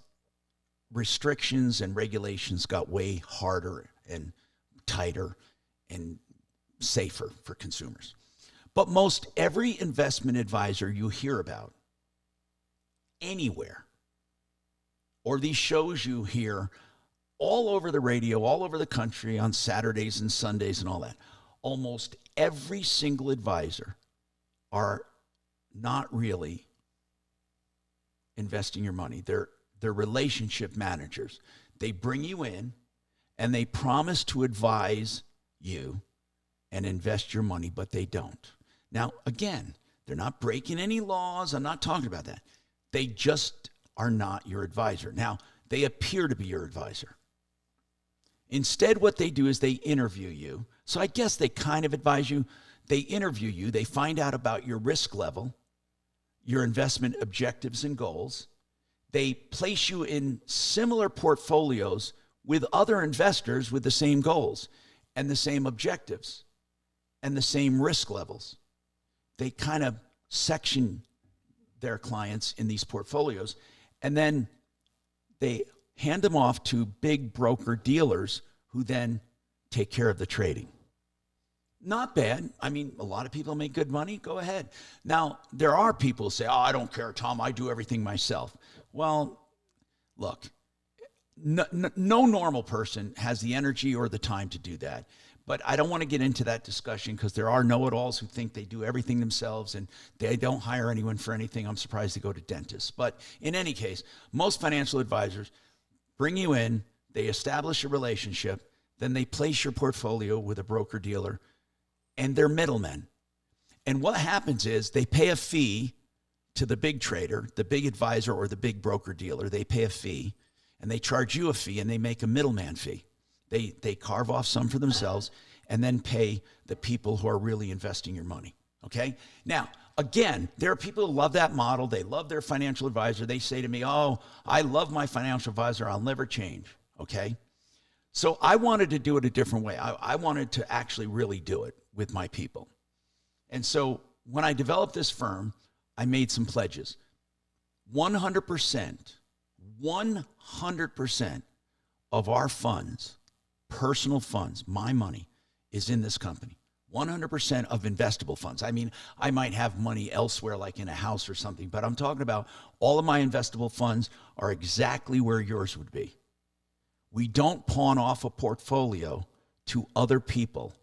restrictions and regulations got way harder and tighter and safer for consumers. But most every investment advisor you hear about anywhere, or these shows you hear all over the radio, all over the country on Saturdays and Sundays and all that, almost every single advisor are not really investing your money. They're relationship managers. They bring you in and they promise to advise you and invest your money, but they don't. Now, again, they're not breaking any laws. I'm not talking about that. They just are not your advisor. Now, they appear to be your advisor. Instead, what they do is they interview you. So I guess they kind of advise you. They interview you. They find out about your risk level. your investment objectives and goals. They place you in similar portfolios with other investors with the same goals and the same objectives and the same risk levels. They kind of section their clients in these portfolios, and then they hand them off to big broker dealers who then take care of the trading. Not bad. I mean, a lot of people make good money. Go ahead. Now, there are people who say, oh, I don't care, Tom. I do everything myself. Well, look, no normal person has the energy or the time to do that. But I don't want to get into that discussion because there are know-it-alls who think they do everything themselves and they don't hire anyone for anything. I'm surprised they go to dentists. But in any case, most financial advisors bring you in, they establish a relationship, then they place your portfolio with a broker-dealer, and they're middlemen. And what happens is they pay a fee to the big trader, the big advisor, or the big broker-dealer. They pay a fee, and they charge you a fee, and they make a middleman fee. They carve off some for themselves and then pay the people who are really investing your money, okay? Now, again, there are people who love that model. They love their financial advisor. They say to me, oh, I love my financial advisor. I'll never change, okay? So I wanted to do it a different way. I wanted to actually really do it with my people. And so when I developed this firm, I made some pledges. 100% of our funds, personal funds, my money, is in this company. 100% of investable funds. I mean, I might have money elsewhere, like in a house or something, but I'm talking about all of my investable funds are exactly where yours would be. We don't pawn off a portfolio to other people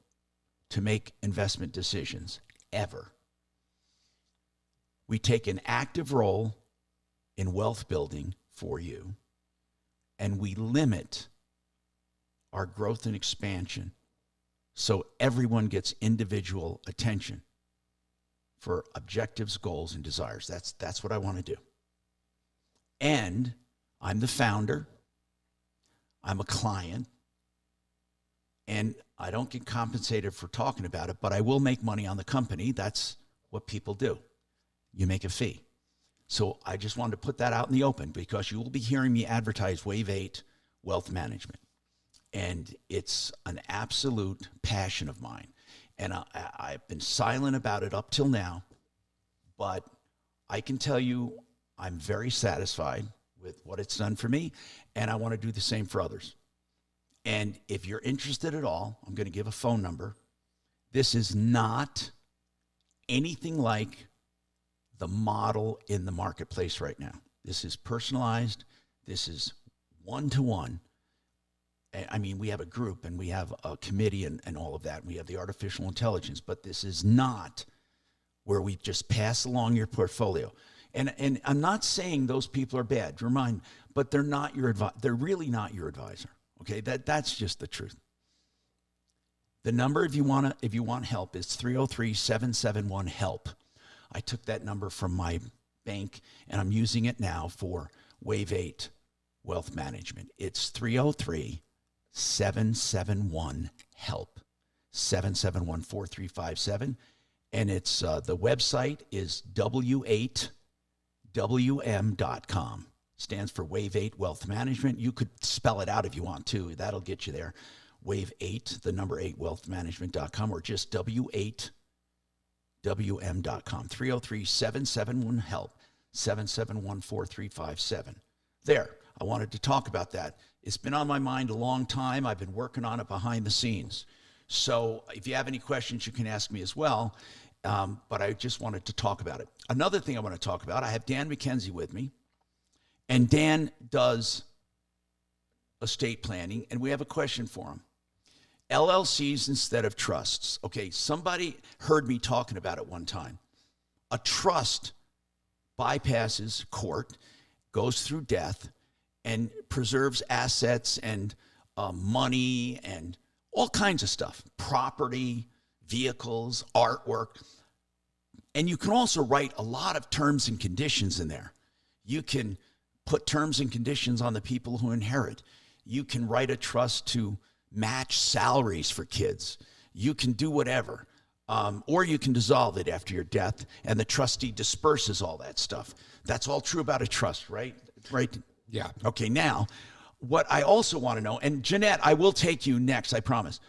to make investment decisions, ever. We take an active role in wealth building for you, and we limit our growth and expansion so everyone gets individual attention for objectives, goals, and desires. That's what I want to do. And I'm the founder. I'm a client. And I don't get compensated for talking about it, but I will make money on the company. That's what people do. You make a fee. So I just wanted to put that out in the open because you will be hearing me advertise Wave 8 Wealth Management. And it's an absolute passion of mine. And I've been silent about it up till now, but I can tell you I'm very satisfied with what it's done for me, and I want to do the same for others. And if you're interested at all, I'm going to give a phone number. This is not anything like the model in the marketplace right now. This is personalized. This is one-to-one. I mean, we have a group and we have a committee and all of that. We have the artificial intelligence, but this is not where we just pass along your portfolio. And I'm not saying those people are bad, remind, but they're not your they're really not your advisor. Okay, that's just the truth. The number if you want help is 303-771-HELP. I took that number from my bank and I'm using it now for Wave 8 Wealth Management. It's 303-771-HELP, 771-4357. And it's the website is w8wm.com. Stands for Wave 8 Wealth Management. You could spell it out if you want to. That'll get you there. Wave 8, the number 8, wealthmanagement.com, or just w8wm.com. 303-771-HELP, 771-4357. There, I wanted to talk about that. It's been on my mind a long time. I've been working on it behind the scenes. So if you have any questions, you can ask me as well. But I just wanted to talk about it. Another thing I want to talk about, I have Dan McKenzie with me. And Dan does estate planning, and we have a question for him. LLCs instead of trusts. Okay, somebody heard me talking about it one time. A trust bypasses court, goes through death, and preserves assets and money and all kinds of stuff. Property, vehicles, artwork. And you can also write a lot of terms and conditions in there. You can put terms and conditions on the people who inherit. You can write a trust to match salaries for kids. You can do whatever. or you can dissolve it after your death, and the trustee disperses all that stuff. That's all true about a trust, right? Right? Yeah. Okay, now, what I also want to know, and Jeanette, I will take you next, I promise.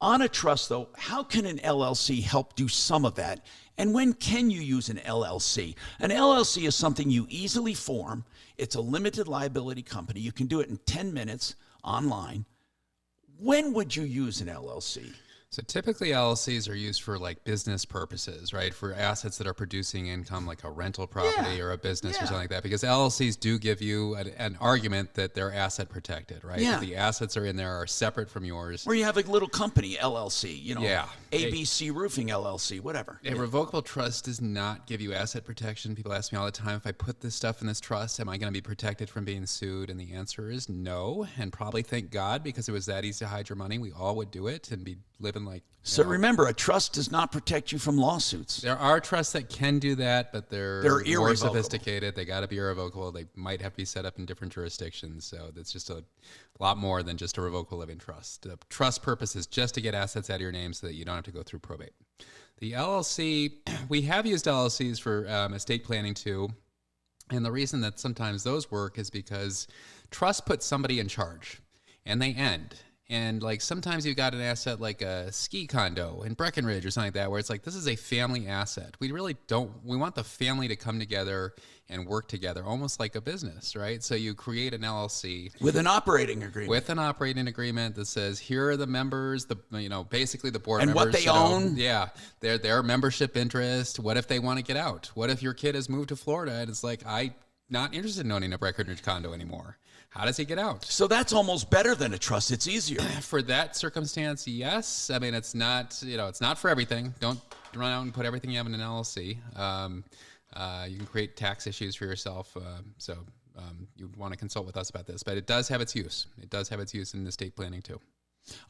On a trust, though, how can an LLC help do some of that? And when can you use an LLC? An LLC is something you easily form. It's a limited liability company. You can do it in 10 minutes online. When would you use an LLC? So typically LLCs are used for like business purposes, right? For assets that are producing income, like a rental property or a business or something like that. Because LLCs do give you an argument that they're asset protected, right? Yeah. That the assets are in there are separate from yours. Or you have a little company, LLC, you know, Yeah. ABC Roofing LLC, whatever. A revocable trust does not give you asset protection. People ask me all the time, if I put this stuff in this trust, am I going to be protected from being sued? And the answer is no. And probably thank God, because it was that easy to hide your money. We all would do it and be living like... So remember, a trust does not protect you from lawsuits. There are trusts that can do that, but they're more irrevocable. sophisticated. They got to be irrevocable. They might have to be set up in different jurisdictions. So that's just a lot more than just a revocable living trust. The trust purpose is just to get assets out of your name so that you don't have to go through probate. The LLC, we have used LLCs for estate planning too. And the reason that sometimes those work is because trust puts somebody in charge and they end. And like sometimes you got an asset like a ski condo in Breckenridge or something like that, where it's like, this is a family asset. We really don't, we want the family to come together and work together, almost like a business, right? So you create an LLC. With an operating agreement. With an operating agreement that says, here are the members, basically the board and members. And what they own. Yeah, their membership interest. What if they want to get out? What if your kid has moved to Florida and it's like, I'm not interested in owning a Breckenridge condo anymore? How does he get out? So that's almost better than a trust. It's easier. For that circumstance, yes. I mean, it's not, it's not for everything. Don't run out and put everything you have in an LLC. You can create tax issues for yourself. So you'd want to consult with us about this. But it does have its use. It does have its use in estate planning too.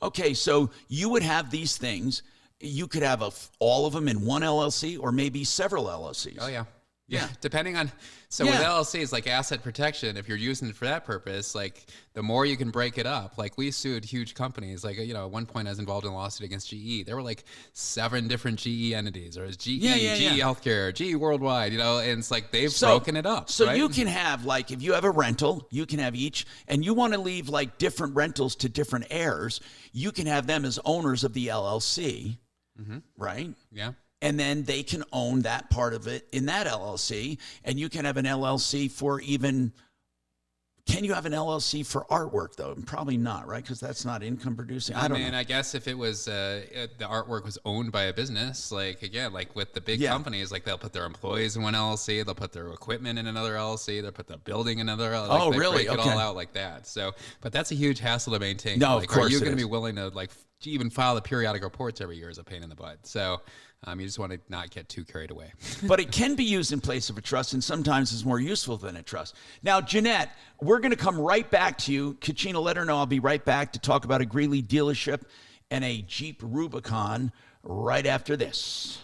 Okay, so you would have these things. You could have all of them in one LLC or maybe several LLCs. Oh, yeah. Yeah, depending on, with LLCs, like asset protection, if you're using it for that purpose, like the more you can break it up, like we sued huge companies, like, at one point I was involved in a lawsuit against GE. There were like 7 different GE entities, or it was GE, GE Healthcare, GE Worldwide, and it's like they've broken it up. So right? you can have, like, if you have a rental, you can have each, and you want to leave like different rentals to different heirs, you can have them as owners of the LLC, right? Yeah. And then they can own that part of it in that LLC. And you can have an LLC for even, can you have an LLC for artwork, though? Probably not, right? Because that's not income producing. I don't know. I guess if it was, the artwork was owned by a business, like, again, like with the big companies, like they'll put their employees in one LLC, they'll put their equipment in another LLC, they'll put the building in another LLC. Oh, they really? break it all out like that. So, but that's a huge hassle to maintain. No, like, of course are you it going to is. be willing to, like, even file the periodic reports every year is a pain in the butt. So, you just want to not get too carried away. But it can be used in place of a trust, and sometimes it's more useful than a trust. Now, Jeanette, we're going to come right back to you. Kachina, let her know I'll be right back to talk about a Greeley dealership and a Jeep Rubicon right after this.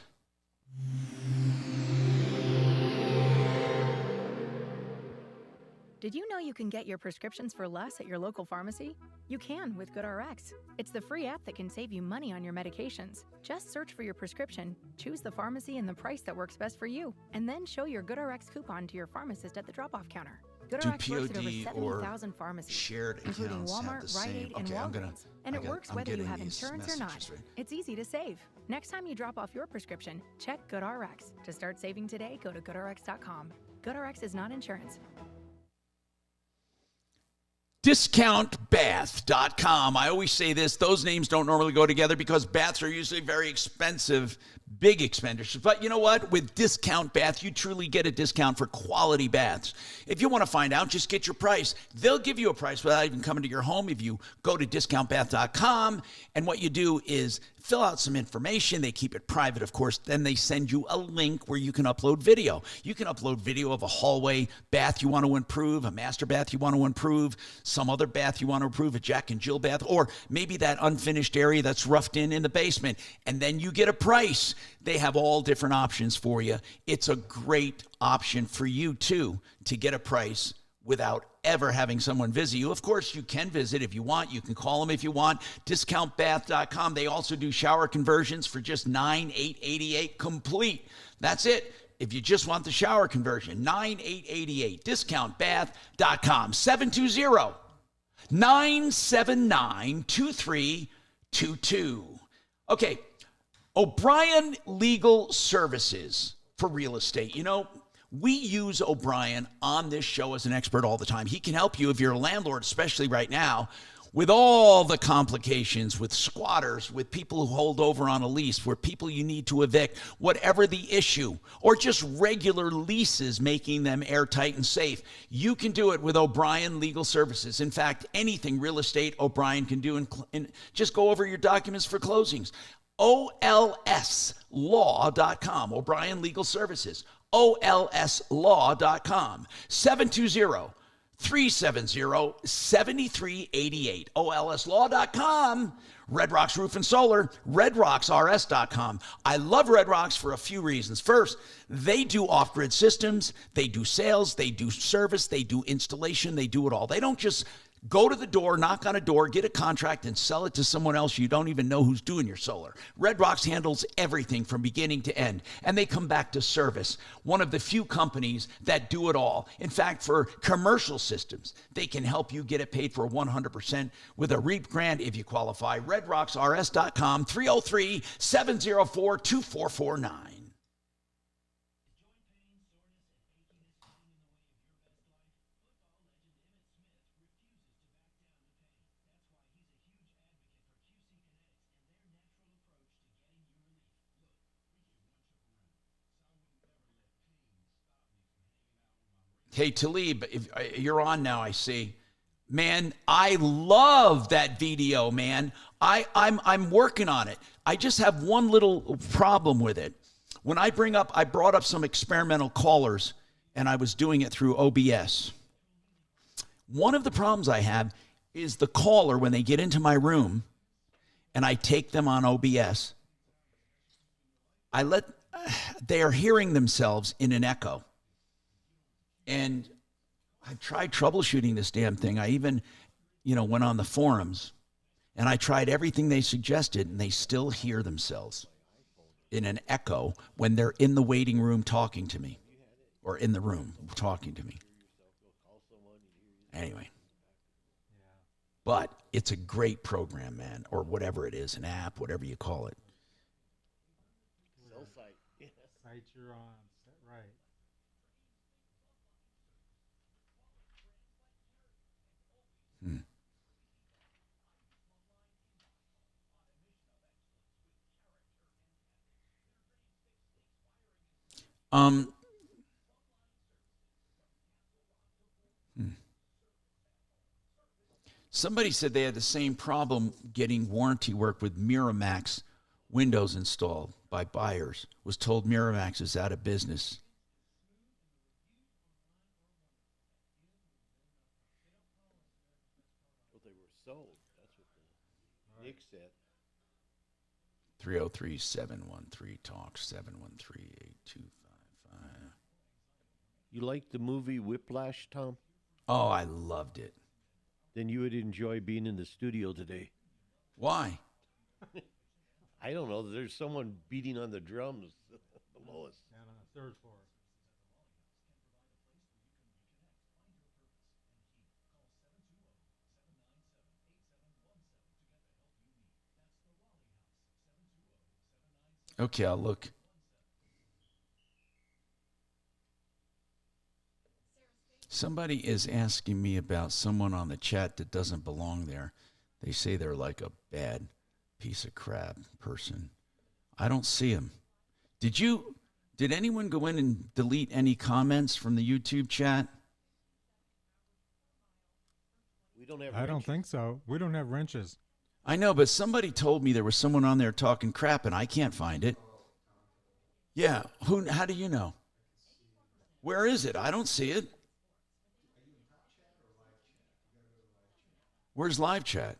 Did you know you can get your prescriptions for less at your local pharmacy? You can with GoodRx. It's the free app that can save you money on your medications. Just search for your prescription, choose the pharmacy and the price that works best for you, and then show your GoodRx coupon to your pharmacist at the drop-off counter. GoodRx works at over 70,000 pharmacies, shared including accounts have Walmart, the Rite same. Aid, and Okay, Walgreens. And it works whether you have insurance or not. Right? It's easy to save. Next time you drop off your prescription, check GoodRx. To start saving today, go to GoodRx.com. GoodRx is not insurance. DiscountBath.com. I always say this, those names don't normally go together because baths are usually very expensive, big expenditures. But you know what? With Discount Bath, you truly get a discount for quality baths. If you want to find out, just get your price. They'll give you a price without even coming to your home if you go to DiscountBath.com. And what you do is fill out some information. They keep it private, of course. Then they send you a link where you can upload video. You can upload video of a hallway bath you want to improve, a master bath you want to improve, some other bath you want to improve, a Jack and Jill bath, or maybe that unfinished area that's roughed in the basement. And then you get a price. They have all different options for you. It's a great option for you, too, to get a price without ever having someone visit you. Of course, you can visit if you want. You can call them if you want. Discountbath.com. They also do shower conversions for just $9,888 complete. That's it. If you just want the shower conversion, $9,888. Discountbath.com. 720-979-2322. Okay, O'Brien Legal Services for real estate. You know, we use O'Brien on this show as an expert all the time. He can help you if you're a landlord, especially right now, with all the complications, with squatters, with people who hold over on a lease, with people you need to evict, whatever the issue, or just regular leases, making them airtight and safe. You can do it with O'Brien Legal Services. In fact, anything real estate O'Brien can do, and just go over your documents for closings. OLSlaw.com, O'Brien Legal Services. OLSlaw.com, 720-370-7388. OLSlaw.com. Red Rocks Roof and Solar, RedRocksRS.com. I love Red Rocks for a few reasons. First, they do off-grid systems, they do sales, they do service, they do installation, they do it all. They don't just go to the door, knock on a door, get a contract, and sell it to someone else you don't even know who's doing your solar. Red Rocks handles everything from beginning to end, and they come back to service. One of the few companies that do it all. In fact, for commercial systems, they can help you get it paid for 100% with a REAP grant if you qualify. RedRocksRS.com, 303-704-2449. Hey, Talib, if you're on now, I see. Man, I love that video, man. I'm working on it. I just have one little problem with it. When I brought up some experimental callers, and I was doing it through OBS. One of the problems I have is the caller, when they get into my room, and I take them on OBS, they are hearing themselves in an echo. And I tried troubleshooting this damn thing. I even, went on the forums, and I tried everything they suggested, and they still hear themselves in an echo when they're in the waiting room talking to me, or in the room talking to me. Anyway. But it's a great program, man, or whatever it is, an app, whatever you call it. Cell site. Site you're on. Right. Somebody said they had the same problem getting warranty work with Miramax windows installed by buyers. Was told Miramax is out of business. Well, they were sold. That's what Nick said. 303-713-TALK, 713-8255. You like the movie Whiplash, Tom? Oh, I loved it. Then you would enjoy being in the studio today. Why? I don't know. There's someone beating on the drums below us. And on the third floor. Okay, I'll look. Somebody is asking me about someone on the chat that doesn't belong there. They say they're like a bad piece of crap person. I don't see them. Did anyone go in and delete any comments from the YouTube chat? We don't have I don't think so. We don't have wrenches. I know, but somebody told me there was someone on there talking crap, and I can't find it. Yeah, how do you know? Where is it? I don't see it. Where's live chat?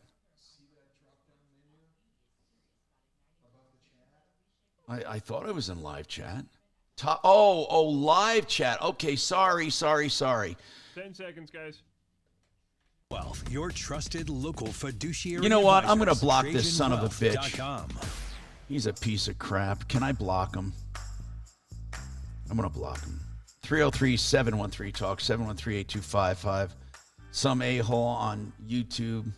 I thought I was in live chat. Live chat. Okay, sorry. 10 seconds, guys. Wealth, your trusted local fiduciary. You know what? I'm going to advisors. block this son of a bitch. TrajanWealth.com. He's a piece of crap. Can I block him? I'm going to block him. 303-713-TALK, 713-8255. Some a-hole on YouTube.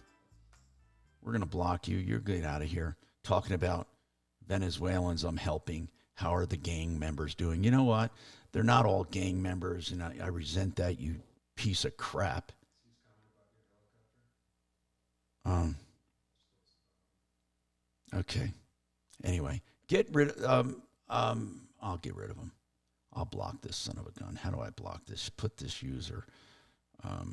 We're going to block you. You're getting out of here. Talking about Venezuelans I'm helping. How are the gang members doing? You know what? They're not all gang members, and I resent that, you piece of crap. Okay. Anyway, I'll get rid of him. I'll block this son of a gun. How do I block this? Put this user. Yeah,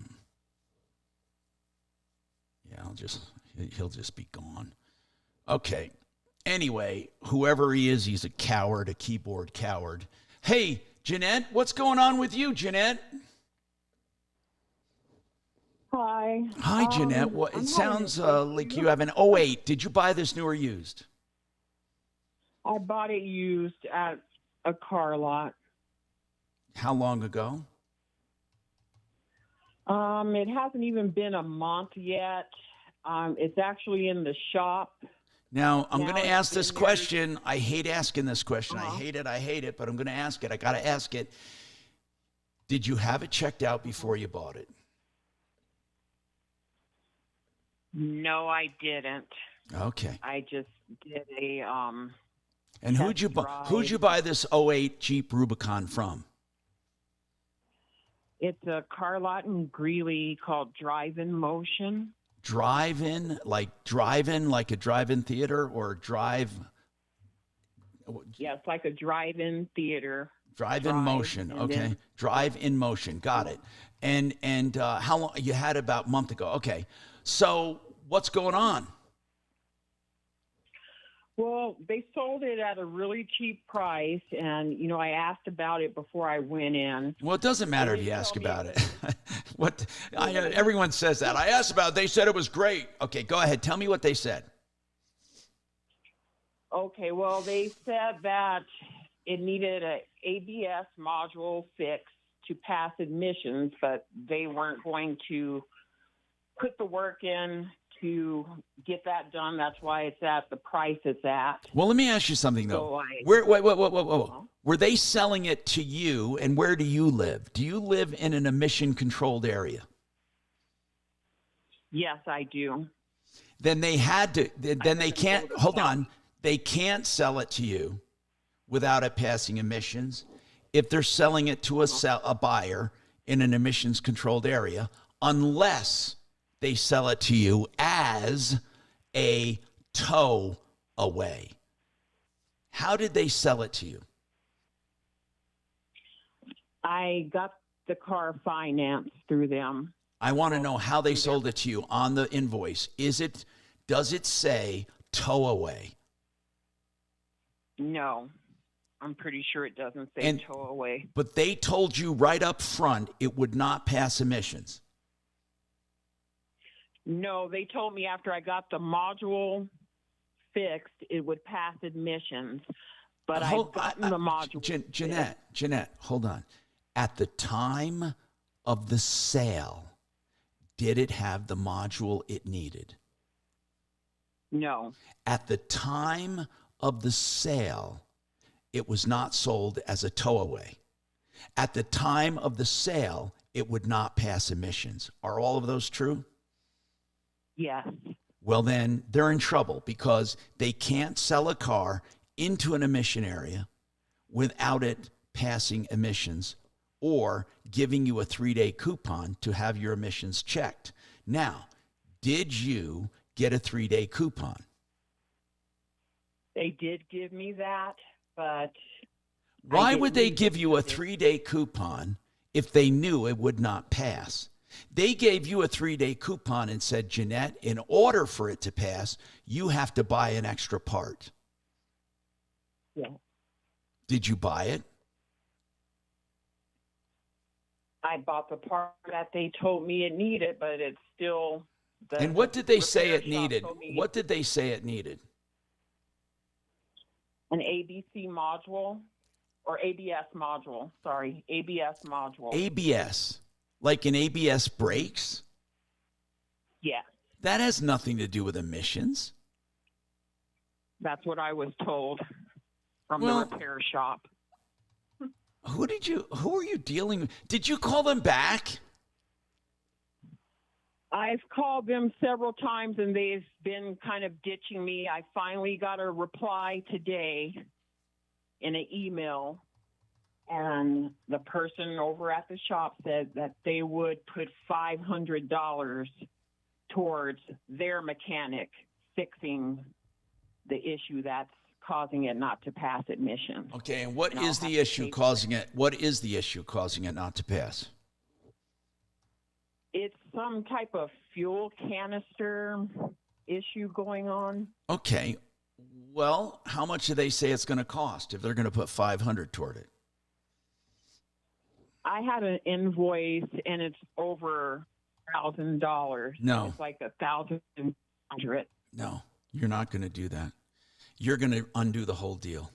he'll just be gone. Okay. Anyway, whoever he is, he's a coward, a keyboard coward. Hey, Jeanette, what's going on with you, Jeanette? Hi. Hi, Jeanette. Well, it sounds like you have an 08. Did you buy this new or used? I bought it used at a car lot. How long ago? It hasn't even been a month yet. It's actually in the shop. Now, I'm going Now to it's ask this been there. question. I hate asking this question. I hate it, but I'm going to ask it. I got to ask it. Did you have it checked out before you bought it? No, I didn't. Okay. I just did a And who'd you buy this 08 Jeep Rubicon from? It's a car lot in Greeley called Drive-In Motion. Drive-in like a drive-in theater or drive? Yeah, it's like a drive-in theater. Drive-in motion. and Okay. then- Drive-in motion. Got it. And how long? You had it about a month ago. Okay. So what's going on? Well, they sold it at a really cheap price, and I asked about it before I went in. Well, it doesn't matter if you ask about it. Everyone says that. I asked about it. They said it was great. Okay, go ahead. Tell me what they said. Okay, well, they said that it needed a ABS module fix to pass admissions, but they weren't going to put the work in to get that done. That's why it's at the price it's at. Well, let me ask you something, though. So Were they selling it to you, and where do you live? Do you live in an emission-controlled area? Yes, I do. Then they had to. Then they can't. Hold on. They can't sell it to you without it passing emissions. If they're selling it to a buyer in an emissions-controlled area, unless they sell it to you as a tow away. How did they sell it to you? I got the car financed through them. I want to know how they sold it to you on the invoice. Does it say tow away? No, I'm pretty sure it doesn't say tow away. But they told you right up front it would not pass emissions. No, they told me after I got the module fixed, it would pass admissions. But I've gotten the module. Jeanette, hold on. At the time of the sale, did it have the module it needed? No. At the time of the sale, it was not sold as a tow-away. At the time of the sale, it would not pass emissions. Are all of those true? Yes. Well, then they're in trouble because they can't sell a car into an emission area without it passing emissions or giving you a 3-day coupon to have your emissions checked. Now, did you get a 3-day coupon? They did give me that, but... Why would they give you a 3-day coupon if they knew it would not pass? They gave you a 3-day coupon and said, Jeanette, in order for it to pass, you have to buy an extra part. Yeah. Did you buy it? I bought the part that they told me it needed, but it's still... And what did they say it repair shop needed? told me What did they say it needed? An ABC module, or ABS module, sorry, ABS module. ABS. Like an ABS brakes? Yeah, That has nothing to do with emissions. that's what I was told from Well- the repair shop. Who are you dealing with? Did you call them back? I've called them several times and they've been kind of ditching me. I finally got a reply today in an email, and the person over at the shop said that they would put $500 towards their mechanic fixing the issue that's causing it not to pass admission. Okay, and what And I'll is have the to issue pay for causing it? What is the issue causing it not to pass? It's some type of fuel canister issue going on. Okay. Well, how much do they say it's going to cost if they're going to put $500 toward it? I had an invoice and it's over $1,000. No. It's like $1,100. No, you're not going to do that. You're going to undo the whole deal.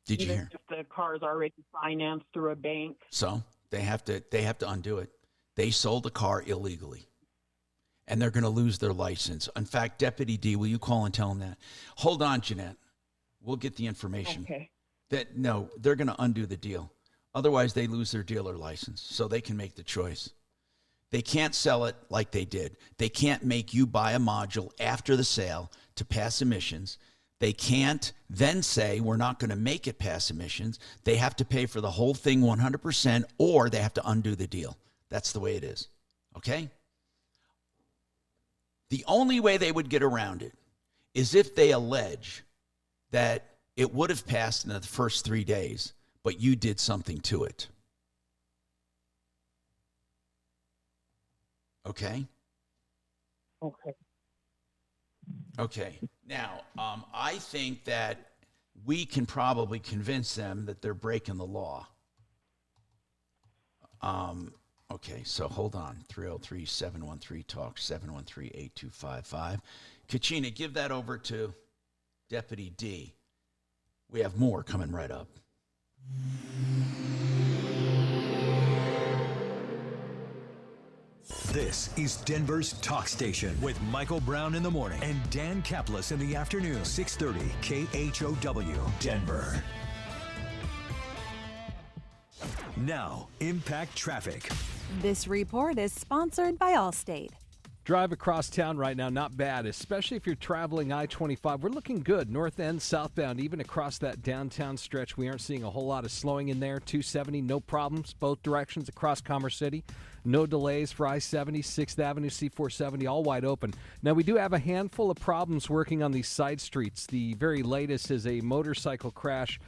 Did you Even hear? if the car's already financed through a bank. So they have to undo it. They sold the car illegally, and they're going to lose their license. In fact, Deputy D, will you call and tell them that? Hold on, Jeanette. We'll get the information. Okay. No, they're going to undo the deal. Otherwise, they lose their dealer license, so they can make the choice. They can't sell it like they did. They can't make you buy a module after the sale to pass emissions. They can't then say, we're not going to make it pass emissions. They have to pay for the whole thing 100%, or they have to undo the deal. That's the way it is. Okay? The only way they would get around it is if they allege that it would have passed in the first 3 days, but you did something to it. Okay? Okay. Okay. Now, I think that we can probably convince them that they're breaking the law. Okay, so hold on. 303-713-TALK, 713-8255. Kachina, give that over to Deputy D. We have more coming right up. This is Denver's Talk Station with Michael Brown in the morning and Dan Kaplis in the afternoon. 630 KHOW, Denver. Now, Impact Traffic. This report is sponsored by Allstate. Drive across town right now, not bad, especially if you're traveling I-25. We're looking good, north end, southbound, even across that downtown stretch. We aren't seeing a whole lot of slowing in there. 270, no problems, both directions across Commerce City. No delays for I-70, 6th Avenue, C-470, all wide open. Now, we do have a handful of problems working on these side streets. The very latest is a motorcycle crash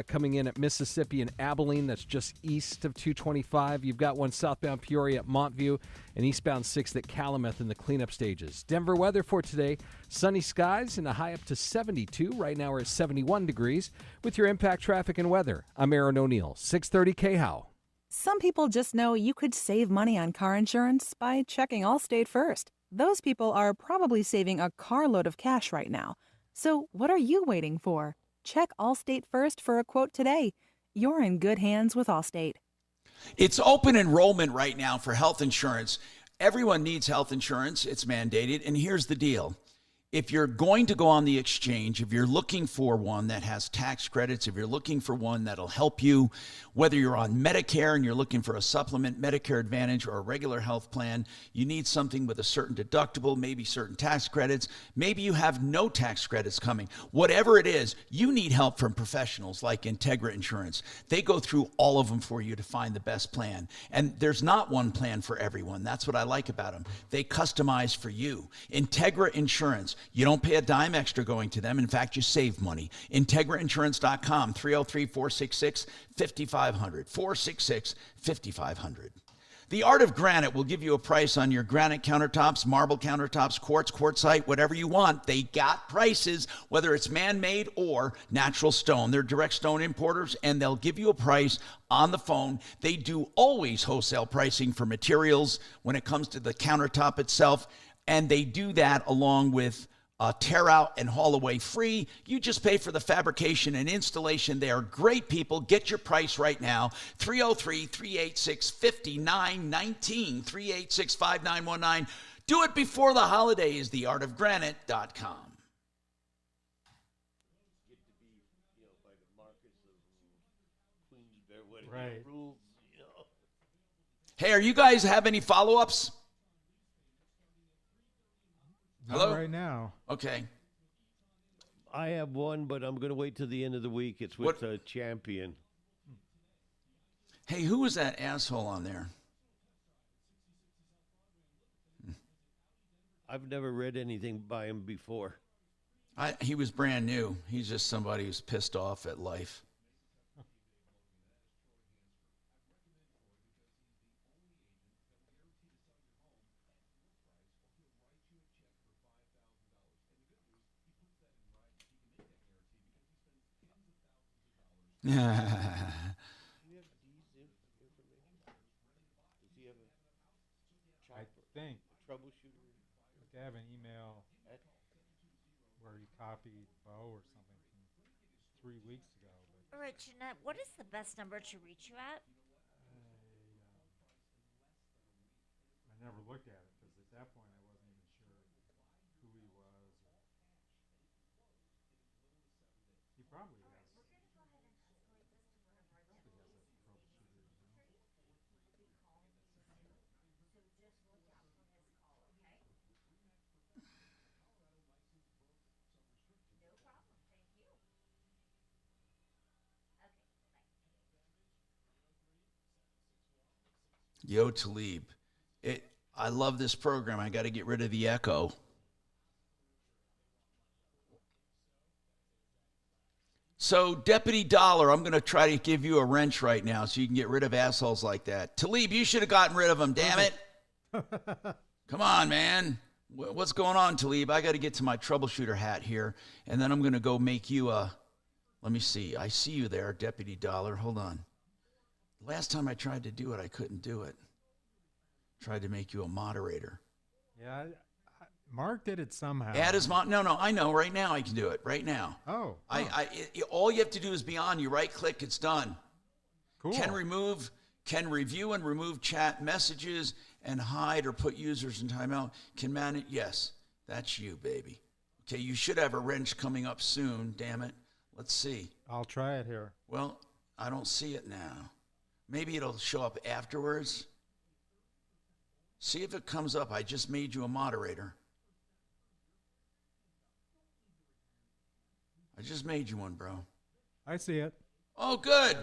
coming in at Mississippi and Abilene. That's just east of 225. You've got one southbound Peoria at Montview and eastbound 6th at Calumet in the cleanup stages. Denver weather for today, sunny skies and a high up to 72. Right now we're at 71 degrees. With your Impact Traffic and Weather, I'm Aaron O'Neill, 630 KHOW. Some people just know you could save money on car insurance by checking Allstate first. Those people are probably saving a carload of cash right now. So what are you waiting for? Check Allstate first for a quote today. You're in good hands with Allstate. It's open enrollment right now for health insurance. Everyone needs health insurance. It's mandated. And here's the deal. If you're going to go on the exchange, if you're looking for one that has tax credits, if you're looking for one that'll help you, whether you're on Medicare and you're looking for a supplement, Medicare Advantage, or a regular health plan, you need something with a certain deductible, maybe certain tax credits. Maybe you have no tax credits coming. Whatever it is, you need help from professionals like Integra Insurance. They go through all of them for you to find the best plan. And there's not one plan for everyone. That's what I like about them. They customize for you. Integra Insurance. You don't pay a dime extra going to them. In fact, you save money. IntegraInsurance.com, 303-466-5500, 466-5500. The Art of Granite will give you a price on your granite countertops, marble countertops, quartz, quartzite, whatever you want. They got prices, whether it's man-made or natural stone. They're direct stone importers, and they'll give you a price on the phone. They do always wholesale pricing for materials when it comes to the countertop itself, and they do that along with tear out and haul away free. You just pay for the fabrication and installation. They are great people. Get your price right now. 303-386-5919. 386-5919. Do it before the holidays. theartofgranite.com. Right. Hey, are you guys have any follow-ups? Not Hello? right now. Okay. I have one, but I'm going to wait till the end of the week. It's with a champion. Hey, who was that asshole on there? I've never read anything by him before. He was brand new. He's just somebody who's pissed off at life. I think Troubleshooter. they have an email where he copied Bo or something from 3 weeks ago. But All right, Jeanette, what is the best number to reach you at? I never looked at it because at that point I wasn't even sure who he was. He probably has. Yo, Talib. I love this program. I got to get rid of the echo. So, Deputy Dollar, I'm going to try to give you a wrench right now so you can get rid of assholes like that. Talib, you should have gotten rid of them, damn it. Come on, man. What's going on, Talib? I got to get to my troubleshooter hat here, and then I'm going to go make you a... Let me see. I see you there, Deputy Dollar. Hold on. Last time I tried to do it, I couldn't do it. Tried to make you a moderator. Yeah, Mark did it somehow. Add as no, I know. Right now I can do it. Right now. Oh. All you have to do is be on. You right click, it's done. Cool. Can review and remove chat messages and hide or put users in timeout. Can manage. Yes, that's you, baby. Okay, you should have a wrench coming up soon. Damn it. Let's see. I'll try it here. Well, I don't see it now. Maybe it'll show up afterwards. See if it comes up. I just made you a moderator. I just made you one, bro. I see it. Oh, good.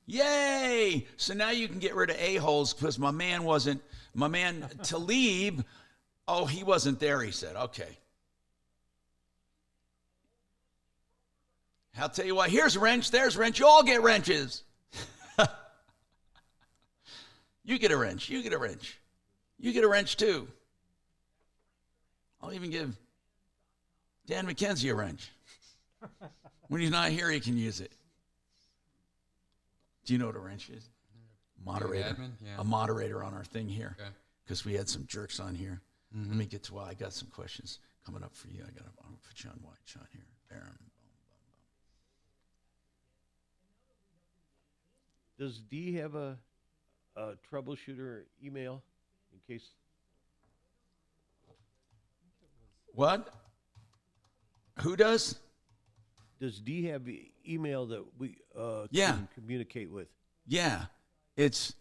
Yay! So now you can get rid of a-holes because my man Talib, oh, he wasn't there, he said. Okay. I'll tell you what, here's a wrench, there's a wrench. You all get wrenches. You get a wrench. You get a wrench. You get a wrench, too. I'll even give Dan McKenzie a wrench. When he's not here, he can use it. Do you know what a wrench is? Moderator. Yeah. A moderator on our thing here. Okay. Because we had some jerks on here. Mm-hmm. Let me get to I got some questions coming up for you. I'm going to put you on white shot here. There. Does D have a troubleshooter email in case? What? Who does? Does D have email that we can communicate with? Yeah. It's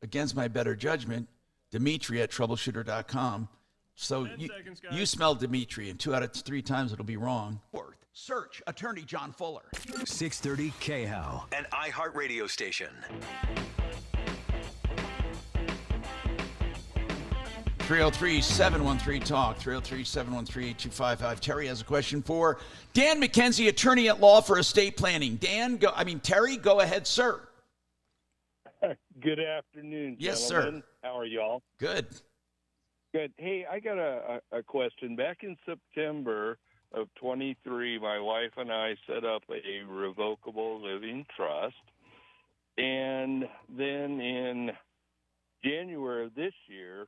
against my better judgment, Dimitri at troubleshooter.com. So you smell Dimitri, and 2 out of 3 times it'll be wrong. Search Attorney John Fuller. 630 KHOW, an iHeartRadio station. 303-713-TALK, 303-713-8255. Terry has a question for Dan McKenzie, attorney at law for estate planning. Terry, go ahead, sir. Good afternoon, yes, gentlemen. Sir. How are y'all? Good. Good. Hey, I got a question. Back in September of 23, my wife and I set up a revocable living trust. And then in January of this year,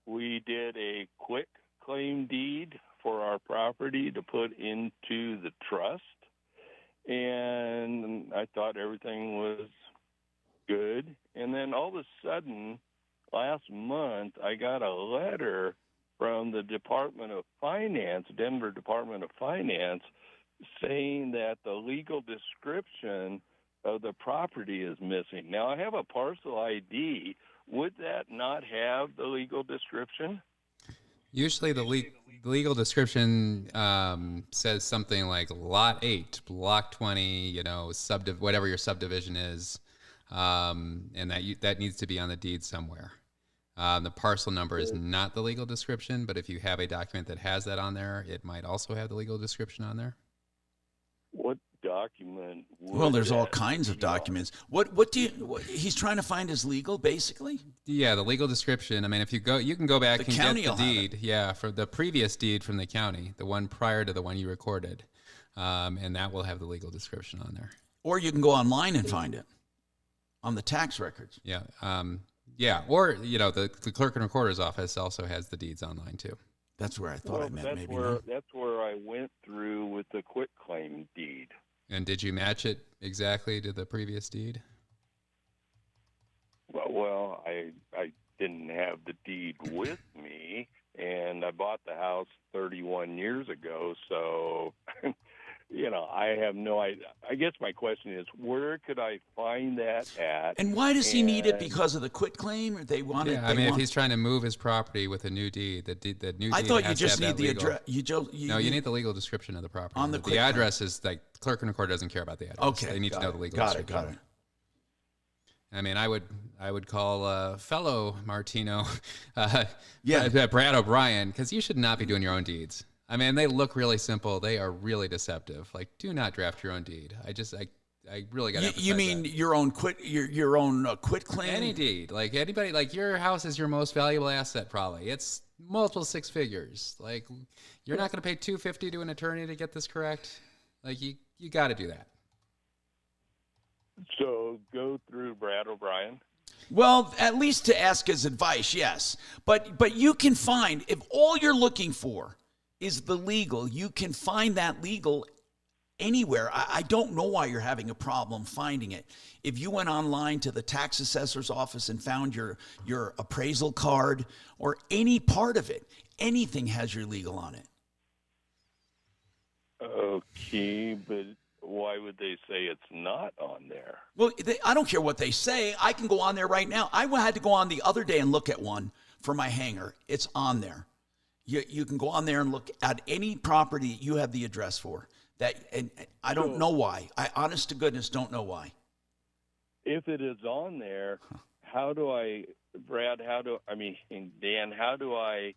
we did a quick claim deed for our property to put into the trust, and I thought everything was good. And then all of a sudden, last month, I got a letter from the Department of Finance, Denver Department of Finance, saying that the legal description of the property is missing. Now, I have a parcel ID. Would that not have the legal description? Usually the legal description says something like Lot 8, Block 20, whatever your subdivision is, and that needs to be on the deed somewhere. The parcel number is not the legal description, but if you have a document that has that on there, it might also have the legal description on there. What document? Well, there's all kinds of documents. What he's trying to find is legal, basically? Yeah, the legal description. I mean, if you can go back The and county get will the have deed. Yeah, for the previous deed from the county, the one prior to the one you recorded, and that will have the legal description on there. Or you can go online and find it on the tax records. Yeah, or the clerk and recorder's office also has the deeds online too. That's where I thought I meant maybe. That's where I went through with the quitclaim deed. And did you match it exactly to the previous deed? Well, I didn't have the deed with me, and I bought the house 31 years ago, so I have no idea. I guess my question is, where could I find that at? And why does he need it? Because of the quitclaim, or they want it? Yeah, I mean, if he's trying to move his property with a new deed, the new deed. I thought you has just to have need that the legal. address. No, you need the legal description of the property. On the The quitclaim. address is like clerk and recorder doesn't care about the address. Okay, they need to know the legal got it. description. I mean, I would call fellow Martino, Brad O'Brien, because you should not be doing your own deeds. I mean, they look really simple. They are really deceptive. Like, do not draft your own deed. I really got to emphasize You mean your own quit claim? Any deed. Like, anybody, like, your house is your most valuable asset, probably. It's multiple six figures. Like, you're not going to pay $250 to an attorney to get this correct. Like, you got to do that. So go through Brad O'Brien? Well, at least to ask his advice, yes. But you can find, if all you're looking for is the legal, you can find that legal anywhere. I don't know why you're having a problem finding it. If you went online to the tax assessor's office and found your appraisal card or any part of it, anything has your legal on it. Okay, but why would they say it's not on there? Well, I don't care what they say. I can go on there right now. I had to go on the other day and look at one for my hangar. It's on there. You can go on there and look at any property you have the address for. And I don't know why. I, honest to goodness, don't know why. If it is on there, Dan, how do I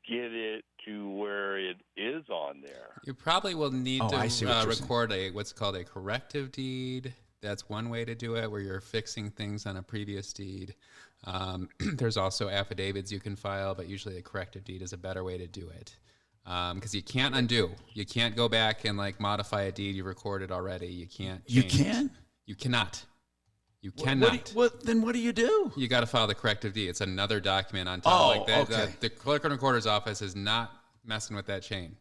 get it to where it is on there? You probably will need to record what's called a corrective deed. That's one way to do it, where you're fixing things on a previous deed. There's also affidavits you can file, but usually a corrective deed is a better way to do it. Because you can't undo. You can't go back and modify a deed you recorded already. You can't change. You can? You cannot. You cannot. Then what do you do? You got to file the corrective deed. It's another document on top. Okay. The clerk and recorder's office is not messing with that chain.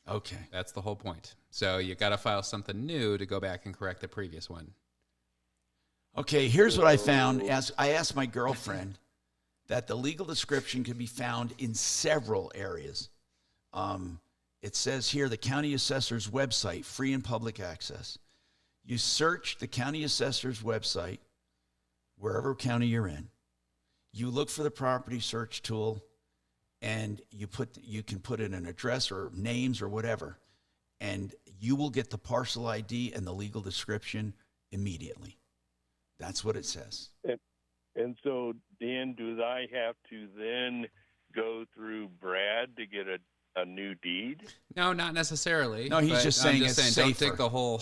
Okay. That's the whole point. So you got to file something new to go back and correct the previous one. Okay, here's what I found. I asked my girlfriend that the legal description can be found in several areas. It says here, the county assessor's website, free and public access. You search the county assessor's website, wherever county you're in. You look for the property search tool, and you can put in an address or names or whatever, and you will get the parcel ID and the legal description immediately. That's what it says. And so, Dan, do I have to then go through Brad to get a new deed? No, not necessarily. No, he's just saying it's safer. Don't dig the hole.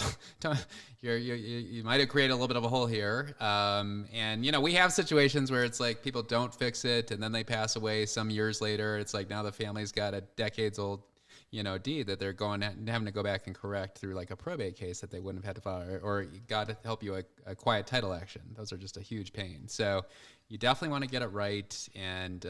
You might have created a little bit of a hole here. And we have situations where it's like people don't fix it, and then they pass away some years later. It's like now the family's got a decades-old deed that they're having to go back and correct through like a probate case that they wouldn't have had to file, or God to help you a quiet title action. Those are just a huge pain. So you definitely want to get it right. And,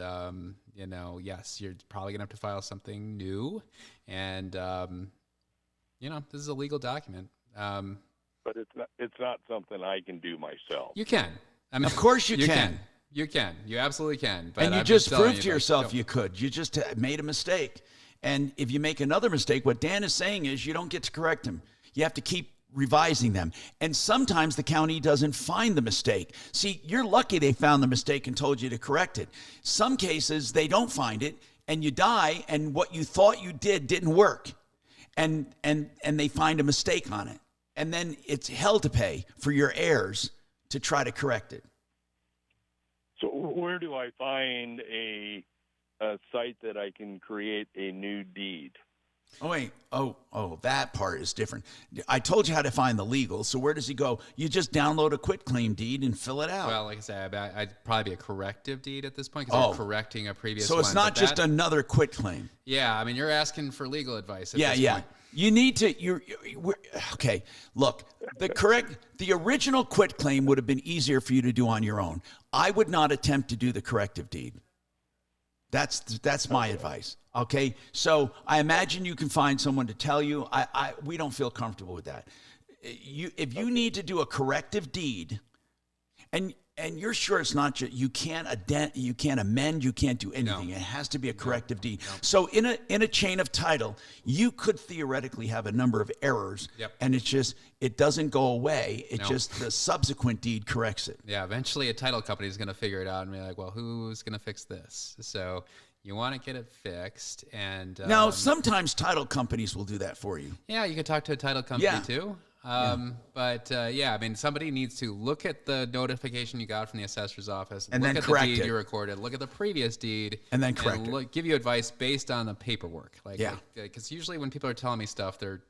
yes, you're probably going to have to file something new. And, this is a legal document. But it's not something I can do myself. You can. I mean, of course you can. You can. You absolutely can. But And you I'm just telling proved to you, yourself you could. You just made a mistake. And if you make another mistake, what Dan is saying is you don't get to correct them. You have to keep revising them. And sometimes the county doesn't find the mistake. See, you're lucky they found the mistake and told you to correct it. Some cases, they don't find it, and you die, and what you thought you did didn't work. And they find a mistake on it. And then it's hell to pay for your heirs to try to correct it. So where do I find a site that I can create a new deed? Oh, wait. Oh, that part is different. I told you how to find the legal. So where does he go? You just download a quitclaim deed and fill it out. Well, like I said, I'd probably be a corrective deed at this point because you're correcting a previous one. So it's not just another quitclaim. Yeah, I mean, you're asking for legal advice at this point. You need to, okay, look, the original quitclaim would have been easier for you to do on your own. I would not attempt to do the corrective deed. That's my advice. Okay, so I imagine you can find someone to tell you. We don't feel comfortable with that. If you need to do a corrective deed, and you're sure it's not just you can't amend, you can't do anything. It has to be a corrective deed. So in a chain of title, you could theoretically have a number of errors, and it doesn't go away. Just the subsequent deed corrects it. Yeah, eventually a title company is going to figure it out and be like, well, who's going to fix this? So you want to get it fixed. And now sometimes title companies will do that for you. Yeah, you could talk to a title company too. But I mean, somebody needs to look at the notification you got from the assessor's office, and look then at correct the deed it. you recorded, look at the previous deed, and then correct it. Give you advice based on the paperwork. Because usually when people are telling me stuff, they're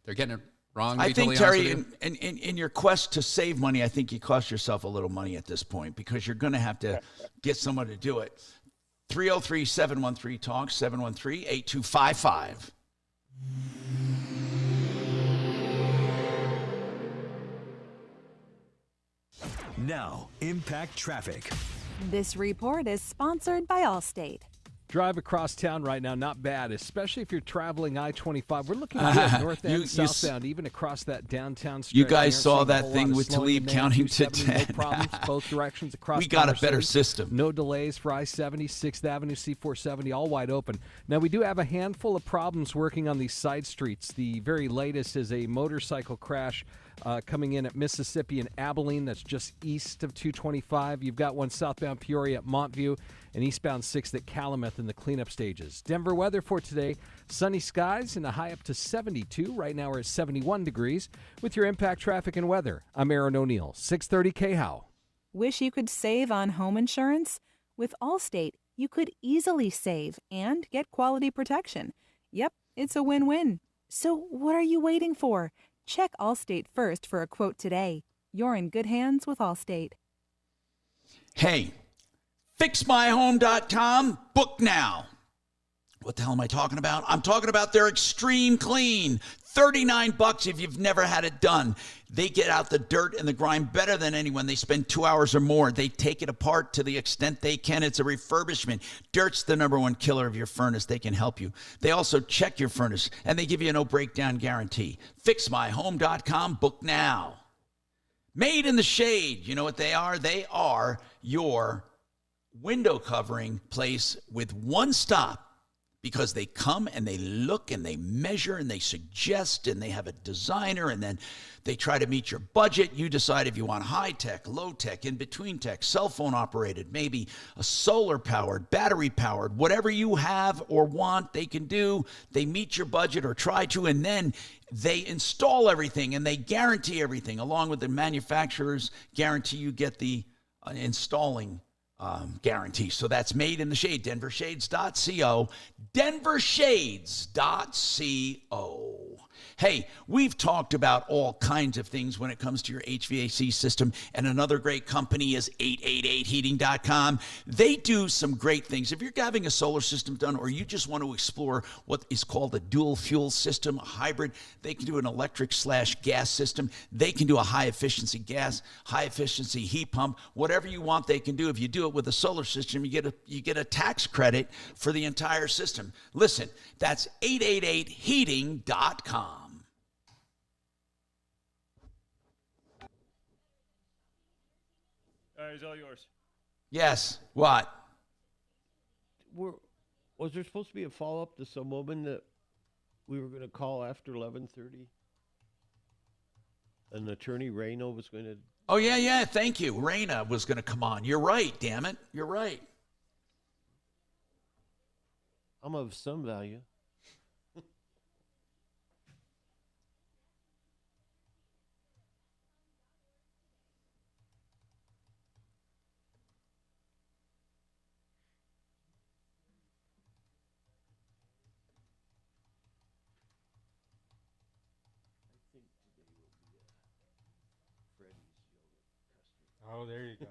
getting it wrong. I think, Terry, in your quest to save money, I think you cost yourself a little money at this point because you're going to have to get someone to do it. 303-713-TALK, 713-8255. Now, Impact Traffic. This report is sponsored by Allstate. Drive across town right now, not bad, especially if you're traveling I-25. We're looking good, north and southbound, even across that downtown stretch. You guys saw that thing with Talib County to 10. No problems, both directions across. We got a better system. No delays for I-70, 6th Avenue, C-470, all wide open. Now, we do have a handful of problems working on these side streets. The very latest is a motorcycle crash coming in at Mississippi and Abilene. That's just east of 225. You've got one southbound Peoria at Montview and eastbound 6th at Calumet in the cleanup stages. Denver weather for today, sunny skies and a high up to 72. Right now we're at 71 degrees. With your Impact Traffic and Weather, I'm Aaron O'Neill, 630 KHOW. Wish you could save on home insurance? With Allstate, you could easily save and get quality protection. Yep, it's a win-win. So what are you waiting for? Check Allstate first for a quote today. You're in good hands with Allstate. Hey, fixmyhome.com, book now. What the hell am I talking about? I'm talking about their Extreme Clean. $39 if you've never had it done. They get out the dirt and the grime better than anyone. They spend 2 hours or more. They take it apart to the extent they can. It's a refurbishment. Dirt's the #1 killer of your furnace. They can help you. They also check your furnace, and they give you a no breakdown guarantee. Fixmyhome.com, book now. Made in the Shade. You know what they are? They are your window covering place with one stop. Because they come and they look and they measure and they suggest and they have a designer and then they try to meet your budget. You decide if you want high tech, low tech, in between tech, cell phone operated, maybe a solar powered, battery powered, whatever you have or want, they can do. They meet your budget or try to, and then they install everything and they guarantee everything along with the manufacturer's guarantee. You get the installing guarantee. So that's Made in the Shade, denvershades.co, denvershades.co. Hey, we've talked about all kinds of things when it comes to your HVAC system, and another great company is 888heating.com. They do some great things. If you're having a solar system done, or you just want to explore what is called a dual fuel system, a hybrid, they can do an electric/gas system. They can do a high efficiency gas, high efficiency heat pump, whatever you want they can do. If you do it with a solar system, you get a tax credit for the entire system. Listen, that's 888heating.com. All right, it's all yours. Yes. What? Was there supposed to be a follow-up to some woman that we were going to call after 11:30? An attorney, Reno, was going to... Oh, yeah. Thank you. Raina was going to come on. You're right, damn it. You're right. I'm of some value. Oh, there you go.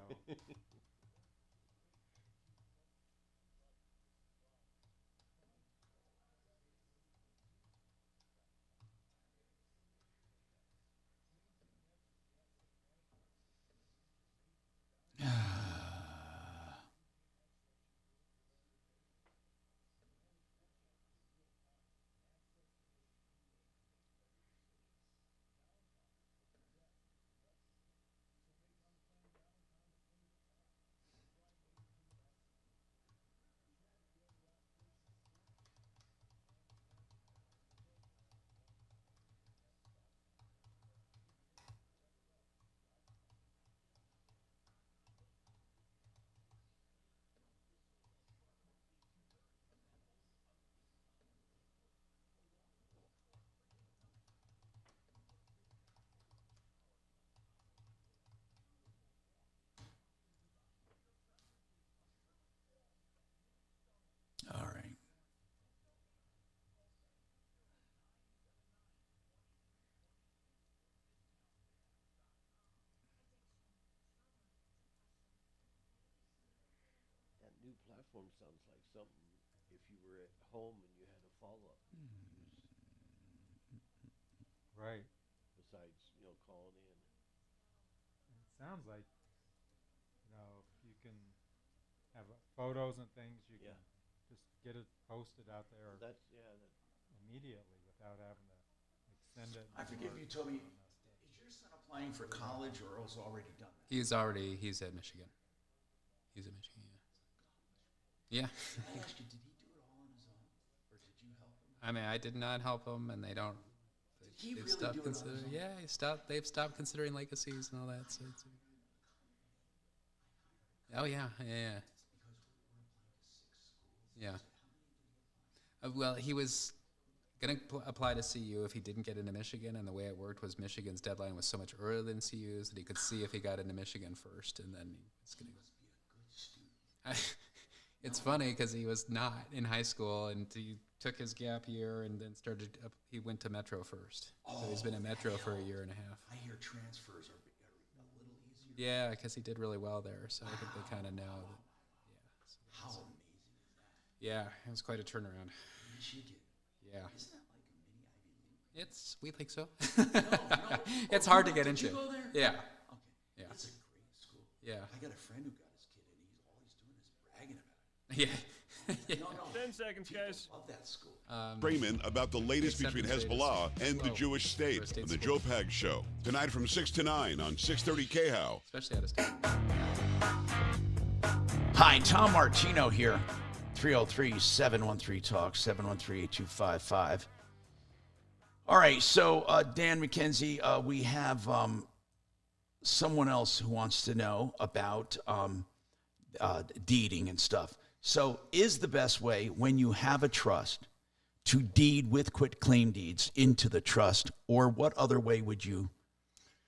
All right. That new platform sounds like something if you were at home and you had a follow-up. Right. Besides, calling in. It sounds like, you can have photos and things. You can just get it posted out there. Immediately without having to send it. I forget if you told me, is your son applying for college or else already done that? He's at Michigan. He's at Michigan, yeah. Can I ask you, did he do it all on his own? Or did you help him? I mean, I did not help him, and they don't. He They've really stopped do it on his considering. own? Yeah, they've stopped considering legacies and all that. So oh yeah. Well, he was going to apply to CU if he didn't get into Michigan, and the way it worked was Michigan's deadline was so much earlier than CU's that he could see if he got into Michigan first, and then he was going to go. It's funny because he was not in high school, and he took his gap year and then he went to Metro first. So he's been at Metro for a year and a half. I hear transfers are a little easier. Yeah, because he did really well there, so I think they kind of know that. How amazing is that? Yeah, it was quite a turnaround. Michigan. Yeah. Isn't that like a mini Ivy League? We think so. No. It's hard to get Did into. you go there? Yeah. Okay. Yeah. It's a great school. Yeah. I got a friend who got his kid in. All he's doing is bragging about it. Yeah. No. 10 seconds, guys. Love that school. Raymond about the latest between Hezbollah and the Jewish state on the Joe Pag Show. Tonight from 6 to 9 on 630 KHOW. Especially out of state. Hi, Tom Martino here. 303-713-TALK, 713-8255. All right, so Dan McKenzie, we have someone else who wants to know about deeding and stuff. So is the best way when you have a trust to deed with quitclaim deeds into the trust, or what other way would you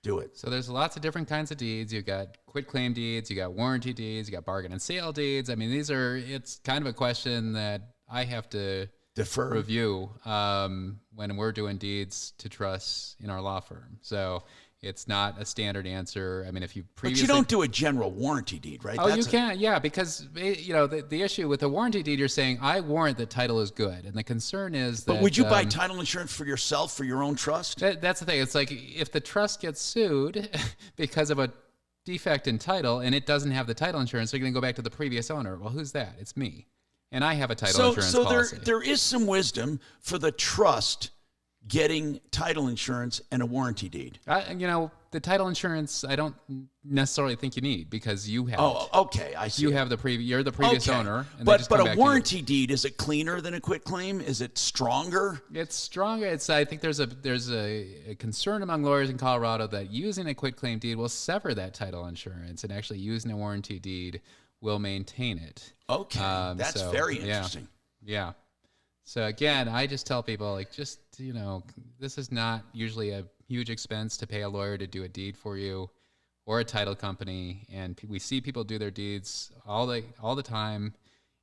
do it? So there's lots of different kinds of deeds. You got quitclaim deeds, you got warranty deeds, you got bargain and sale deeds. I mean, it's kind of a question that I have to defer review when we're doing deeds to trusts in our law firm. So it's not a standard answer. I mean, if you previously... But you don't do a general warranty deed, right? Oh, you can, yeah, because the issue with the warranty deed, you're saying, I warrant that title is good. And the concern is that... But would you buy title insurance for yourself, for your own trust? That's the thing. It's like if the trust gets sued because of a defect in title and it doesn't have the title insurance, they're going to go back to the previous owner. Well, who's that? It's me. And I have a title insurance policy. So there is some wisdom for the trust getting title insurance and a warranty deed. The title insurance, I don't necessarily think you need because you have. Oh, okay, I see. You have you're the previous owner. And but a warranty deed, is it cleaner than a quitclaim? Is it stronger? It's stronger. I think there's a concern among lawyers in Colorado that using a quitclaim deed will sever that title insurance, and actually using a warranty deed will maintain it. Okay, that's very interesting. Yeah. So again, I just tell people, this is not usually a huge expense to pay a lawyer to do a deed for you or a title company. And we see people do their deeds all the time,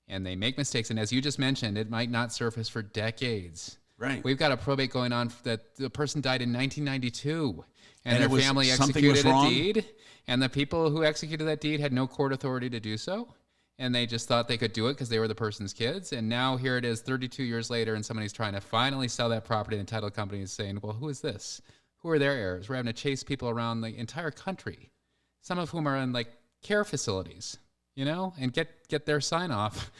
and they make mistakes. And as you just mentioned, it might not surface for decades. Right. We've got a probate going on that the person died in 1992, and their family something was executed a wrong? deed, and the people who executed that deed had no court authority to do so. And they just thought they could do it because they were the person's kids. And now here it is 32 years later, and somebody's trying to finally sell that property, and the title company is saying, well, who is this? Who are their heirs? We're having to chase people around the entire country, some of whom are in care facilities, and get their sign off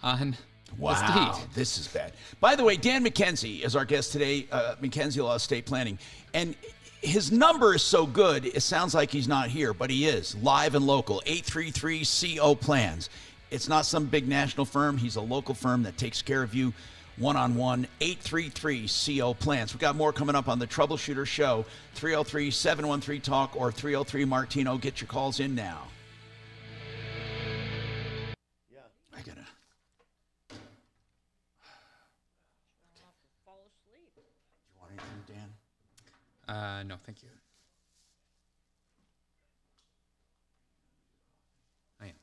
on this deed. This is bad. By the way, Dan McKenzie is our guest today, McKenzie Law Estate Planning. And his number is so good, it sounds like he's not here, but he is, live and local, 833-CO Plans. It's not some big national firm. He's a local firm that takes care of you one-on-one. 833-CO Plans. We've got more coming up on the Troubleshooter Show. 303-713-TALK or 303-MARTINO. Get your calls in now. Yeah. I got to... Fall asleep. Do you want anything, Dan? No, thank you. I am.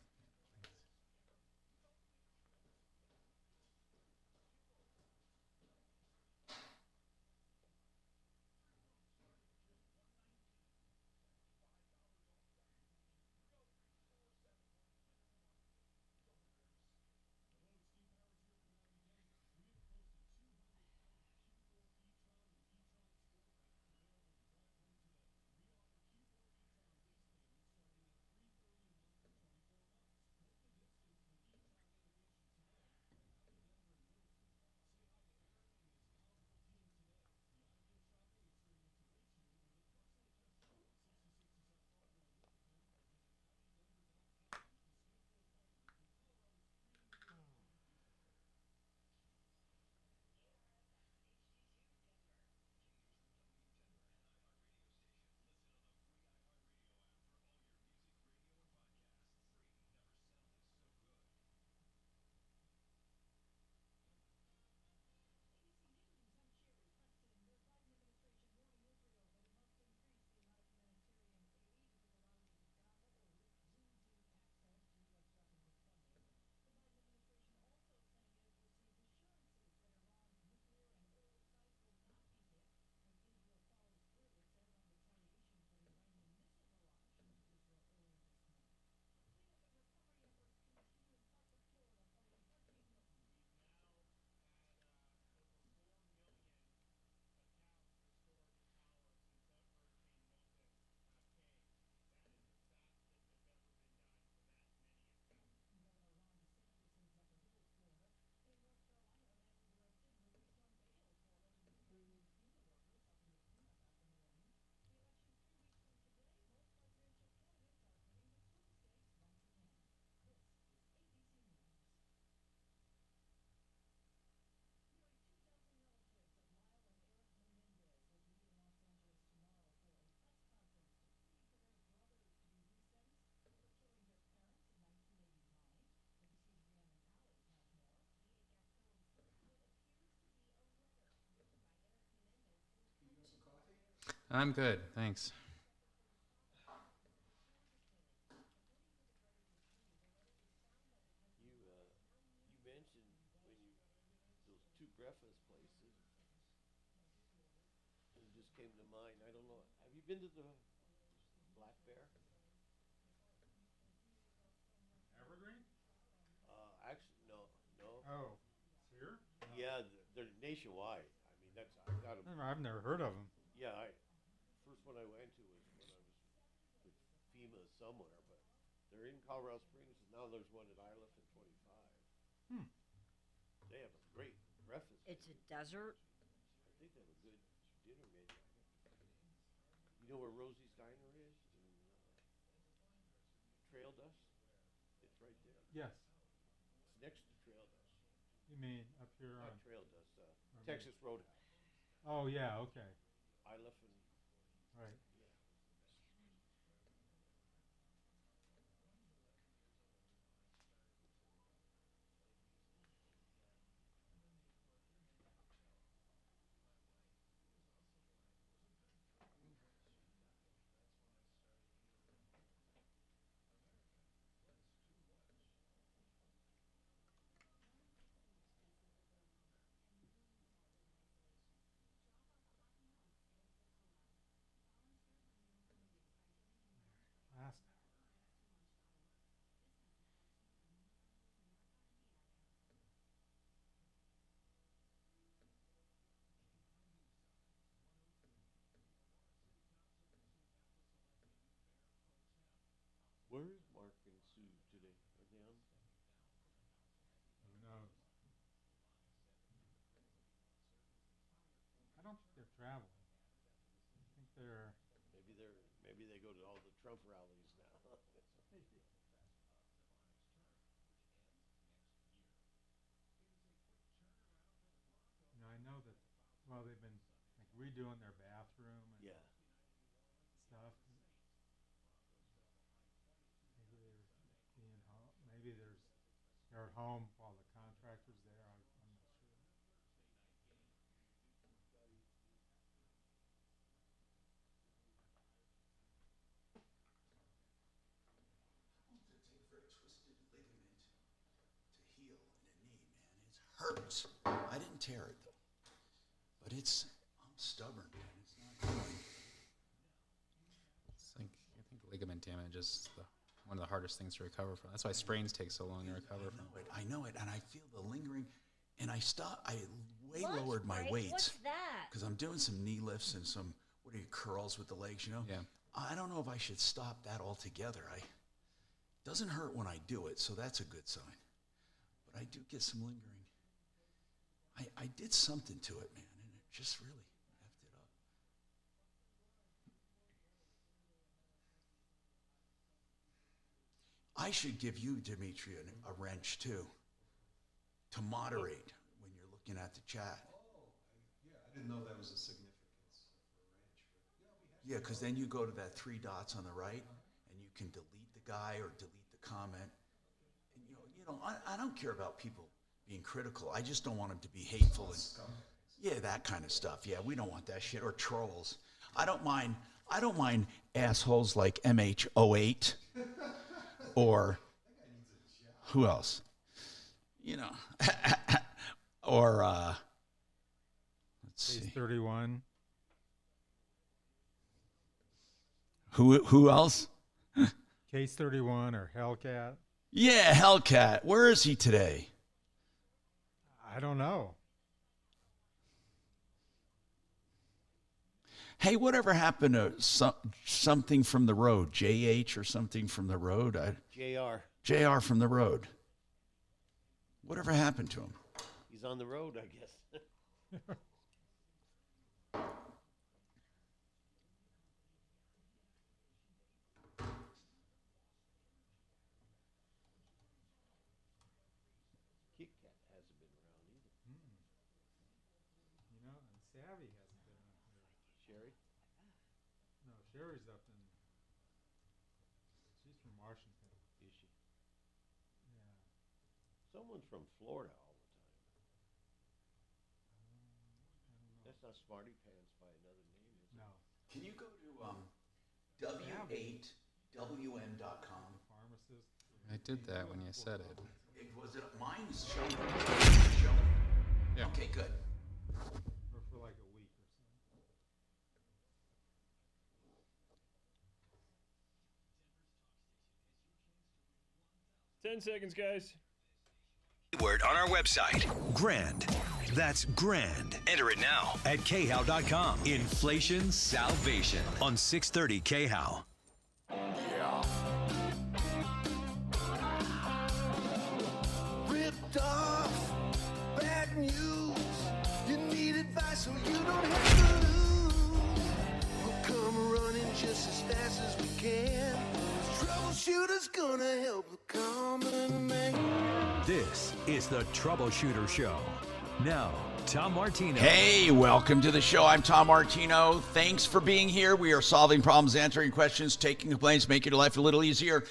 I'm good, thanks. You mentioned when those two breakfast places. It just came to mind. I don't know. Have you been to the Black Bear? Evergreen? Actually, no. Oh, it's here? Yeah, they're nationwide. I mean, that's I got 'em. I've never heard of them. Yeah, first one I went to was when I was with FEMA somewhere, but they're in Colorado Springs, and now there's one at Iliff and 25. They have a great breakfast. It's a desert. I think they have a good dinner menu. You know where Rosie's Diner is in Trail Dust? It's right there. Yes. It's next to Trail Dust. You mean up here Not on Trail Dust, Texas Roadhouse. Oh yeah, okay. Iliff and Right. Last hour. Where is Mark and Sue today? Are they on? Who knows? I don't think they're traveling. I think they're. Maybe they go to all the Trump rallies now. You know, I know that. Well, they've been like redoing their bathroom and stuff. Maybe they're being home. Maybe they're at home while the contractor's there. I'm not sure. It takes for a twisted ligament to heal in a knee, man. It hurts. I didn't tear it though, but I'm stubborn, man. It's not good. It's like, I think ligament damage is one of the hardest things to recover from. That's why sprains take so long to recover from. I know it, and I feel the lingering. And I lowered my weights. What's that? Because I'm doing some knee lifts and some curls with the legs, you know. Yeah. I don't know if I should stop that altogether. It doesn't hurt when I do it, so that's a good sign. But I do get some lingering. I did something to it, man, and it just really effed it up. I should give you, Dimitri, a wrench too, to moderate when you're looking at the chat. Yeah, I didn't know that was a significance for a wrench. Yeah, because then you go to that 3 dots on the right, and you can delete the guy or delete the comment. And I don't care about people being critical. I just don't want them to be hateful and that kind of stuff. Yeah, we don't want that shit, or trolls. I don't mind assholes like MH08 or who else? Or let's see. 31. Who else? Case 31 or Hellcat. Yeah, Hellcat. Where is he today? I don't know. Hey, whatever happened to something from the road? JH or something from the road? JR from the road. Whatever happened to him? He's on the road, I guess. Kit Kat hasn't been around either. You know, and Savvy hasn't been on here. Sherry? No, Sherry's up in. She's from Washington. Is she? Yeah. Someone's from Florida all the time. That's not Smarty Pants by another name, is it? No. Can you go to w8wm.com? Pharmacist. I did that when you said it. Was it mine's showing? Yeah. Okay, good. Or for like a week or so. 10 seconds, guys. Keyword on our website. Grand. That's grand. Enter it now at khow.com. Inflation salvation on 630 KHOW. Ripped off, bad news. You need advice so you don't have to lose. We'll come running just as fast as we can. Troubleshooter's gonna help the common man. This is the Troubleshooter Show. Now, Tom Martino. Hey, welcome to the show. I'm Tom Martino. Thanks for being here. We are solving problems, answering questions, taking complaints, making your life a little easier.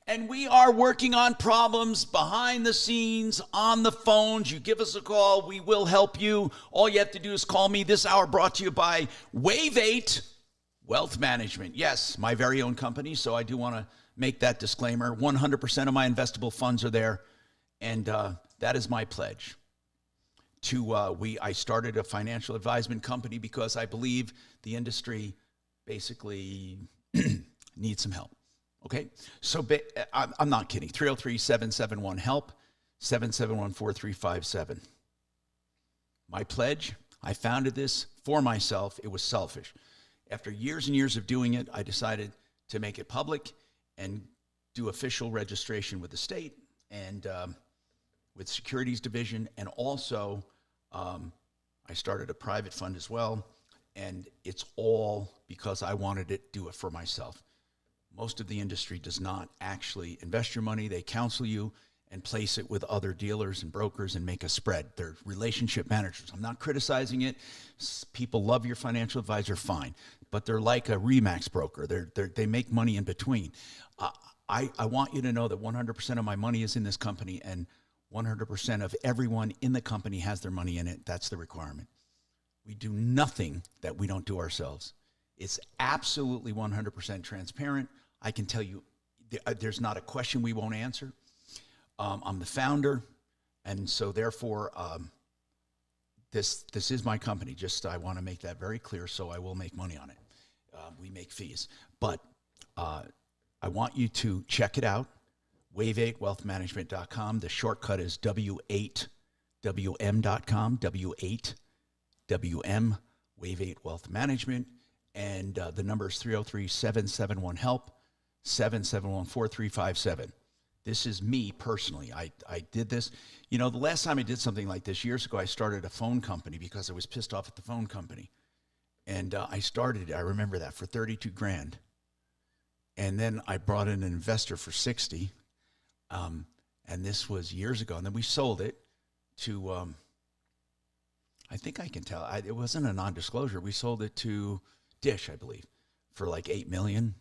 And we are working on problems behind the scenes, on the phones. You give us a call, we will help you. All you have to do is call me. This hour brought to you by Wave 8 Wealth Management. Yes, my very own company, so I do want to make that disclaimer. 100% of my investable funds are there, and that is my pledge. I started a financial advisement company because I believe the industry basically needs some help. Okay, so I'm not kidding. 303-771-HELP, 771-4357. My pledge, I founded this for myself. It was selfish. After years and years of doing it, I decided to make it public and do official registration with the state and with Securities Division. And also, I started a private fund as well. And it's all because I wanted to do it for myself. Most of the industry does not actually invest your money. They counsel you and place it with other dealers and brokers and make a spread. They're relationship managers. I'm not criticizing it. People love your financial advisor, fine. But they're like a Remax broker. They make money in between. I want you to know that 100% of my money is in this company, and 100% of everyone in the company has their money in it. That's the requirement. We do nothing that we don't do ourselves. It's absolutely 100% transparent. I can tell you there's not a question we won't answer. I'm the founder, and so therefore this is my company. Just I want to make that very clear, so I will make money on it. We make fees. But I want you to check it out, wave8wealthmanagement.com. The shortcut is w8wm.com, w8wm, Wave 8 Wealth Management. And the number is 303-771-HELP, 771-4357. This is me personally. I did this. You know, the last time I did something like this, years ago, I started a phone company because I was pissed off at the phone company. And I remember that, for $32,000. And then I brought in an investor for $60,000. And this was years ago. And then we sold it to, I think I can tell, it wasn't a non-disclosure. We sold it to Dish, I believe, for like $8 million,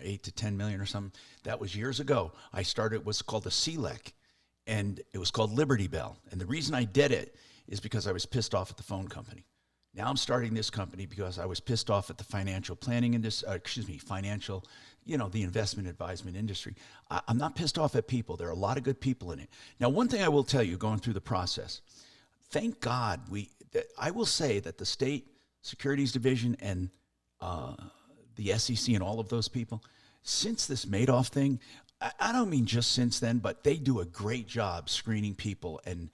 $8 to $10 million or something. That was years ago. I started what's called a CLEC, and it was called Liberty Bell. And the reason I did it is because I was pissed off at the phone company. Now I'm starting this company because I was pissed off at the financial planning industry, the investment advisement industry. I'm not pissed off at people. There are a lot of good people in it. Now, one thing I will tell you going through the process, thank God I will say that the state Securities Division and the SEC and all of those people, since this Madoff thing, I don't mean just since then, but they do a great job screening people, and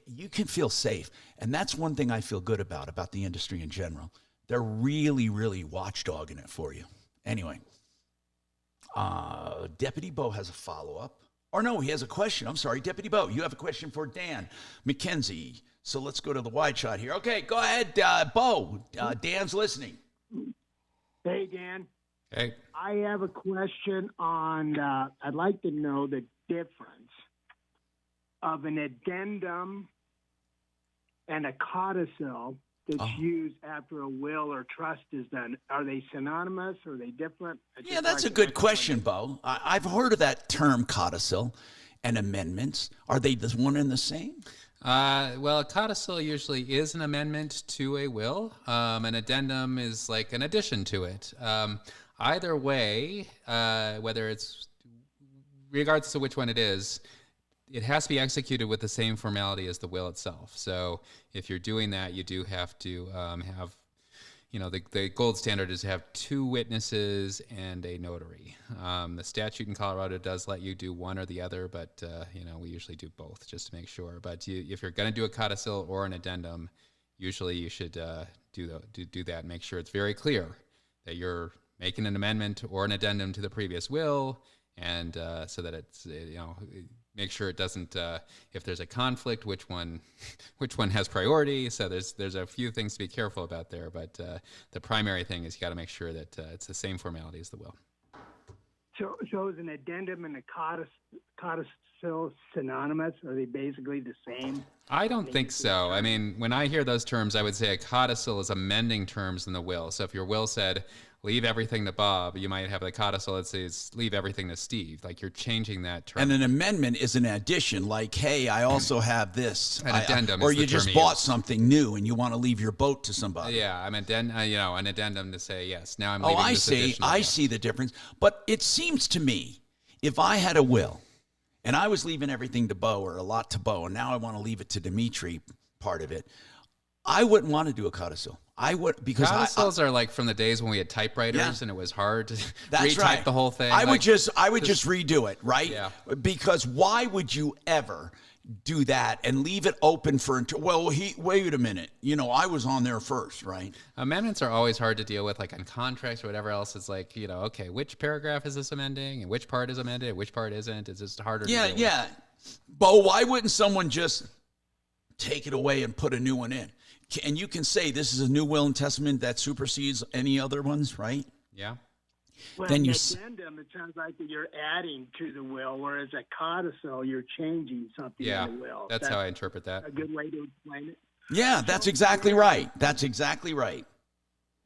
you can feel safe. And that's one thing I feel good about the industry in general. They're really, really watchdogging it for you. Anyway, Deputy Bo has a follow-up. Or no, he has a question. I'm sorry, Deputy Bo, you have a question for Dan McKenzie. So let's go to the wide shot here. Okay, go ahead, Bo. Dan's listening. Hey, Dan. Hey. I have a question on, I'd like to know the difference of an addendum and a codicil that's used after a will or trust is done. Are they synonymous? Are they different? Yeah, that's a good question, Bo. I've heard of that term, codicil, and amendments. Are they the one and the same? Well, a codicil usually is an amendment to a will. An addendum is like an addition to it. Either way, regardless of which one it is, it has to be executed with the same formality as the will itself. So if you're doing that, you do have to have, the gold standard is to have 2 witnesses and a notary. The statute in Colorado does let you do one or the other, but we usually do both just to make sure. But if you're going to do a codicil or an addendum, usually you should do that and make sure it's very clear that you're making an amendment or an addendum to the previous will, and so that it's make sure it doesn't, if there's a conflict, which one has priority. So there's a few things to be careful about there, but the primary thing is you got to make sure that it's the same formality as the will. So is an addendum and a codicil synonymous? Are they basically the same? I don't think so. I mean, when I hear those terms, I would say a codicil is amending terms in the will. So if your will said, leave everything to Bob, you might have the codicil that says, leave everything to Steve. Like you're changing that term. And an amendment is an addition, like, hey, I also have this. An addendum or is you the term just you bought use. something new and you want to leave your boat to somebody. Yeah, I'm an addendum to say, yes, now I'm leaving this I see. additional I will. see the difference. But it seems to me, if I had a will and I was leaving everything to Bo or a lot to Bo, and now I want to leave it to Dimitri, part of it, I wouldn't want to do a codicil. I would, because codicils are like from the days when we had typewriters and it was hard to That's retype right. the whole thing. I would just redo it, right? Yeah. Because why would you ever do that and leave it open for wait a minute, I was on there first, right? Amendments are always hard to deal with, like on contracts or whatever else. It's like, okay, which paragraph is this amending and which part is amended, which part isn't? It's just harder to deal with. Yeah. Bo, why wouldn't someone just take it away and put a new one in? And you can say this is a new will and testament that supersedes any other ones, right? Yeah. Well, Then an you addendum, it sounds like that you're adding to the will, whereas a codicil, you're changing something Yeah, in the will. that's how I interpret that. A good way to explain it. Yeah, that's exactly right. That's exactly right.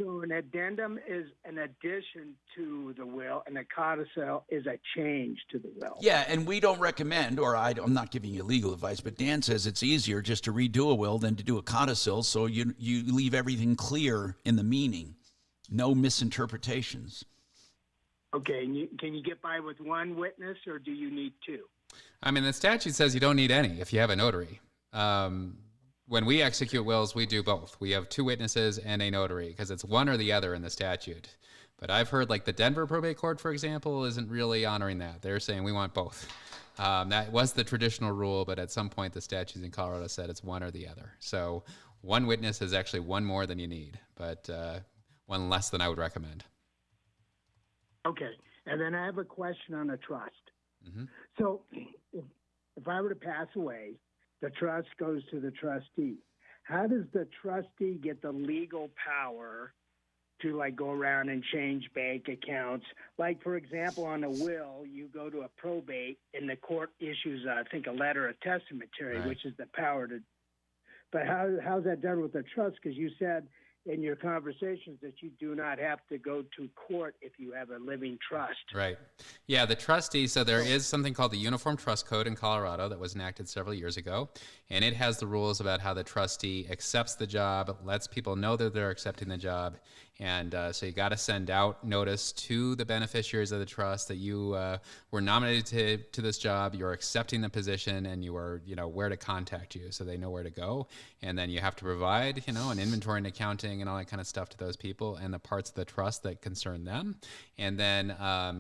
So an addendum is an addition to the will, and a codicil is a change to the will. Yeah, and we don't recommend, or I'm not giving you legal advice, but Dan says it's easier just to redo a will than to do a codicil, so you leave everything clear in the meaning, no misinterpretations. Okay, and can you get by with one witness, or do you need 2? I mean, the statute says you don't need any if you have a notary. When we execute wills, we do both. We have 2 witnesses and a notary because it's one or the other in the statute. But I've heard like the Denver probate court, for example, isn't really honoring that. They're saying we want both. That was the traditional rule, but at some point the statutes in Colorado said it's one or the other. So one witness is actually one more than you need, but one less than I would recommend. Okay, and then I have a question on a trust. Mm-hmm. So if I were to pass away, the trust goes to the trustee. How does the trustee get the legal power to like go around and change bank accounts? Like, for example, on a will, you go to a probate and the court issues, I think, a letter of testamentary, Right. which is the power to. But how's that done with the trust? Because you said in your conversations that you do not have to go to court if you have a living trust. Right. Yeah, the trustee, so there is something called the Uniform Trust Code in Colorado that was enacted several years ago, and it has the rules about how the trustee accepts the job, lets people know that they're accepting the job, and so you got to send out notice to the beneficiaries of the trust that you were nominated to this job, you're accepting the position, and you are, where to contact you so they know where to go. And then you have to provide, an inventory and accounting and all that kind of stuff to those people and the parts of the trust that concern them. And then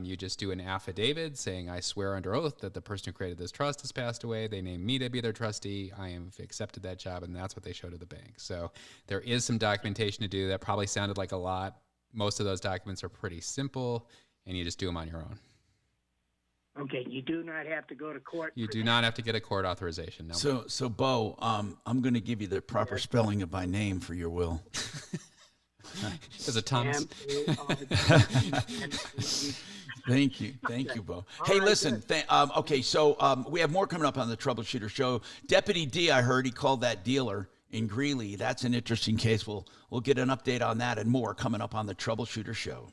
you just do an affidavit saying, I swear under oath that the person who created this trust has passed away. They named me to be their trustee. I have accepted that job, and that's what they show to the bank. So there is some documentation to do. That probably sounded like a lot. Most of those documents are pretty simple, and you just do them on your own. Okay, you do not have to go to court. You do not have to get a court authorization. No. So Bo, I'm going to give you the proper spelling of my name for your will. Is it Thomas? Thank you, Bo. Hey, listen. Okay, so we have more coming up on the Troubleshooter Show. Deputy D, I heard he called that dealer in Greeley. That's an interesting case. We'll get an update on that and more coming up on the Troubleshooter Show.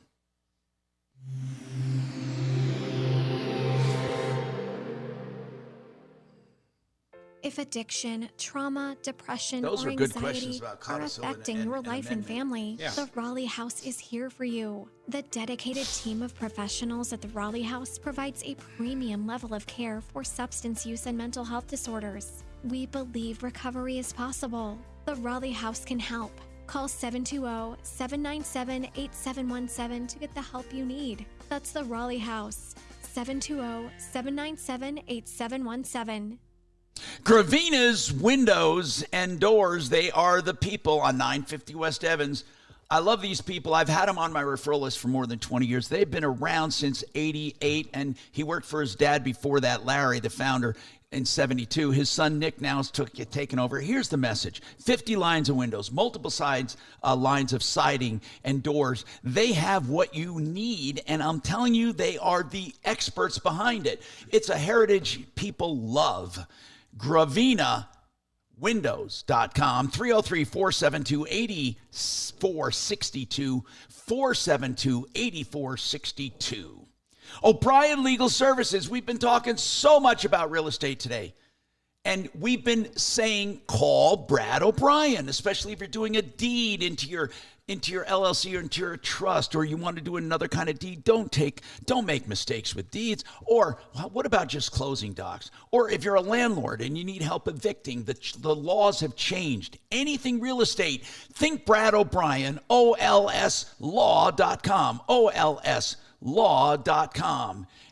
If addiction, trauma, depression, Those or are good questions anxiety about are codicil and- affecting and- your and life and amendment. family, Yeah. the Raleigh House is here for you. The dedicated team of professionals at the Raleigh House provides a premium level of care for substance use and mental health disorders. We believe recovery is possible. The Raleigh House can help. Call 720-797-8717 to get the help you need. That's the Raleigh House. 720-797-8717. Gravina's Windows and Doors, they are the people on 950 West Evans. I love these people. I've had them on my referral list for more than 20 years. They've been around since 88, and he worked for his dad before that, Larry, the founder, in 72. His son, Nick, now's taken over. Here's the message. 50 lines of windows, multiple sides, lines of siding and doors. They have what you need, and I'm telling you, they are the experts behind it. It's a heritage people love. GravinaWindows.com, 303-472-8462, 472-8462. O'Brien Legal Services. We've been talking so much about real estate today. And we've been saying call Brad O'Brien, especially if you're doing a deed into your LLC or into your trust, or you want to do another kind of deed. Don't make mistakes with deeds. Or what about just closing docs? Or if you're a landlord and you need help evicting, the laws have changed. Anything real estate, think Brad O'Brien, OLSlaw.com, OLSlaw.com.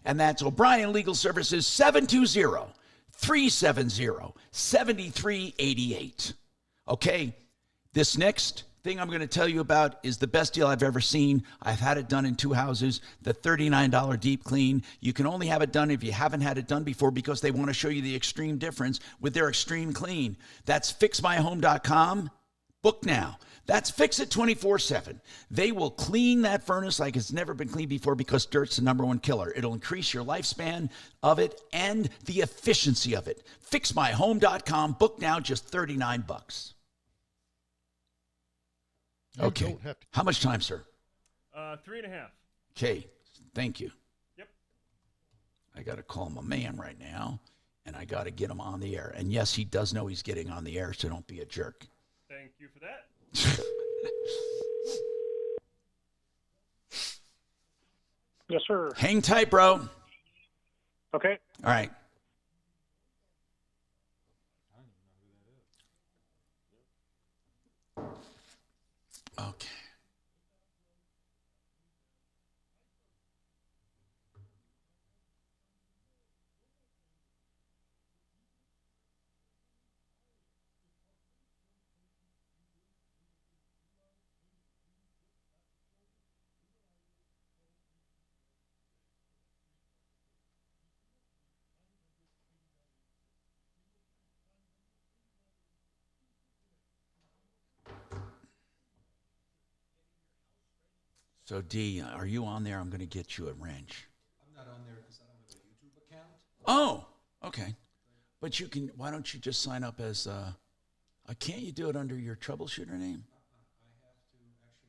And that's O'Brien Legal Services, 720-370-7388. Okay, this next thing I'm going to tell you about is the best deal I've ever seen. I've had it done in 2 houses, the $39 deep clean. You can only have it done if you haven't had it done before, because they want to show you the extreme difference with their extreme clean. That's fixmyhome.com. Book now. That's Fix It 24/7. They will clean that furnace like it's never been cleaned before, because dirt's the number one killer. It'll increase your lifespan of it and the efficiency of it. Fixmyhome.com. Book now, just $39. Okay. How much time, sir? 3.5. Okay. Thank you. Yep. I got to call my man right now, and I got to get him on the air. And yes, he does know he's getting on the air, so don't be a jerk. Thank you for that. Yes, sir. Hang tight, bro. Okay. All right. Okay. So, D, are you on there? I'm going to get you a wrench. I'm not on there because I don't have a YouTube account. Oh, okay. But you can, why don't you just sign up as, can't you do it under your Troubleshooter name? I have to actually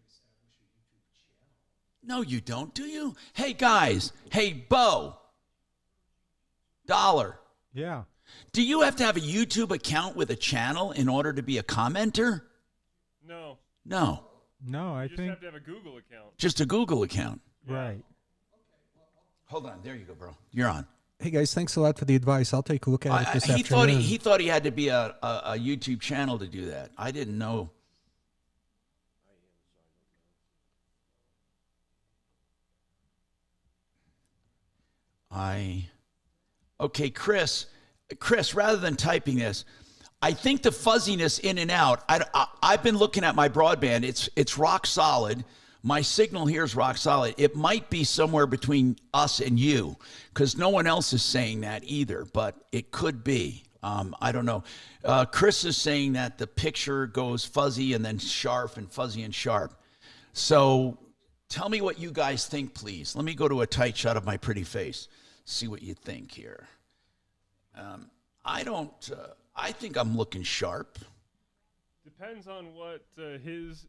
establish a YouTube channel. No, you don't, do you? Hey, guys. Hey, Bo. Dollar. Yeah. Do you have to have a YouTube account with a channel in order to be a commenter? No. No. No, I You just think have to have a Google account. Just a Google account. right. Hold on. There you go, bro. You're on. Hey guys, thanks a lot for the advice. I'll take a look at it this afternoon. He thought he had to be a YouTube channel to do that. I didn't know. Okay, Chris, rather than typing this, I think the fuzziness in and out, I've been looking at my broadband. It's rock solid. My signal here is rock solid. It might be somewhere between us and you, because no one else is saying that either, but it could be. I don't know. Chris is saying that the picture goes fuzzy and then sharp and fuzzy and sharp. So tell me what you guys think, please. Let me go to a tight shot of my pretty face. See what you think here. I think I'm looking sharp. Depends on what his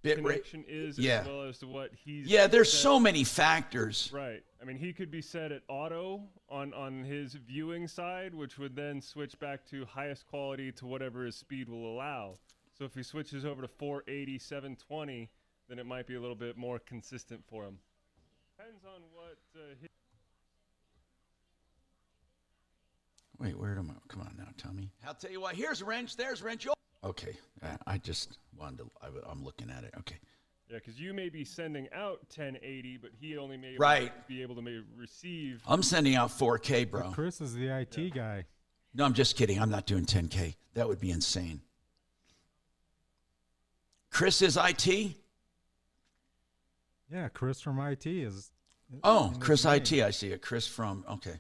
connection is, Yeah. as well as to what he's. Yeah, there's set. so many factors. Right. I mean, he could be set at auto on his viewing side, which would then switch back to highest quality to whatever his speed will allow. So if he switches over to 480, 720, then it might be a little bit more consistent for him. Depends on what his. Wait, where am I? Come on now, tell me. I'll tell you what. Here's a wrench. There's a wrench. Okay, I just wanted to. I'm looking at it. Okay. Yeah, because you may be sending out 1080, but he only may be able to receive. I'm sending out 4K, bro. But Chris is the IT guy. No, I'm just kidding. I'm not doing 10K. That would be insane. Chris is IT? Yeah, Chris from IT is. Oh, Chris IT. I see it. Chris from, okay.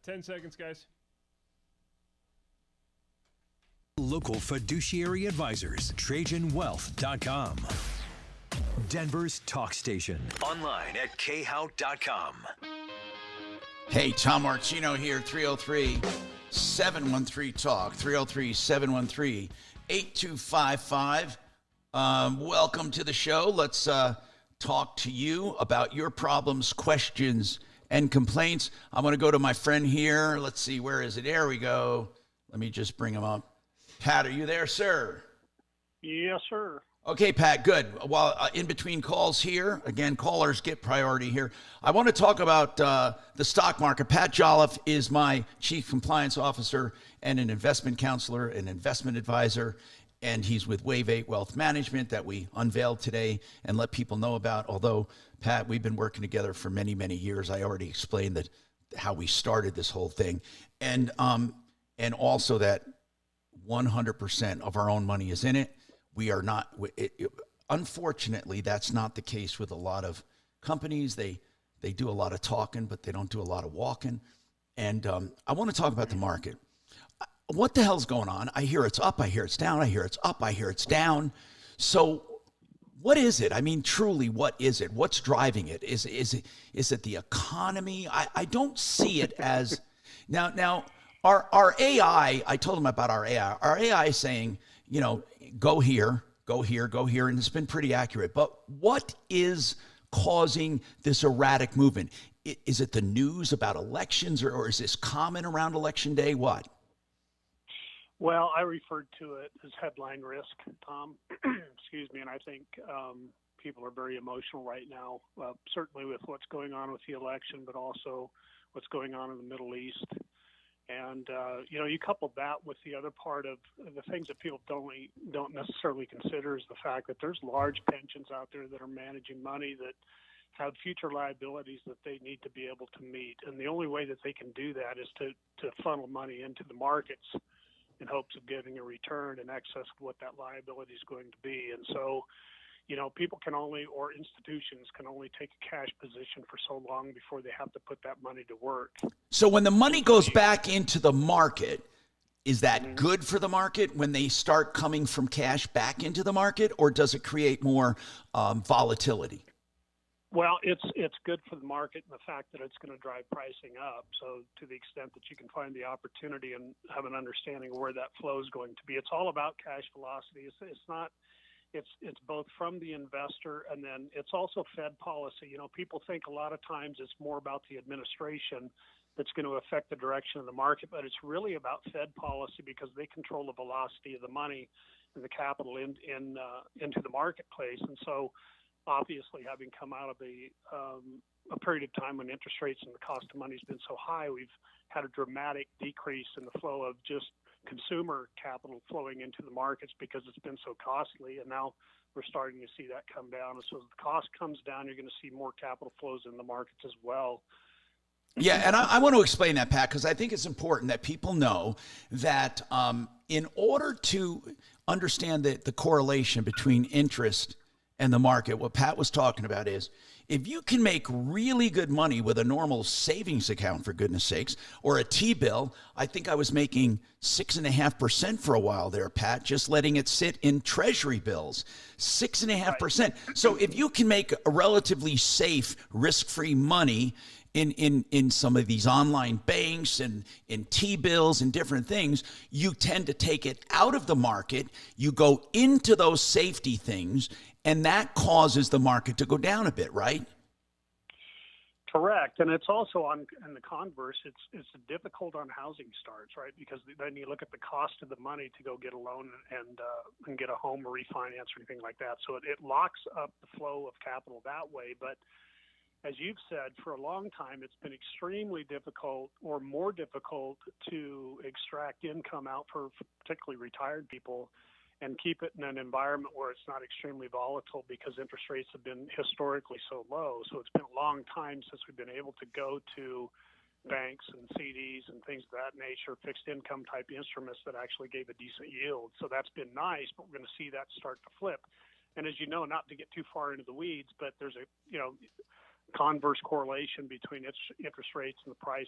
10 seconds, guys. Local fiduciary advisors, TrajanWealth.com. Denver's talk station. Online at khout.com. Hey, Tom Martino here, 303-713-TALK, 303-713-8255. Welcome to the show. Let's talk to you about your problems, questions, and complaints. I'm going to go to my friend here. Let's see, where is it? There we go. Let me just bring him up. Pat, are you there, sir? Yes, sir. Okay, Pat, good. While in between calls here, again, callers get priority here. I want to talk about the stock market. Pat Jolliffe is my chief compliance officer and an investment counselor, an investment advisor, and he's with Wave 8 Wealth Management that we unveiled today and let people know about. Although, Pat, we've been working together for many, many years. I already explained that how we started this whole thing, and also that 100% of our own money is in it. We are not. Unfortunately, that's not the case with a lot of companies. They do a lot of talking, but they don't do a lot of walking. And I want to talk about the market. What the hell's going on? I hear it's up. I hear it's down. I hear it's up. I hear it's down. So what is it? I mean, truly, what is it? What's driving it? Is it the economy? I don't see it as now. Our AI. I told them about our AI. Our AI is saying, go here, go here, go here, and it's been pretty accurate. But what is causing this erratic movement? Is it the news about elections, or is this common around election day? What? Well, I referred to it as headline risk, Tom. Excuse me, and I think people are very emotional right now, certainly with what's going on with the election, but also what's going on in the Middle East. And, you couple that with the other part of the things that people don't necessarily consider is the fact that there's large pensions out there that are managing money that have future liabilities that they need to be able to meet. And the only way that they can do that is to funnel money into the markets in hopes of getting a return in excess of what that liability is going to be. And so, people can only, or institutions can only take a cash position for so long before they have to put that money to work. So when the money goes back into the market, is that good for the market when they start coming from cash back into the market, or does it create more volatility? Well, it's good for the market and the fact that it's going to drive pricing up. So to the extent that you can find the opportunity and have an understanding of where that flow is going to be, it's all about cash velocity. It's both from the investor, and then it's also Fed policy. People think a lot of times it's more about the administration that's going to affect the direction of the market, but it's really about Fed policy because they control the velocity of the money and the capital into the marketplace. And so, obviously, having come out of a period of time when interest rates and the cost of money has been so high, we've had a dramatic decrease in the flow of just consumer capital flowing into the markets because it's been so costly. And now we're starting to see that come down. And so as the cost comes down, you're going to see more capital flows in the markets as well. Yeah, and I want to explain that, Pat, because I think it's important that people know that in order to understand the correlation between interest and the market, what Pat was talking about is if you can make really good money with a normal savings account, for goodness sakes, or a T-bill. I think I was making 6.5% for a while there, Pat, just letting it sit in treasury bills, 6.5%. So if you can make a relatively safe, risk-free money in some of these online banks and in T-bills and different things, you tend to take it out of the market. You go into those safety things, and that causes the market to go down a bit, right? Correct, and it's also on the converse. It's difficult on housing starts, right? Because then you look at the cost of the money to go get a loan and get a home or refinance or anything like that. So it locks up the flow of capital that way. But as you've said, for a long time, it's been extremely difficult, or more difficult, to extract income out for particularly retired people and keep it in an environment where it's not extremely volatile, because interest rates have been historically so low. So it's been a long time since we've been able to go to banks and CDs and things of that nature, fixed income type instruments that actually gave a decent yield. So that's been nice, but we're going to see that start to flip. And as you know, not to get too far into the weeds, but there's a converse correlation between interest rates and the price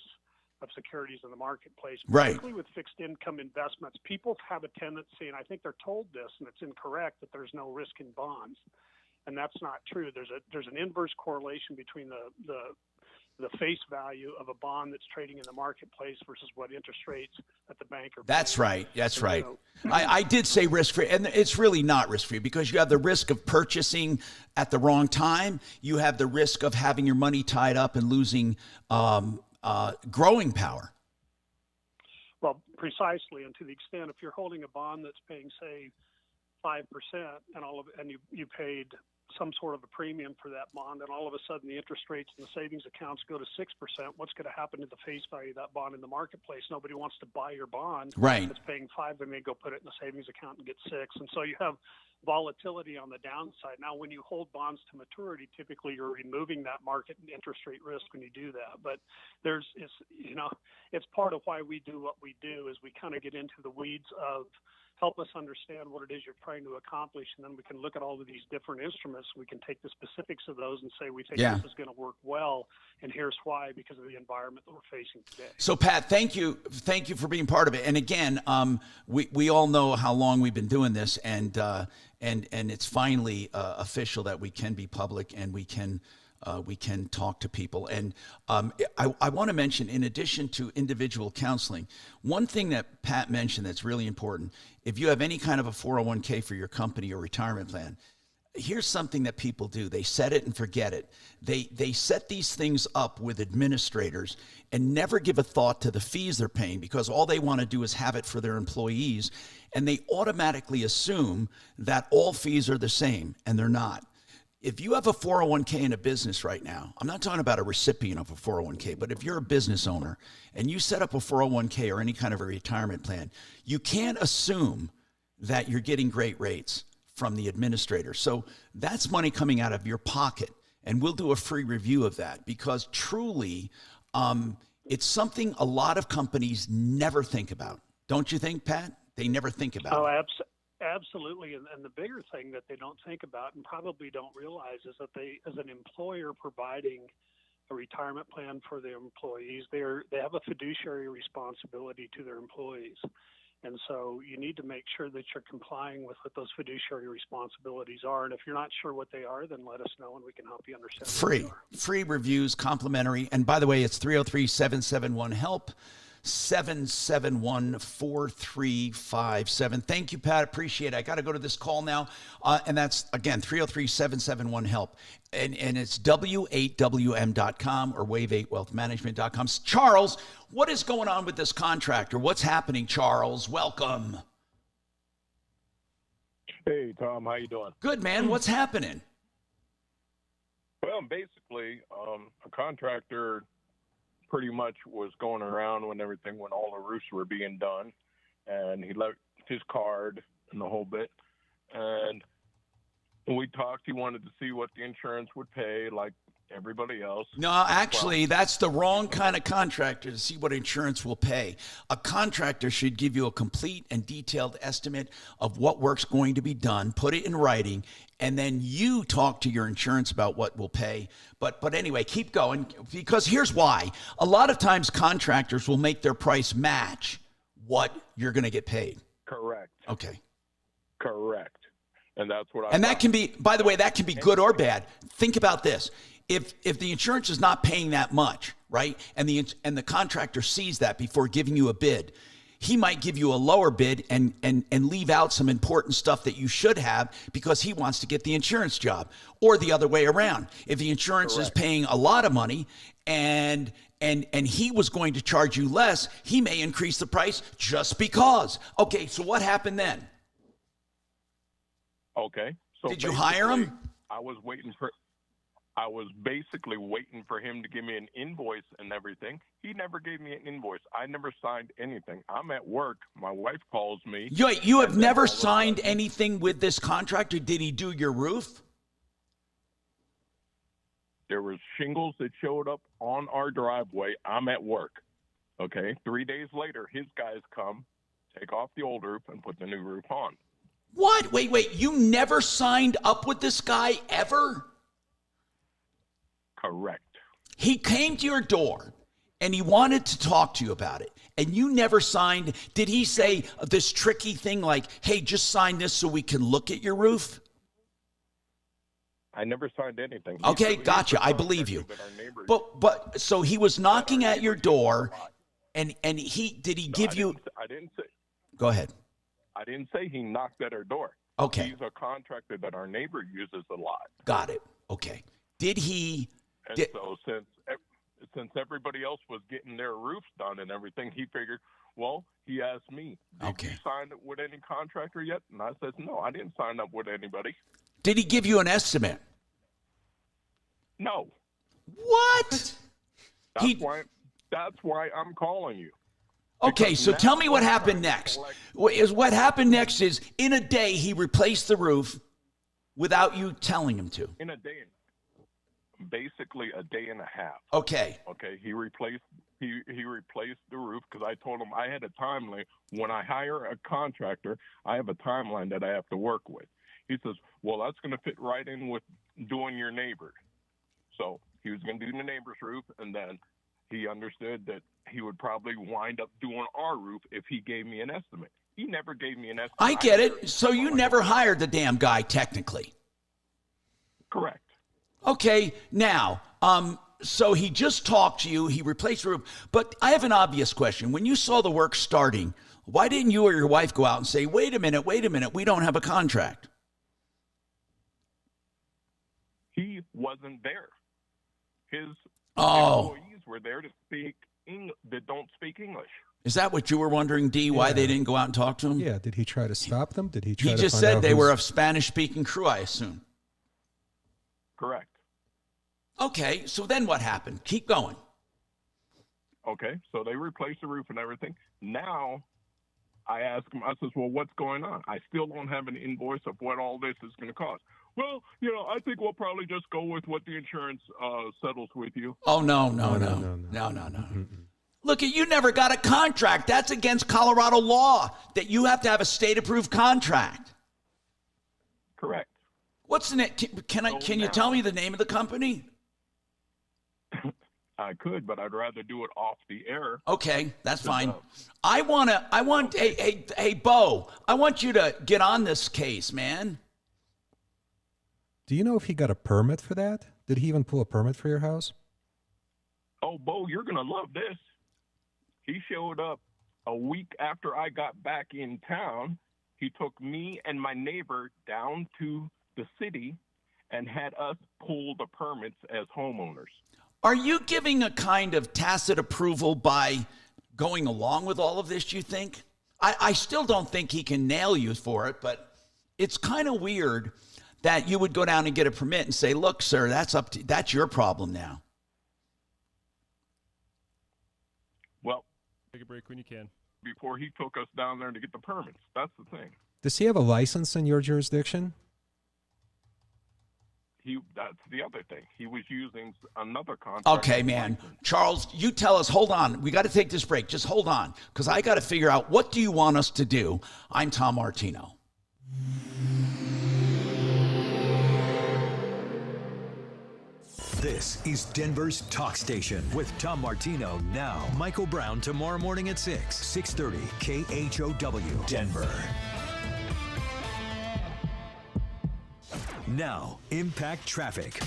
of securities in the marketplace, particularly with fixed income investments. People have a tendency, and I think they're told this, and it's incorrect, that there's no risk in bonds, and that's not true. There's an inverse correlation between the face value of a bond that's trading in the marketplace versus what interest rates at the bank are paying. That's right. That's right. I did say risk-free, and it's really not risk-free, because you have the risk of purchasing at the wrong time. You have the risk of having your money tied up and losing growing power. Well, precisely, and to the extent, if you're holding a bond that's paying, say, 5%, and you paid some sort of a premium for that bond, and all of a sudden the interest rates in the savings accounts go to 6%, what's going to happen to the face value of that bond in the marketplace? Nobody wants to buy your bond. Right. It's paying 5%, they may go put it in the savings account and get 6%. And so you have volatility on the downside. Now, when you hold bonds to maturity, typically you're removing that market and interest rate risk when you do that. But it's part of why we do what we do, is we kind of get into the weeds of help us understand what it is you're trying to accomplish, and then we can look at all of these different instruments. We can take the specifics of those and say we think this is going to work well, and here's why, because of the environment that we're facing today. So, Pat, thank you for being part of it. And again, we all know how long we've been doing this, and it's finally official that we can be public and we can talk to people. And I want to mention, in addition to individual counseling, one thing that Pat mentioned that's really important: if you have any kind of a 401k for your company or retirement plan, here's something that people do. They set it and forget it. They set these things up with administrators and never give a thought to the fees they're paying, because all they want to do is have it for their employees, and they automatically assume that all fees are the same, and they're not. If you have a 401k in a business right now, I'm not talking about a recipient of a 401k, but if you're a business owner and you set up a 401k or any kind of a retirement plan, you can't assume that you're getting great rates from the administrator. So that's money coming out of your pocket, and we'll do a free review of that, because truly it's something a lot of companies never think about. Don't you think, Pat? They never think about it. Absolutely, and the bigger thing that they don't think about and probably don't realize is that they, as an employer providing a retirement plan for their employees, they have a fiduciary responsibility to their employees. And so you need to make sure that you're complying with what those fiduciary responsibilities are. And if you're not sure what they are, then let us know and we can help you understand. Free reviews, complimentary. And by the way, it's 303-771-HELP. 771-4357. Thank you, Pat. Appreciate it. I got to go to this call now. And that's, again, 303-771-HELP. And it's w8wm.com or wave8wealthmanagement.com. Charles, what is going on with this contractor? What's happening, Charles? Welcome. Hey, Tom. How you doing? Good, man. What's happening? Well, basically, a contractor pretty much was going around when all the roofs were being done, and he left his card and the whole bit. And when we talked, he wanted to see what the insurance would pay, like everybody else. No, actually, that's the wrong kind of contractor to see what insurance will pay. A contractor should give you a complete and detailed estimate of what work's going to be done, put it in writing, and then you talk to your insurance about what will pay. But anyway, keep going, because here's why. A lot of times contractors will make their price match what you're going to get paid. Correct. Okay. Correct. And that's what that can be, by the way, that can be good or bad. Think about this. if the insurance is not paying that much, right, and the contractor sees that before giving you a bid, he might give you a lower bid and leave out some important stuff that you should have because he wants to get the insurance job, or the other way around. If the insurance is paying a lot of money and he was going to charge you less, he may increase the price just because. Okay, so what happened then? Okay. So did you hire him? I was basically waiting for him to give me an invoice and everything. He never gave me an invoice. I never signed anything. I'm at work. My wife calls me. You have never signed anything with this contractor? Did he do your roof? There was shingles that showed up on our driveway. I'm at work. Okay. 3 days later, his guys come, take off the old roof, and put the new roof on. What? Wait. You never signed up with this guy ever? Correct. He came to your door and he wanted to talk to you about it, and you never signed. Did he say this tricky thing like, hey, just sign this so we can look at your roof? I never signed anything. Okay, gotcha. I believe you. But so he was knocking at your door, and did he give you? I didn't say. Go ahead. I didn't say he knocked at our door. Okay. He's a contractor that our neighbor uses a lot. Got it. Okay. Did he? And so since everybody else was getting their roofs done and everything, he figured, well, he asked me, did you sign up with any contractor yet? And I said, no, I didn't sign up with anybody. Did he give you an estimate? No. What? That's why I'm calling you. Okay, so tell me what happened next. What happened next is in a day he replaced the roof without you telling him to. In a day. Basically a day and a half. Okay. Okay. He replaced the roof because I told him I had a timeline. When I hire a contractor, I have a timeline that I have to work with. He says, well, that's going to fit right in with doing your neighbor's. So he was going to do the neighbor's roof, and then he understood that he would probably wind up doing our roof if he gave me an estimate. He never gave me an estimate. I get it. So you never hired the damn guy, technically. Correct. Okay, now, so he just talked to you, he replaced the roof, but I have an obvious question. When you saw the work starting, why didn't you or your wife go out and say, wait a minute, we don't have a contract? He wasn't there. His employees were there to speak that don't speak English. Is that what you were wondering, D, why they didn't go out and talk to him? Yeah, did he try to stop them? Did he try to He just said they were a Spanish-speaking crew, I assume. Correct. Okay, so then what happened? Keep going. Okay, so they replaced the roof and everything. Now, I asked him, I says, well, what's going on? I still don't have an invoice of what all this is going to cost. Well, I think we'll probably just go with what the insurance settles with you. Oh, no. Look, you never got a contract. That's against Colorado law that you have to have a state-approved contract. Correct. What's the name? Can you tell me the name of the company? I could, but I'd rather do it off the air. Okay, that's fine. Hey, Bo, I want you to get on this case, man. Do you know if he got a permit for that? Did he even pull a permit for your house? Oh, Bo, you're going to love this. He showed up a week after I got back in town. He took me and my neighbor down to the city and had us pull the permits as homeowners. Are you giving a kind of tacit approval by going along with all of this, you think? I still don't think he can nail you for it, but it's kind of weird that you would go down and get a permit and say, look, sir, that's your problem now. Well, take a break when you can. Before he took us down there to get the permits. That's the thing. Does he have a license in your jurisdiction? That's the other thing. He was using another contract. Okay, man. Charles, you tell us. Hold on. We got to take this break. Just hold on, because I got to figure out, what do you want us to do? I'm Tom Martino. This is Denver's Talk Station with Tom Martino now. Michael Brown tomorrow morning at 6:30 KHOW Denver. Now, impact traffic.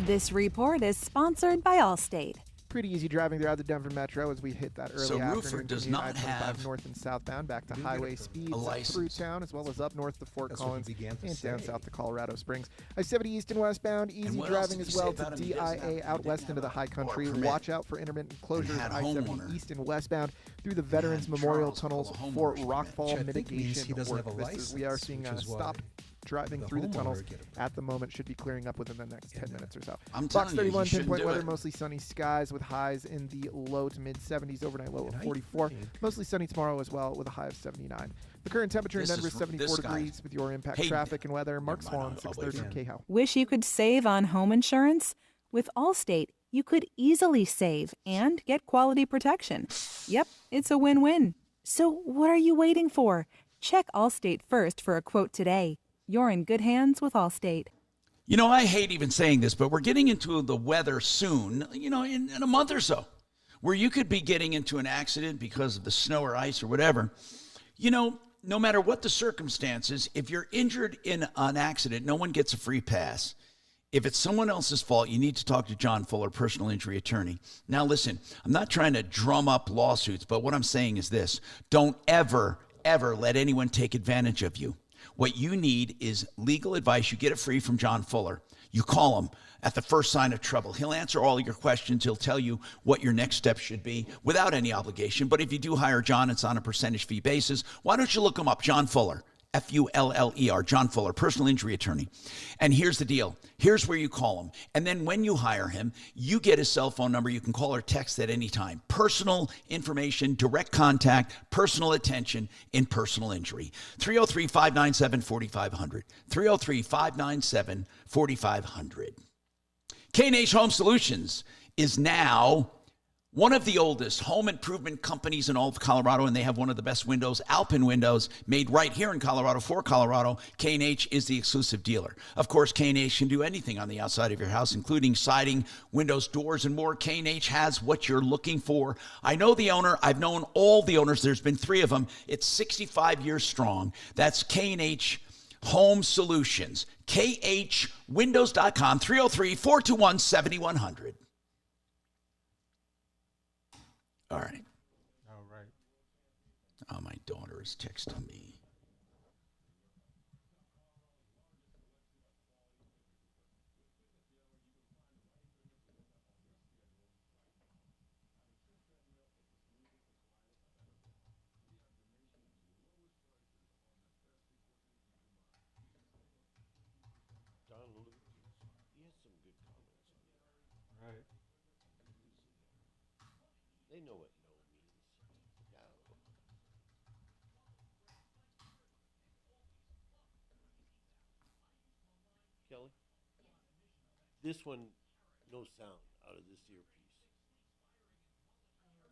This report is sponsored by Allstate. Pretty easy driving throughout the Denver metro as we hit that early So afternoon Roofer does commute, not I-25 have north and southbound back to do highway get speeds a license. through town, as well as up north to Fort That's what he Collins began to and down say. south to Colorado Springs. I-70 east and westbound, easy what else driving did as he say well about to him? He doesn't DIA out west into the high country. permit. Watch out for intermittent closures had of I-70 homeowner. east and westbound through the Veterans Memorial Charles tunnels pull a for homeowner's rockfall permit. Which I think means mitigation he doesn't work. have a We are license, seeing which is why stop driving the through the homeowner tunnels get a at the moment. Should be clearing up within the next 10 minutes or so. I'm Box telling you, 31 you shouldn't pinpoint do weather, it. mostly sunny skies with highs in the low to mid 70s, overnight low of 44. Mostly sunny tomorrow as well with a high of 79. The current temperature in This Denver is is 74 this guy. degrees with your impact Hey, traffic and weather. Mark never mind, Swan, I'll wait 630 for him. KHOW. Wish you could save on home insurance? With Allstate, you could easily save and get quality protection. Yep, it's a win-win. So what are you waiting for? Check Allstate first for a quote today. You're in good hands with Allstate. You know, I hate even saying this, but we're getting into the weather soon, you know, in a month or so, where you could be getting into an accident because of the snow or ice or whatever. You know, no matter what the circumstances, if you're injured in an accident, no one gets a free pass. If it's someone else's fault, you need to talk to John Fuller, personal injury attorney. Now, listen, I'm not trying to drum up lawsuits, but what I'm saying is this. Don't ever let anyone take advantage of you. What you need is legal advice. You get it free from John Fuller. You call him at the first sign of trouble. He'll answer all your questions. He'll tell you what your next step should be without any obligation. But if you do hire John, it's on a percentage fee basis. Why don't you look him up, John Fuller? Fuller, John Fuller, personal injury attorney. And here's the deal. Here's where you call him. And then when you hire him, you get his cell phone number. You can call or text at any time. Personal information, direct contact, personal attention in personal injury. 303-597-4500. 303-597-4500. K&H Home Solutions is now one of the oldest home improvement companies in all of Colorado, and they have one of the best windows, Alpine windows, made right here in Colorado for Colorado. K&H is the exclusive dealer. Of course, K&H can do anything on the outside of your house, including siding, windows, doors, and more. K&H has what you're looking for. I know the owner. I've known all the owners. There's been 3 of them. It's 65 years strong. That's K&H Home Solutions. KHWindows.com, 303-421-7100. All right. All right. Oh, my daughter is texting me. Don Luke, he has some good comments on it. Right. They know what no means. No. Kelly, this one, no sound out of this earpiece.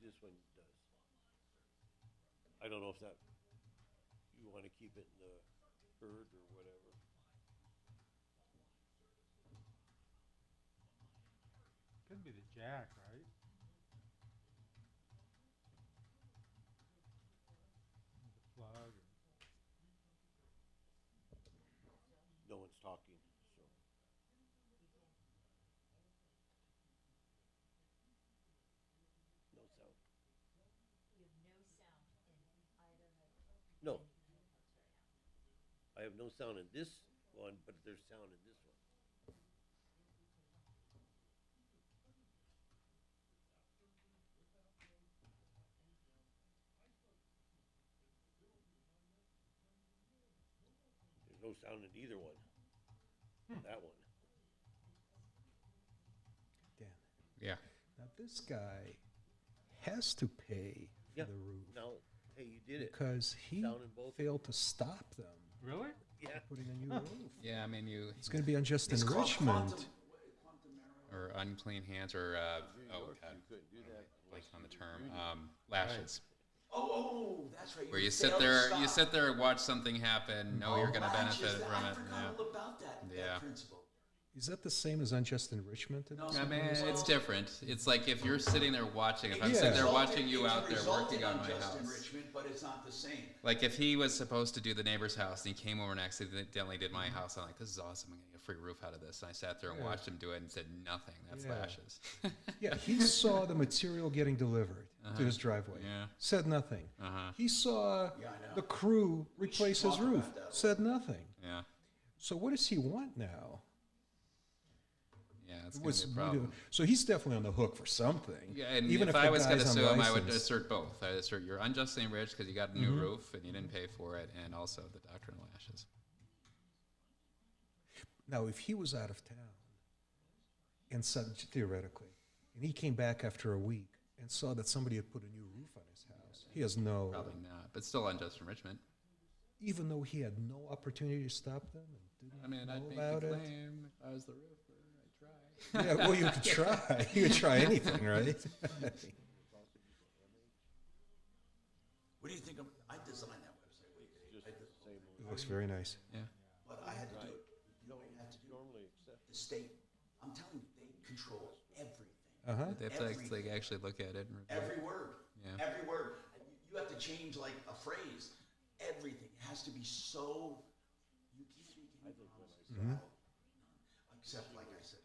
This one does. I don't know if that you want to keep it in the herd or whatever. Could be the jack, right? The plug. No one's talking, so. No sound. No. I have no sound in this one, but there's sound in this one. There's no sound in either one. That one. Dan. Yeah. Now this guy has to pay for Yeah. the roof Now, hey, you did it. because he Sound in both. failed to stop them. Really? Yeah. Putting a new roof. Yeah, I mean, It's going to be unjust It's called enrichment. or unclean hands, or You couldn't do that. like on the term, lashes. Oh, that's right. Where you sit there, and watch something happen, know you're going to benefit from it. I forgot all about that Yeah. principle. Is that the same as unjust enrichment? I mean, it's different. It's like if you're sitting there watching, if I'm sitting there watching you out there working on my house. Enrichment, but it's not the same. Like if he was supposed to do the neighbor's house and he came over and accidentally did my house, I'm like, this is awesome. I'm going to get a free roof out of this. And I sat there and watched him do it and said nothing. That's lashes. Yeah, he saw the material getting delivered to his driveway. Yeah. Said nothing. He saw the crew replace his roof. Said nothing. Yeah. So what does he want now? Yeah, it's going to be a problem. So he's definitely on the hook for something. Yeah, and even if I was going to sue him, I would unlicensed. assert both. I would assert you're unjustly enriched because you got a new roof and you didn't pay for it, and also the doctrine of lashes. Now, if he was out of town, and theoretically, and he came back after a week and saw that somebody had put a new roof on his house, he has no... Probably not, but still unjust enrichment. Even though he had no opportunity to stop them and didn't know I'd make about the it. claim if I was the roofer. Yeah, well, you could try. You could try anything, right? What do you think of? I designed that website. It looks very nice. Yeah. But I had to do it. You know what you have to do? The state. I'm telling you, they control everything. They have to like actually look at it and review Every it. word. Yeah. Every word. You have to change like a phrase. Everything has to be so. You can't make any promises. Except, like I said,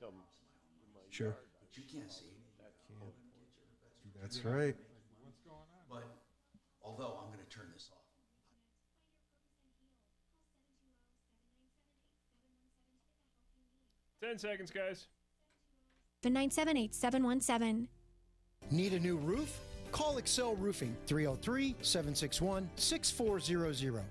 Sure. but you can't see anything. That's right. But although I'm going to turn this off. 10 seconds, guys. 978-717. Need a new roof? Call Excel Roofing 303-761-6400.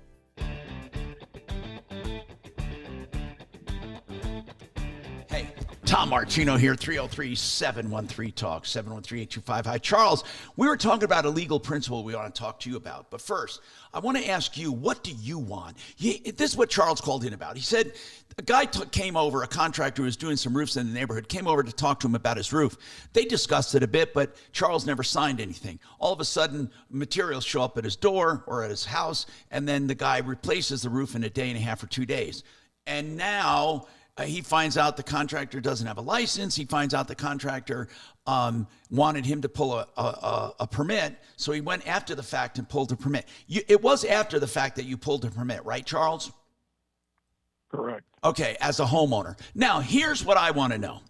Hey, Tom Martino here, 303-713-TALK, 713-825. Hi, Charles. We were talking about a legal principle we want to talk to you about. But first, I want to ask you, what do you want? This is what Charles called in about. He said a guy came over, a contractor who was doing some roofs in the neighborhood, came over to talk to him about his roof. They discussed it a bit, but Charles never signed anything. All of a sudden, materials show up at his door or at his house, and then the guy replaces the roof in a day and a half or 2 days. And now... he finds out the contractor doesn't have a license. He finds out the contractor wanted him to pull a permit. So he went after the fact and pulled a permit. It was after the fact that you pulled a permit, right, Charles? Correct. Okay, as a homeowner. Now, here's what I want to know.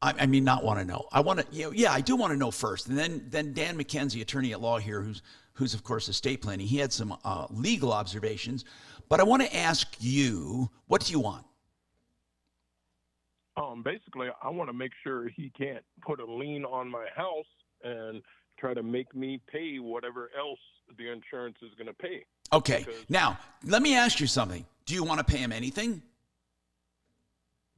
I mean, not want to know. I want to, I do want to know first. And then Dan McKenzie, attorney at law here, who's of course estate planning, he had some legal observations. But I want to ask you, what do you want? Basically, I want to make sure he can't put a lien on my house and try to make me pay whatever else the insurance is going to pay. Okay. Now, let me ask you something. Do you want to pay him anything?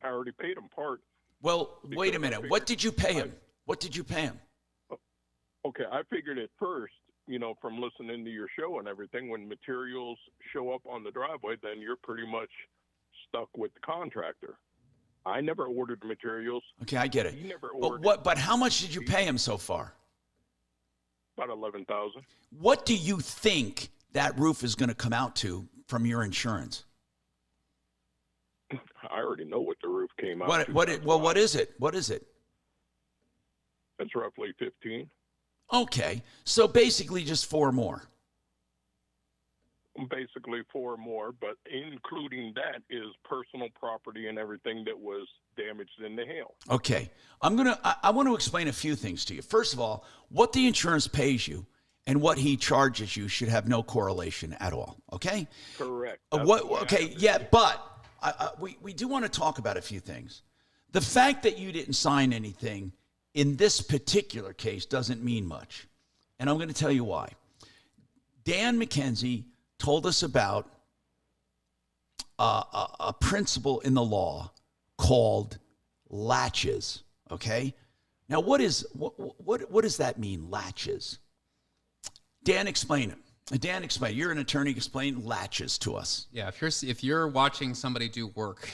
I already paid him part. Well, wait a minute. What did you pay him? What did you pay him? Okay, I figured at first, from listening to your show and everything, when materials show up on the driveway, then you're pretty much stuck with the contractor. I never ordered materials. Okay, I get it. He never ordered. But how much did you pay him so far? About $11,000. What do you think that roof is going to come out to from your insurance? I already know what the roof came out to. What is it? What is it? It's roughly 15. Okay, so basically just 4 more. Basically 4 more, but including that is personal property and everything that was damaged in the hail. Okay, I want to explain a few things to you. First of all, what the insurance pays you and what he charges you should have no correlation at all. Okay. Correct. But we do want to talk about a few things. The fact that you didn't sign anything in this particular case doesn't mean much, and I'm going to tell you why. Dan McKenzie told us about a principle in the law called latches. Okay, now what does that mean? Latches. Dan, explain it. Dan, explain. You're an attorney. Explain latches to us. Yeah, if you're watching somebody do work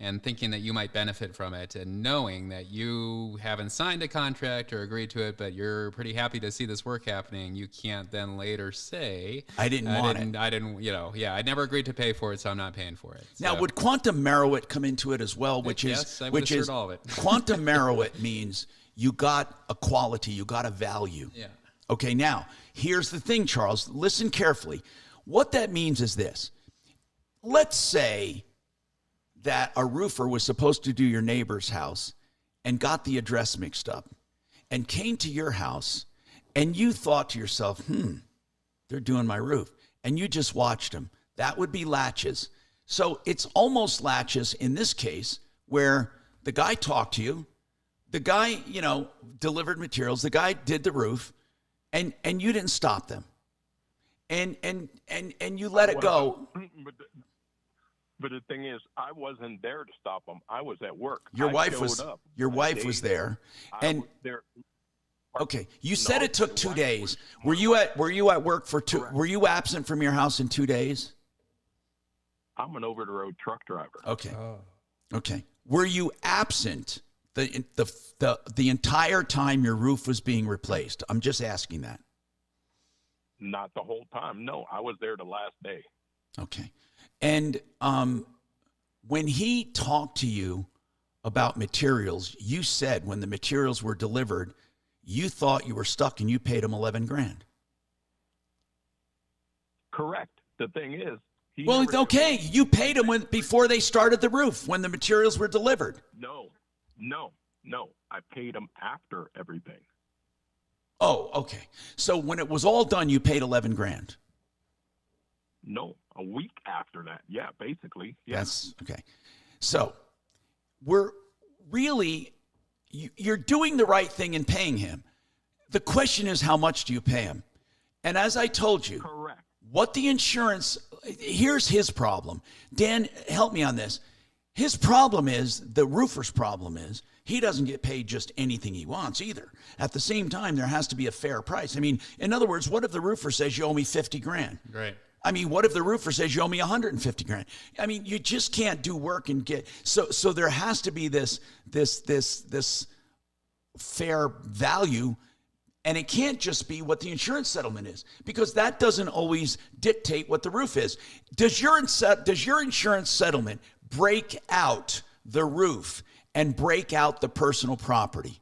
and thinking that you might benefit from it, and knowing that you haven't signed a contract or agreed to it, but you're pretty happy to see this work happening, you can't then later say, I didn't want it. I didn't, I never agreed to pay for it, so I'm not paying for it. Now, So- would quantum merit come into it as well, which Yes, I is would which assert is all of it. quantum merit means you got a quality, you got a value. Yeah. Okay, now, here's the thing, Charles. Listen carefully. What that means is this. Let's say that a roofer was supposed to do your neighbor's house and got the address mixed up and came to your house and you thought to yourself, they're doing my roof. And you just watched them. That would be latches. So it's almost latches in this case where the guy talked to you, the guy, delivered materials, the guy did the roof, and you didn't stop them. And you let it go. But the thing is, I wasn't there to stop them. I was at work. Your I wife showed was up. your I wife stayed. was there. I And was there. okay, you said it took 2 days. Were you at work for two? Were you absent from your house in 2 days? I'm an over-the-road truck driver. Okay. Okay. Were you absent the entire time your roof was being replaced? I'm just asking that. Not the whole time. No, I was there the last day. Okay. And when he talked to you about materials, you said when the materials were delivered, you thought you were stuck and you paid him $11,000. Correct. The thing is, Well, okay, you paid him before they started the roof, when the materials were delivered. No. I paid him after everything. Oh, okay. So when it was all done, you paid $11,000. No, a week after that. Yeah, basically. Yeah. That's okay. So we're really, you're doing the right thing in paying him. The question is, how much do you pay him? And as I told you, correct. What the insurance, here's his problem. Dan, help me on this. His problem is, the roofer's problem is, he doesn't get paid just anything he wants either. At the same time, there has to be a fair price. I mean, in other words, what if the roofer says you owe me $50,000? Right. I mean, what if the roofer says you owe me $150,000? I mean, you just can't do work and get so there has to be this fair value, and it can't just be what the insurance settlement is, because that doesn't always dictate what the roof is. Does your insurance settlement break out the roof and break out the personal property?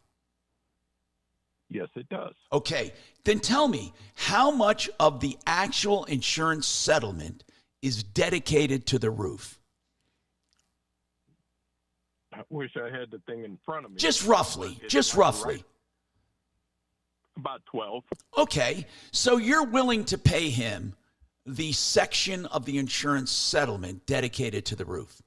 Yes, it does. Okay, then tell me, how much of the actual insurance settlement is dedicated to the roof? I wish I had the thing in front of me. Just roughly, It's just not roughly. right. About 12. Okay, so you're willing to pay him the section of the insurance settlement dedicated to the roof?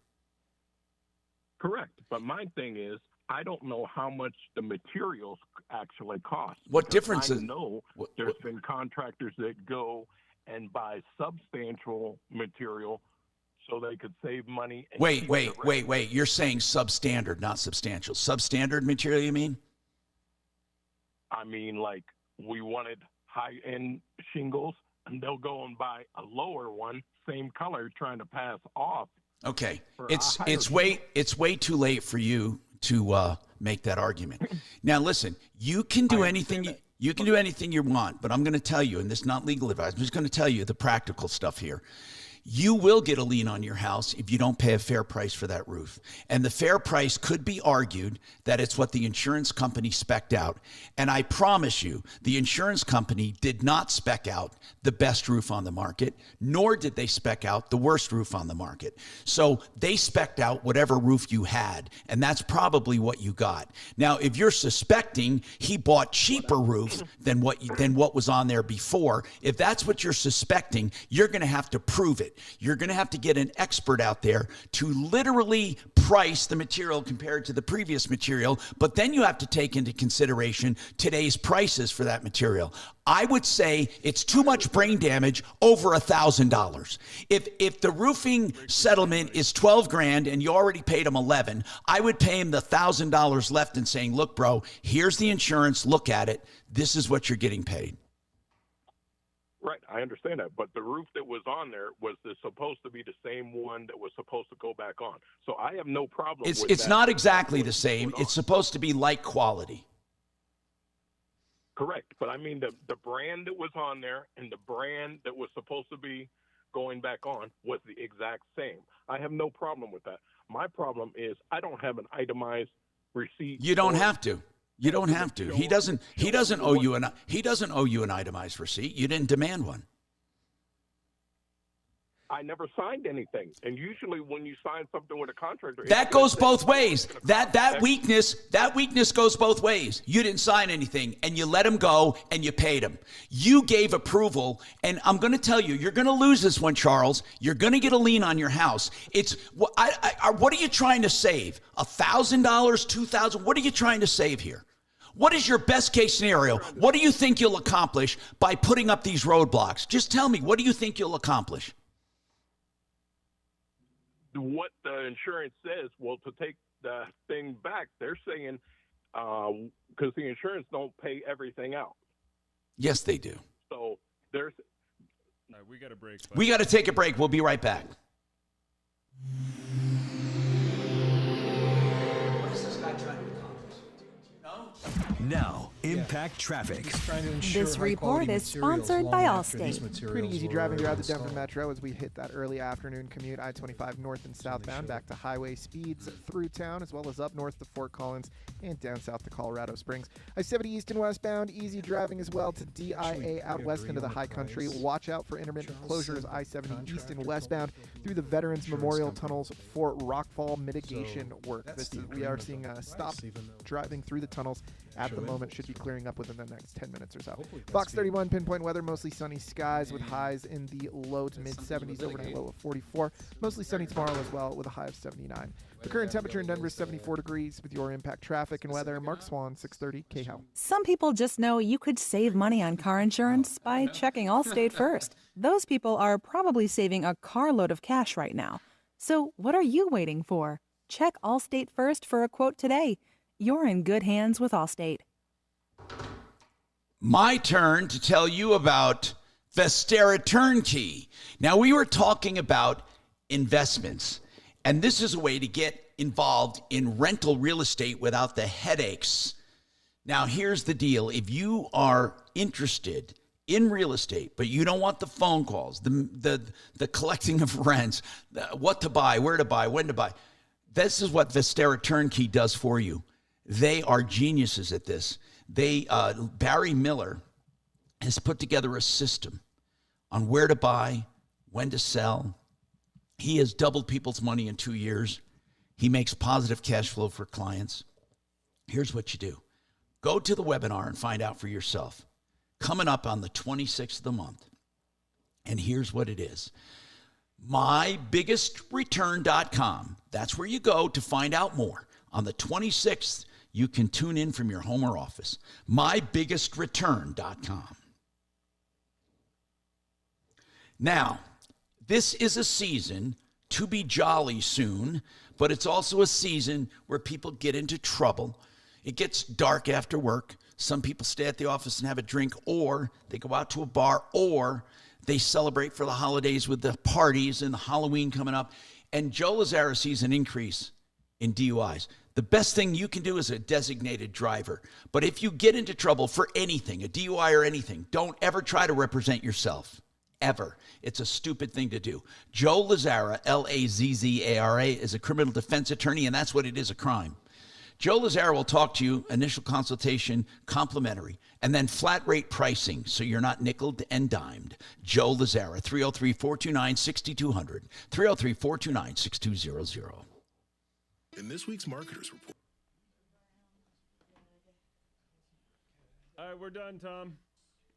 Correct. But my thing is, I don't know how much the materials actually cost. What because difference I is- know there's been contractors that go and buy substantial material so they could save money. And keep the rest. Wait. You're saying substandard, not substantial. Substandard material, you mean? I mean, like, we wanted high-end shingles, and they'll go and buy a lower one, same color, trying to pass off. Okay, for a it's higher way too late for you to make that argument. Now, listen, you can do anything you can do anything you want, but I'm going to tell you, and this is not legal advice, I'm just going to tell you the practical stuff here. You will get a lien on your house if you don't pay a fair price for that roof. And the fair price could be argued that it's what the insurance company spec'd out. And I promise you, the insurance company did not spec out the best roof on the market, nor did they spec out the worst roof on the market. So they spec'd out whatever roof you had, and that's probably what you got. Now, if you're suspecting he bought cheaper roof than what was on there before, if that's what you're suspecting, you're going to have to prove it. You're going to have to get an expert out there to literally price the material compared to the previous material, but then you have to take into consideration today's prices for that material. I would say it's too much brain damage over $1,000. If the roofing settlement is $12,000 and you already paid him 11, I would pay him the $1,000 left and saying, look, bro, here's the insurance. Look at it. This is what you're getting paid. Right, I understand that, but the roof that was on there was supposed to be the same one that was supposed to go back on. So I have no problem with It's that. not exactly the same. It's supposed to be like quality. Correct, but I mean the brand that was on there and the brand that was supposed to be going back on was the exact same. I have no problem with that. My problem is I don't have an itemized receipt. You don't have to. You don't have to. He doesn't owe you an itemized receipt. You didn't demand one. I never signed anything, and usually when you sign something with a contractor, That goes both ways. That weakness goes both ways. You didn't sign anything, and you let him go, and you paid him. You gave approval, and I'm going to tell you, you're going to lose this one, Charles. You're going to get a lien on your house. It's what are you trying to save? $1,000, $2,000? What are you trying to save here? What is your best case scenario? What do you think you'll accomplish by putting up these roadblocks? Just tell me, what do you think you'll accomplish? What the insurance says, well, to take the thing back, they're saying because the insurance don't pay everything out. Yes, they do. So there's. All right, we got a break. We got to take a break. We'll be right back. What is this guy trying to accomplish? Now, Impact Traffic. This report is sponsored by Allstate. Pretty easy driving throughout the Denver Metro as we hit that early afternoon commute. I-25 north and southbound back to highway speeds through town, as well as up north to Fort Collins and down south to Colorado Springs. I-70 east and westbound, easy driving as well to DIA out west into the high country. Watch out for intermittent closures I-70 east and westbound through the Veterans Memorial Tunnels for rockfall mitigation work. We are seeing stop driving through the tunnels at the moment. Should be clearing up within the next 10 minutes or so. Box 31 pinpoint weather, mostly sunny skies with highs in the low to mid 70s, overnight low of 44. Mostly sunny tomorrow as well with a high of 79. The current temperature in Denver is 74 degrees. With your Impact Traffic and weather, Mark Swan, 630 KHOW. Some people just know you could save money on car insurance by checking Allstate first. Those people are probably saving a carload of cash right now. So what are you waiting for? Check Allstate first for a quote today. You're in good hands with Allstate. My turn to tell you about Vestera Turnkey. Now, we were talking about investments, and this is a way to get involved in rental real estate without the headaches. Now, here's the deal. If you are interested in real estate, but you don't want the phone calls, the collecting of rents, what to buy, where to buy, when to buy, this is what Vestera Turnkey does for you. They are geniuses at this. Barry Miller has put together a system on where to buy, when to sell. He has doubled people's money in 2 years. He makes positive cash flow for clients. Here's what you do. Go to the webinar and find out for yourself. Coming up on the 26th of the month. And here's what it is. MyBiggestReturn.com. That's where you go to find out more. On the 26th, you can tune in from your home or office. MyBiggestReturn.com. Now, this is a season to be jolly soon, but it's also a season where people get into trouble. It gets dark after work. Some people stay at the office and have a drink, or they go out to a bar, or they celebrate for the holidays with the parties and the Halloween coming up. And Joe Lazzara sees an increase in DUIs. The best thing you can do is a designated driver. But if you get into trouble for anything, a DUI or anything, don't ever try to represent yourself. Ever. It's a stupid thing to do. Joe Lazzara, Lazzara, is a criminal defense attorney, and that's what it is, a crime. Joe Lazzara will talk to you, initial consultation, complimentary, and then flat rate pricing, so you're not nickeled and dimed. Joe Lazzara, 303-429-6200, 303-429-6200. In this week's Marketers Report. All right, we're done, Tom.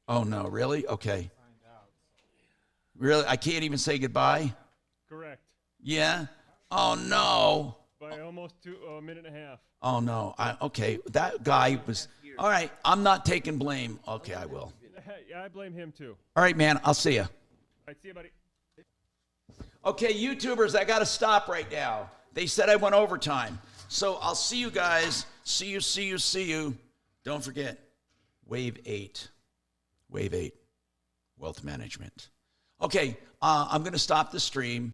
Oh, no, really? Okay. Really? I can't even say goodbye? Correct. Yeah? Oh, no. By almost a minute and a half. Oh, no. Okay, that guy was... All right, I'm not taking blame. Okay, I will. Yeah, I blame him, too. All right, man, I'll see you. All right, see you, buddy. Okay, YouTubers, I got to stop right now. They said I went overtime. So I'll see you guys. See you. Don't forget, Wave 8. Wave 8. Wealth Management. Okay, I'm going to stop the stream.